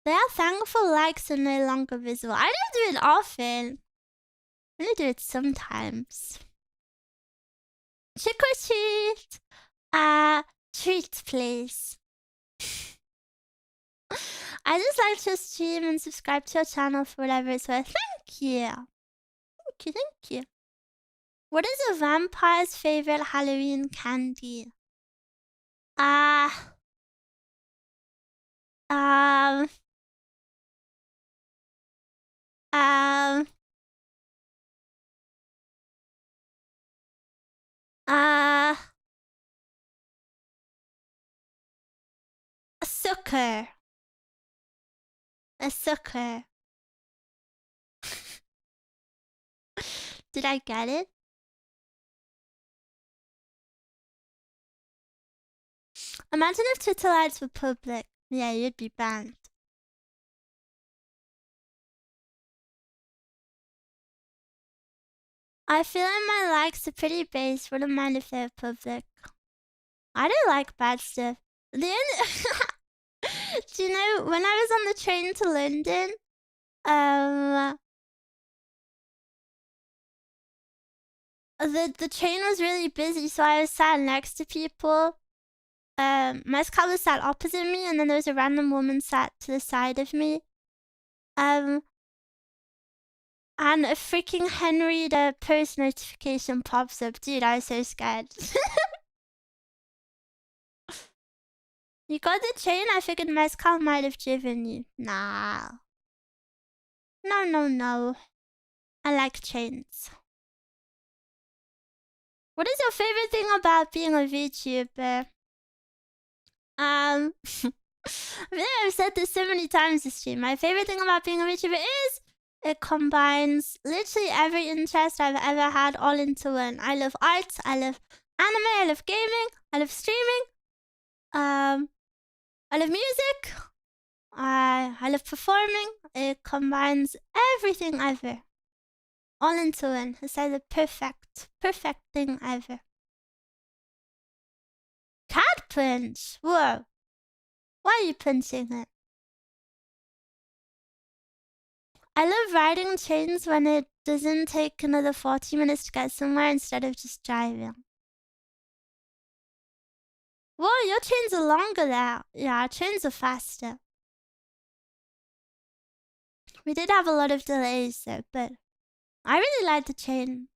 They are thankful likes are no longer visible. I don't do it often. I only do it sometimes. Trick or treat. Treat please. I just like to stream and subscribe to your channel for whatever it's worth. Thank you. Thank you, thank you. What is a vampire's favorite Halloween candy? A sucker. A sucker. Did I get it? Imagine if Twitter lights were public. Yeah, you'd be banned. I feel like my likes are pretty base. Wouldn't mind if they were public. I don't like bad stuff. The only Do you know, when I was on the train to London, the train was really busy, so I was sat next to people. My car was sat opposite me, and then there was a random woman sat to the side of me. And a freaking Henrietta post notification pops up. Dude, I was so scared. You got the train? I figured Mezcal might have driven you. Nah. No. I like trains. What is your favorite thing about being a VTuber? I feel like I've said this so many times this stream. My favorite thing about being a VTuber is it combines literally every interest I've ever had all into one. I love art, I love anime, I love gaming, I love streaming, I love music, I love performing. It combines everything ever all into one. It's like the perfect thing ever. Cat punch! Whoa. Why are you punching it? I love riding trains when it doesn't take another 40 minutes to get somewhere instead of just driving. Whoa, your trains are longer there. Yeah, our trains are faster. We did have a lot of delays though, but I really like the train.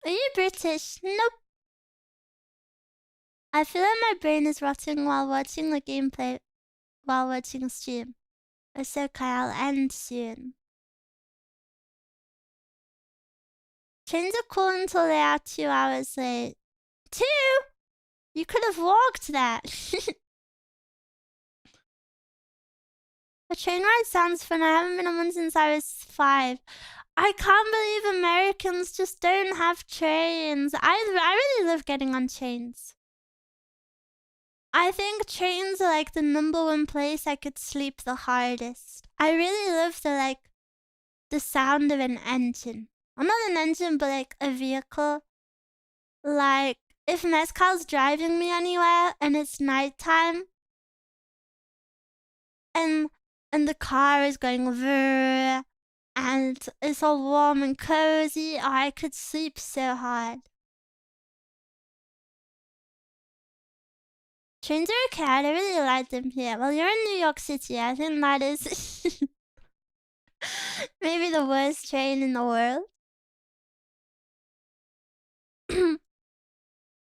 Are you British? Nope. I feel like my brain is rotting while watching the gameplay, while watching a stream. It's okay, I'll end soon. Trains are cool until they are 2 hours late. 2? You could have walked that. A train ride sounds fun. I haven't been on one since I was 5. I can't believe Americans just don't have trains. I really love getting on trains. I think trains are like the #1 place I could sleep the hardest. I really love the sound of an engine. Well, not an engine, but like a vehicle. Like, if Mezcal's driving me anywhere and it's nighttime, and the car is going vrr, and it's all warm and cozy. I could sleep so hard. Trains are okay. I don't really like them here. Well, you're in New York City. I think that is maybe the worst train in the world.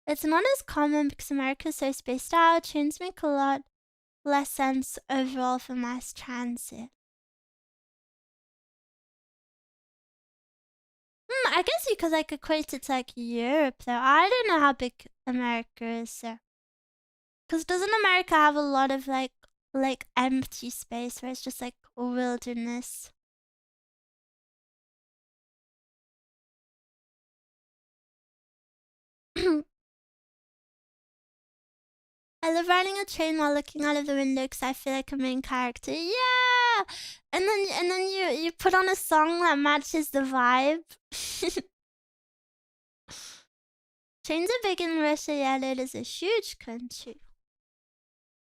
It's not as common because America's so spaced out. Trains make a lot less sense overall for mass transit. I guess you could like equate it to like Europe though. I don't know how big America is, so. Cause doesn't America have a lot of like empty space where it's just like a wilderness? I love riding a train while looking out of the window because I feel like a main character. Yeah, and then you put on a song that matches the vibe. Trains are big in Russia, yet it is a huge country.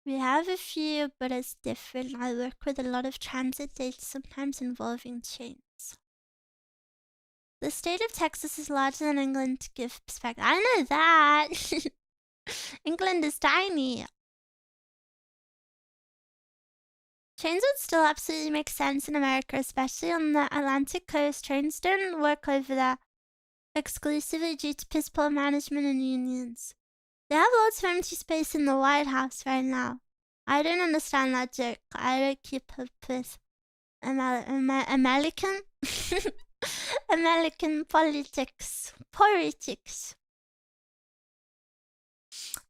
We have a few, but it's different. I work with a lot of transit dates, sometimes involving trains. The state of Texas is larger than England to give perspective. I know that. England is tiny. Trains would still absolutely make sense in America, especially on the Atlantic coast. Trains don't work over there exclusively due to piss poor management and unions. They have lots of empty space in the White House right now. I don't understand that joke. I don't keep up with American American politics. Politics.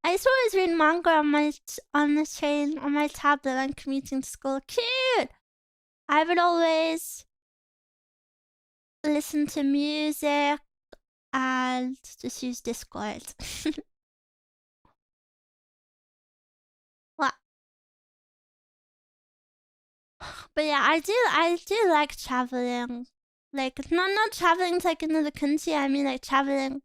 I used to always read manga on the train on my tablet when commuting to school. Cute. I would always listen to music and just use Discord. What? But yeah, I do like traveling. Like not traveling to like another country. I mean like traveling.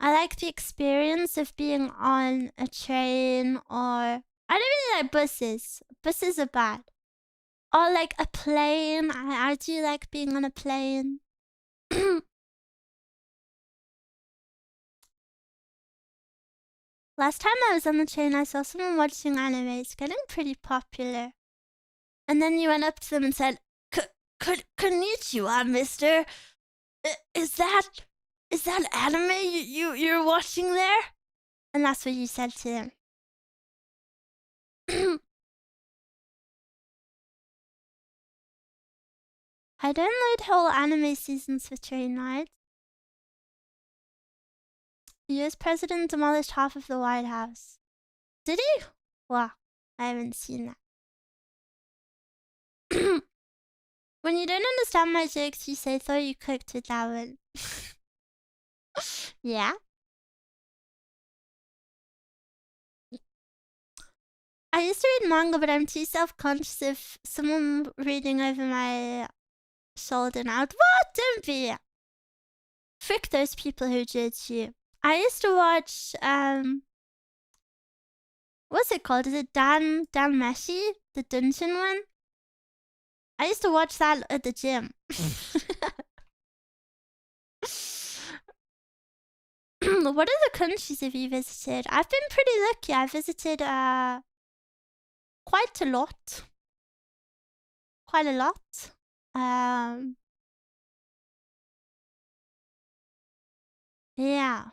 I like the experience of being on a train, or I don't really like buses. Buses are bad. Or like a plane. I do like being on a plane. Last time I was on the train, I saw someone watching anime. It's getting pretty popular. And then you went up to them and said, "Konnichiwa, mister. Is that anime you're watching there?" And that's what you said to him. I download whole anime seasons for train rides. The US president demolished half of the White House. Did he? Wow, I haven't seen that. When you don't understand my jokes, you say, "Thought you cooked with that one." Yeah. I used to read manga, but I'm too self-conscious of someone reading over my shoulder now. What? Don't be. Frick those people who judge you. I used to watch, what's it called? Is it Dan Meshi? The dungeon one? I used to watch that at the gym. What other countries have you visited? I've been pretty lucky. I visited quite a lot. Quite a lot. Yeah.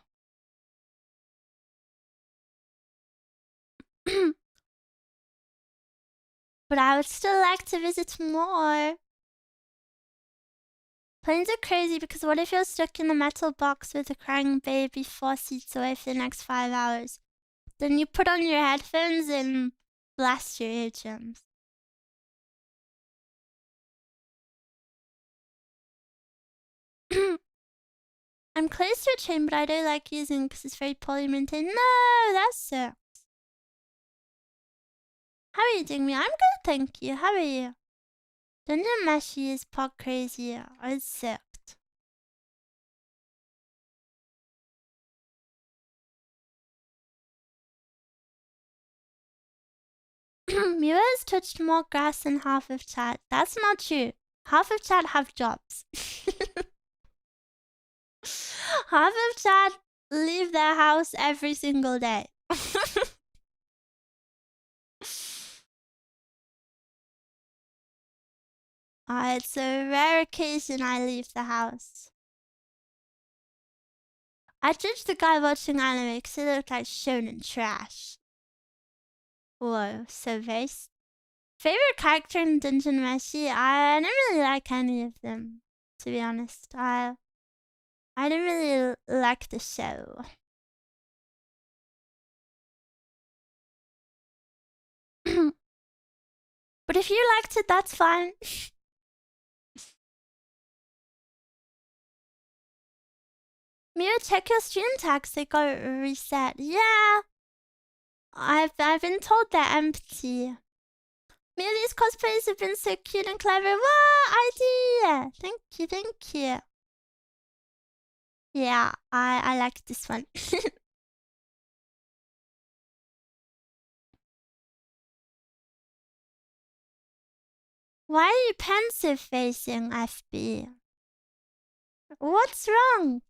But I would still like to visit more. Planes are crazy because what if you're stuck in a metal box with a crying baby 4 seats away for the next 5 hours? Then you put on your headphones and blast your eardrums. I'm close to a train, but I don't like using it because it's very poorly maintained. No, that sucks. How are you doing, me? I'm good, thank you. How are you? Dungeon Meshi is pod crazy. It sucked. Miwa has touched more grass than half of chat. That's not true. Half of chat have jobs. Half of chat leave their house every single day. It's a rare occasion I leave the house. I judged the guy watching anime because he looked like shonen trash. Whoa, so based. Favorite character in Dungeon Meshi? I didn't really like any of them, to be honest. I didn't really like the show. But if you liked it, that's fine. Miwa, check your stream tags. They got reset. Yeah. I've been told they're empty. Miwa, these cosplays have been so cute and clever. What idea? Thank you. Yeah, I like this one. Why are you pensive facing, FB? What's wrong?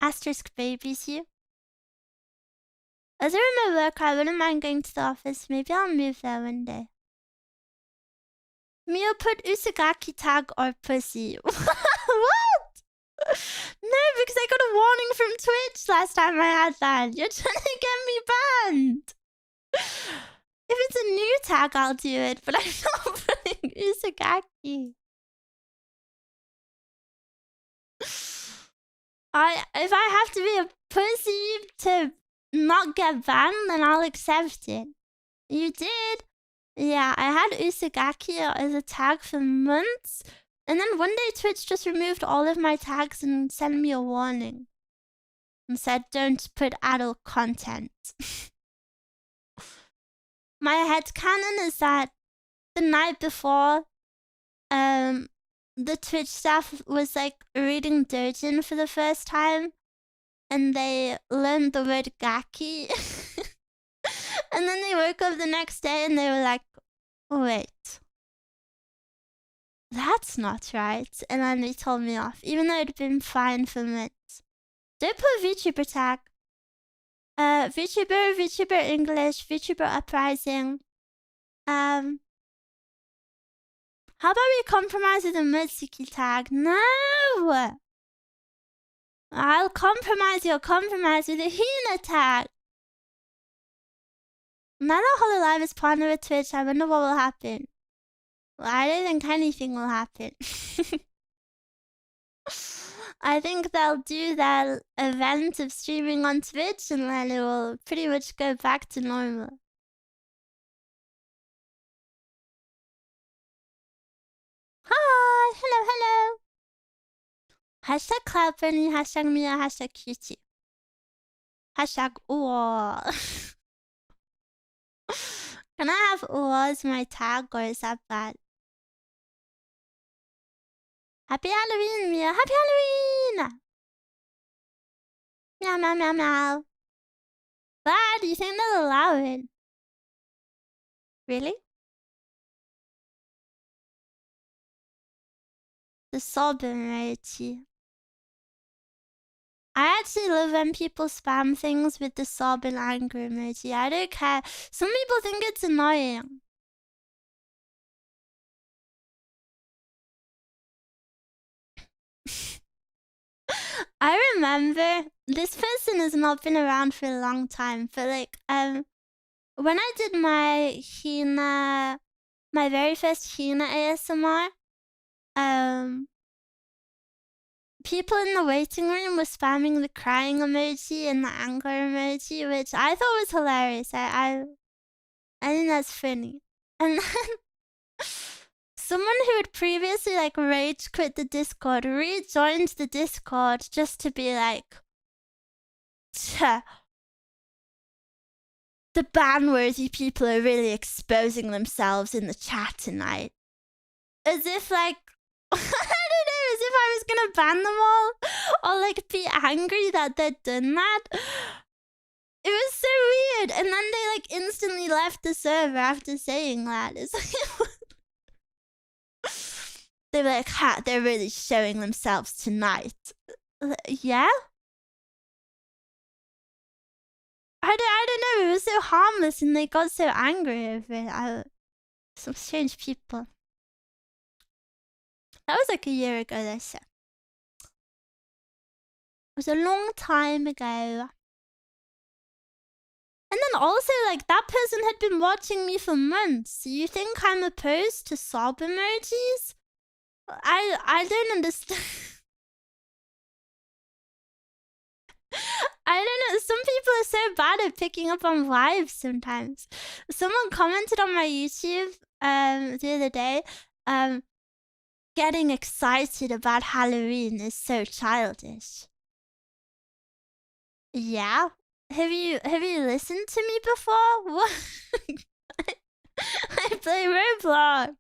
Asterisk babies you. As I remember work, I wouldn't mind going to the office. Maybe I'll move there one day. Mio put Usagaki tag or pussy. What? No, because I got a warning from Twitch last time I had that. You're trying to get me banned. If it's a new tag, I'll do it, but I'm not putting Usagaki. If I have to be a pussy to not get banned, then I'll accept it. You did? Yeah, I had Usagaki as a tag for months, and then one day Twitch just removed all of my tags and sent me a warning. And said, don't put adult content. My headcanon is that the night before, the Twitch staff was like reading Dojin for the first time, and they learned the word gaki. And then they woke up the next day and they were like, wait, that's not right. And then they told me off, even though it had been fine for months. Don't put VTuber tag. VTuber English, VTuber Uprising. How about we compromise with a Mutsuki tag? No! I'll compromise your compromise with a Hina tag. Now that Hololive is partnered with Twitch, I wonder what will happen. Well, I don't think anything will happen. I think they'll do that event of streaming on Twitch and then it will pretty much go back to normal. Hi! Hello! Hashtag Cloud Bunny, hashtag Mia, hashtag Cutie. Hashtag Uwa. Can I have Uwa as my tag or is that bad? Happy Halloween, Mia! Happy Halloween! Meow, meow, meow, meow. Bad, you think they'll allow it? Really? The sob emoji. I actually love when people spam things with the sob and anger emoji. I don't care. Some people think it's annoying. I remember this person has not been around for a long time, but like when I did my Hina, my very first Hina ASMR, people in the waiting room were spamming the crying emoji and the anger emoji, which I thought was hilarious. I think that's funny. And then someone who had previously like rage quit the Discord rejoined the Discord just to be like, the ban-worthy people are really exposing themselves in the chat tonight. As if like, I don't know, as if I was gonna ban them all or like be angry that they'd done that. It It was so weird. And then they like instantly left the server after saying that. It's like they were like, ha, they're really showing themselves tonight. Yeah? I don't know. It was so harmless and they got so angry over it. Some strange people. That was like a year ago, though, so. It was a long time ago. And then also, like, that person had been watching me for months. Do you think I'm opposed to sob emojis? I don't understand. I don't know. Some people are so bad at picking up on vibes sometimes. Someone commented on my YouTube the other day, getting excited about Halloween is so childish. Yeah? Have you listened to me before? What? I play Roblox.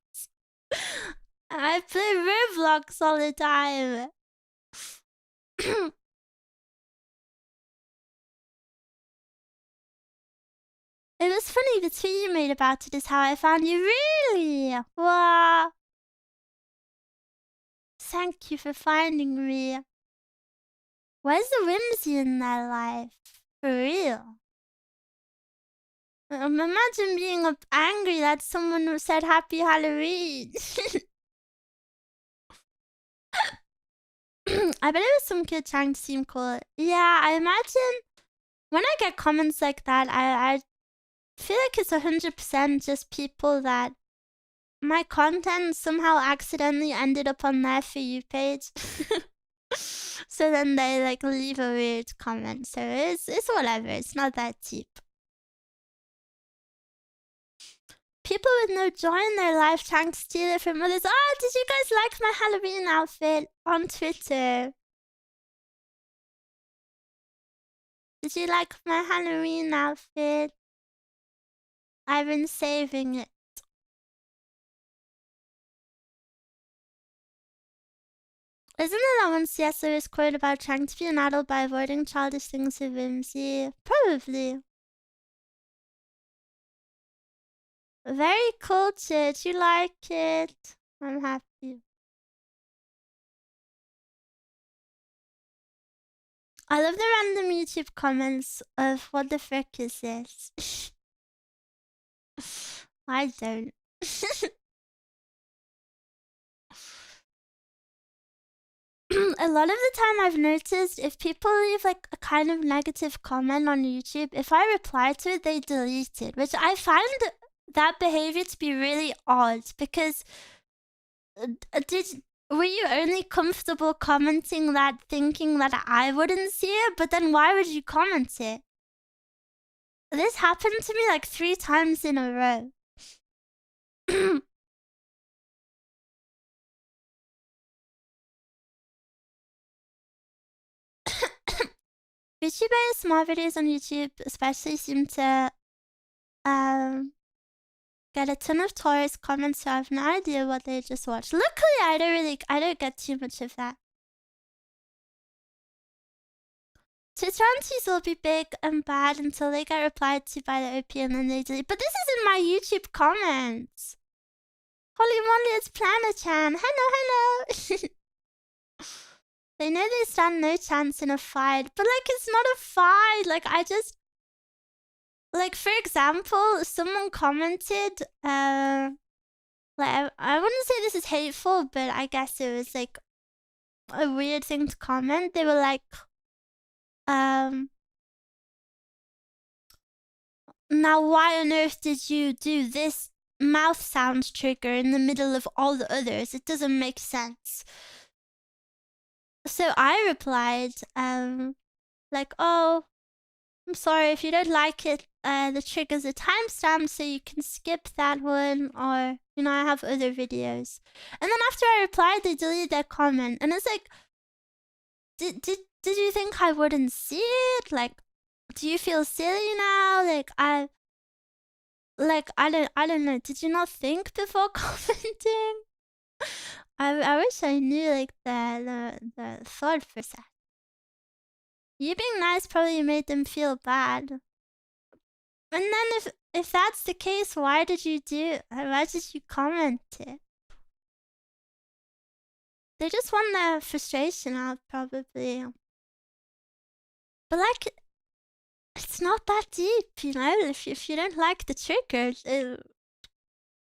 I play Roblox all the time. It was funny, the tweet you made about it is how I found you. Really? Wow. Thank you for finding me. Where's the whimsy in their life? For real. Imagine being angry that someone who said Happy Halloween. I bet it was some kid trying to seem cool. Yeah, I imagine when I get comments like that, I feel like it's 100% just people that my content somehow accidentally ended up on their For You page. So then they like leave a weird comment. So it's whatever. It's not that deep. People with no joy in their life trying to steal it from others. Oh, did you guys like my Halloween outfit on Twitter? Did you like my Halloween outfit? I've been saving it. Isn't there that one C.S. Lewis quote about trying to be an adult by avoiding childish things with whimsy? Probably. Very cultured. You like it? I'm happy. I love the random YouTube comments of what the frick is this? I don't. A lot of the time I've noticed if people leave like a kind of negative comment on YouTube, if I reply to it, they delete it, which I find that behavior to be really odd because were you only comfortable commenting that thinking that I wouldn't see it? But then why would you comment it? This happened to me like 3 times in a row. VTuber small videos on YouTube especially seem to get a ton of tourist comments, so I have no idea what they just watched. Luckily, I don't get too much of that. Twitter aunties will be big and bad until they get replied to by the OP and then they delete. But this is in my YouTube comments. Holy moly, it's Planachan. Hello. They know they stand no chance in a fight, but like it's not a fight. Like I just, like for example, someone commented, like I wouldn't say this is hateful, but I guess it was like a weird thing to comment. They were like, now why on earth did you do this mouth sound trigger in the middle of all the others? It doesn't make sense. So I replied, like, oh, I'm sorry if you don't like it. The trigger's a timestamp, so you can skip that one, or you know, I have other videos. And then after I replied, they deleted their comment, and it's like, did you think I wouldn't see it? Like, do you feel silly now? Like I don't know. Did you not think before commenting? I wish I knew like the thought process. You being nice probably made them feel bad. And then if that's the case, why did you comment it? They just want their frustration out, probably. But like, it's not that deep, you know? If you don't like the trigger,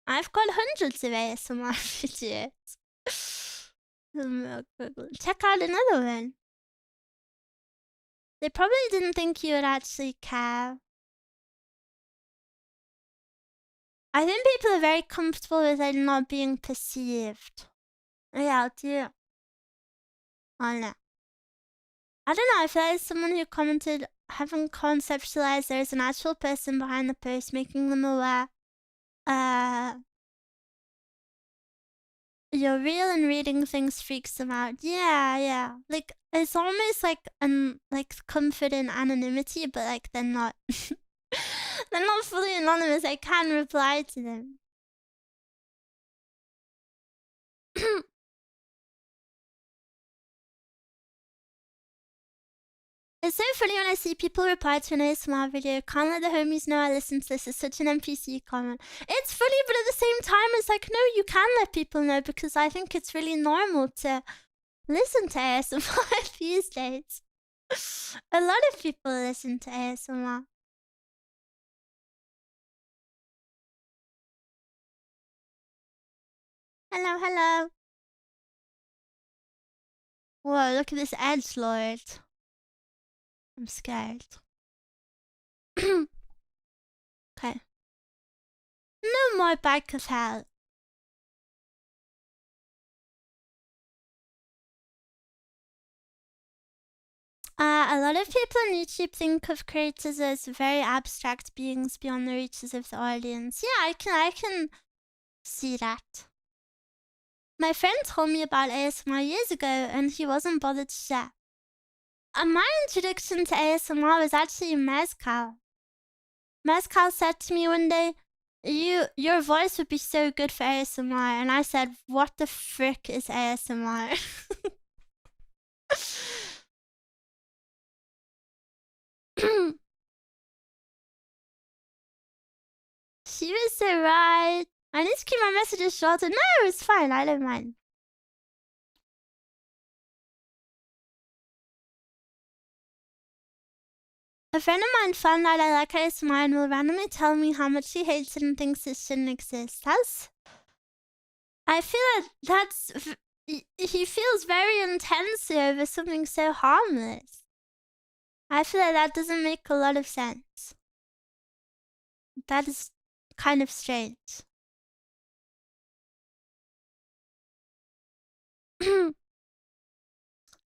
I've got hundreds of ASMR videos. Check out another one. They probably didn't think you would actually care. I think people are very comfortable with it not being perceived. Yeah, I'll do it. Oh no. I don't know if there is someone who commented, haven't conceptualized there's an actual person behind the post, making them aware. You're real and reading things freaks them out. Yeah. Like, it's almost like comfort in anonymity, but like they're not they're not fully anonymous. I can reply to them. It's so funny when I see people reply to an ASMR video. Can't let the homies know I listen to this. It's such an NPC comment. It's funny, but at the same time, it's like, no, you can let people know because I think it's really normal to listen to ASMR these days. A lot of people listen to ASMR. Hello. Whoa, look at this edgelord. I'm scared. Okay. No more bike of hell. A lot of people on YouTube think of creators as very abstract beings beyond the reaches of the audience. Yeah, I can see that. My friend told me about ASMR years ago, and he wasn't bothered to share. My introduction to ASMR was actually Mezcal. Mezcal said to me one day, your voice would be so good for ASMR. And I said, what the frick is ASMR? She was so right. I need to keep my messages shorter. No, it's fine. I don't mind. A friend of mine found out I like ASMR and will randomly tell me how much he hates it and thinks it shouldn't exist. I feel like he feels very intense over something so harmless. I feel like that doesn't make a lot of sense. That is kind of strange.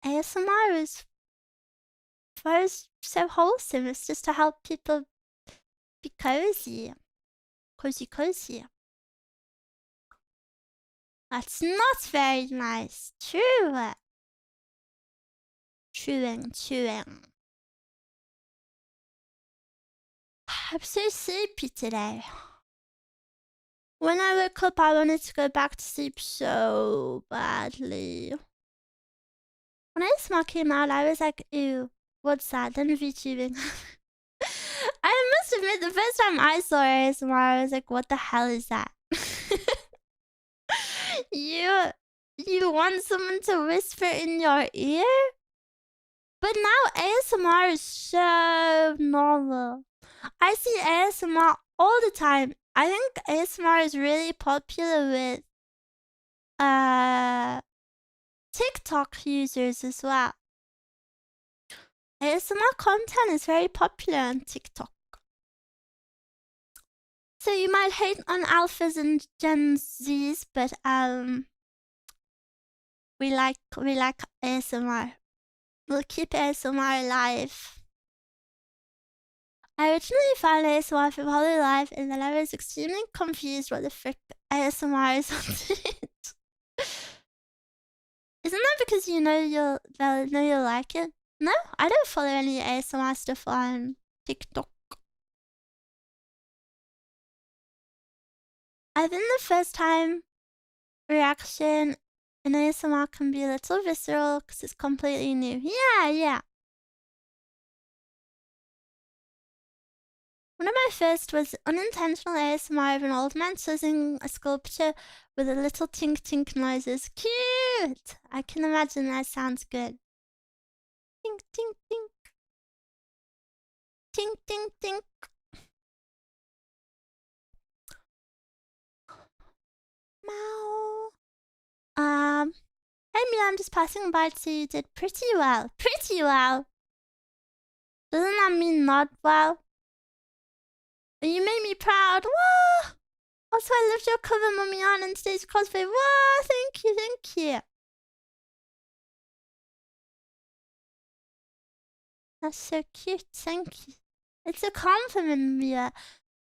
ASMR is so wholesome. It's just to help people be cozy. Cozy. That's not very nice. Chewing. I'm so sleepy today. When I woke up, I wanted to go back to sleep so badly. When ASMR came out, I was like, ew, what's that? Then VTubing. I must admit, the first time I saw ASMR, I was like, what the hell is that? You want someone to whisper in your ear? But now ASMR is so normal. I see ASMR all the time. I think ASMR is really popular with TikTok users as well. ASMR content is very popular on TikTok. So you might hate on alphas and Gen Zs, but we like ASMR. We'll keep ASMR alive. I originally found ASMR from Hololive, and then I was extremely confused what the frick ASMR is on it. Isn't that because you know you'll like it? No, I don't follow any ASMR stuff on TikTok. I think the first time reaction in ASMR can be a little visceral because it's completely new. Yeah. One of my first was unintentional ASMR of an old man sizzling a sculpture with a little tink tink noises. Cute! I can imagine that sounds good. Tink tink tink. Tink tink tink. Meow. Hey Miwa, I'm just passing by to you did pretty well. Pretty well? Doesn't that mean not well? You made me proud. Whoa! Also, I loved your cover, Mummy, on today's cosplay. Whoa! Thank you, thank you. That's so cute, thank you. It's a compliment, Mia.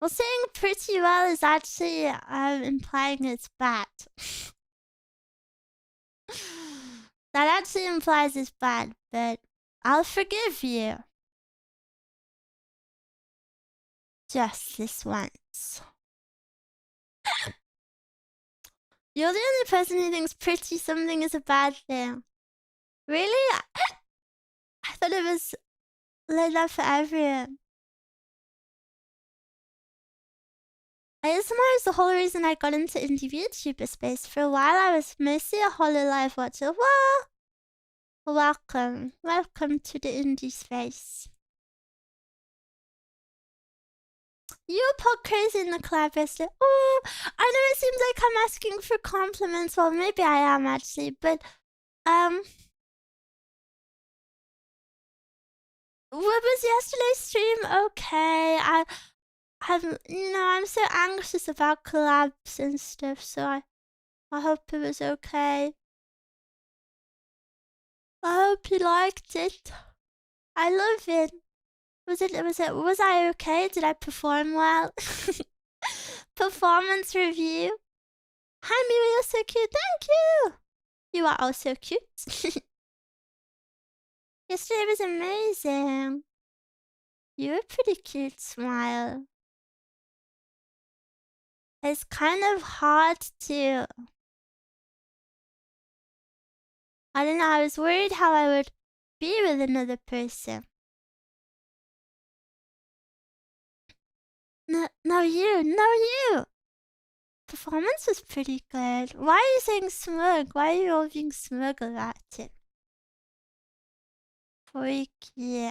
Well, saying pretty well is actually implying it's bad. That actually implies it's bad, but I'll forgive you. Just this once. You're the only person who thinks pretty something is a bad thing. Really? I thought it was like that for everyone. ASMR is the whole reason I got into indie VTuber space. For a while, I was mostly a HoloLive watcher. Whoa! Welcome. Welcome to the indie space. You pop crazy in the collab yesterday. Oh, I know it seems like I'm asking for compliments. Well, maybe I am actually, but what was yesterday's stream? Okay, I'm so anxious about collabs and stuff, so I hope it was okay. I hope you liked it. I love it. Was I okay? Did I perform well? Performance review. Hi Miwa, you're so cute. Thank you. You are also cute. Yesterday was amazing. You have a pretty cute smile. It's kind of hard to... I don't know, I was worried how I would be with another person. No, you. Performance was pretty good. Why are you saying smug? Why are you all being smug about it? Freaky.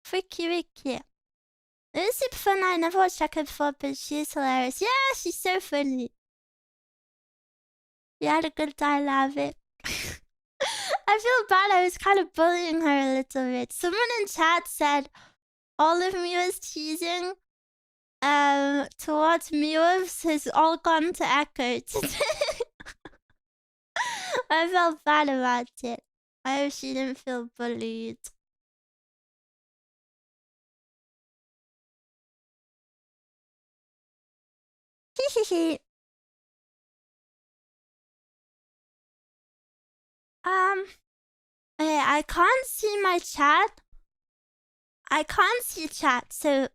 Freaky. It was super fun. I never watched Jacka before, but she's hilarious. Yeah, she's so funny. You had a good time, love it. I feel bad. I was kind of bullying her a little bit. Someone in chat said all of Miwa's teasing towards Miwa has all gone to Echo today. I felt bad about it. I hope she didn't feel bullied. Hehehe. Hey, I can't see my chat. I can't see chat, so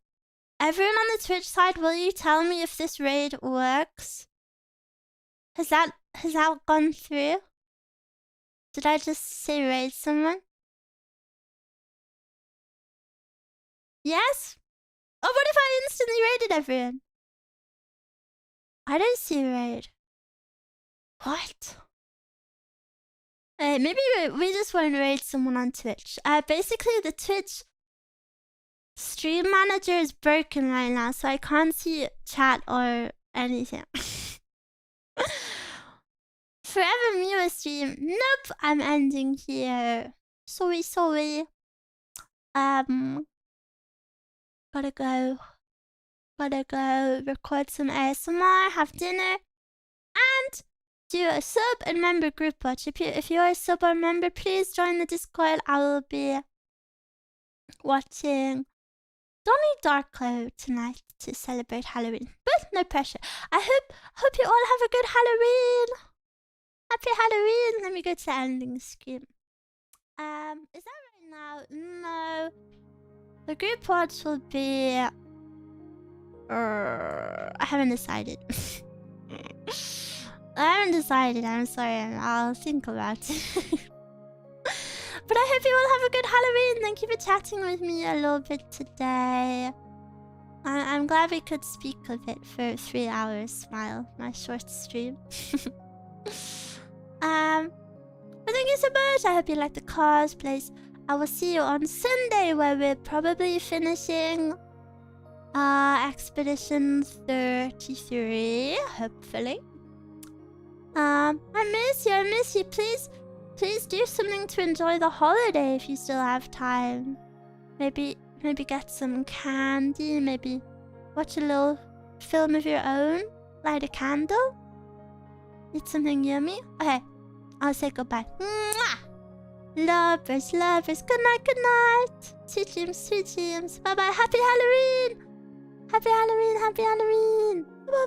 everyone on the Twitch side, will you tell me if this raid works? Has that gone through? Did I just say raid someone? Yes? Oh, what if I instantly raided everyone? I don't see raid. What? Maybe we just won't raid someone on Twitch. Basically, the Twitch stream manager is broken right now, so I can't see chat or anything. Forever Miwa stream. Nope, I'm ending here. Sorry. Gotta go record some ASMR, have dinner, and do a sub and member group watch. If you're a sub or member, please join the Discord. I will be watching Donnie Darko tonight to celebrate Halloween. But no pressure. I hope you all have a good Halloween. Happy Halloween. Let me go to the ending screen. Is that right now? No. The group watch will be... I haven't decided. I'm sorry. I'll think about it. But I hope you all have a good Halloween. Thank you for chatting with me a little bit today. I'm glad we could speak of it for 3 hours, Smile, my short stream. But thank you so much. I hope you like the cosplays. I will see you on Sunday, where we're probably finishing Expedition 33, hopefully. I miss you. Please do something to enjoy the holiday if you still have time. Maybe get some candy, maybe watch a little film of your own, light a candle, eat something yummy. Okay, I'll say goodbye. Mwah! Lovers, good night. Sweet dreams. Bye-bye. Happy Halloween! Bye-bye.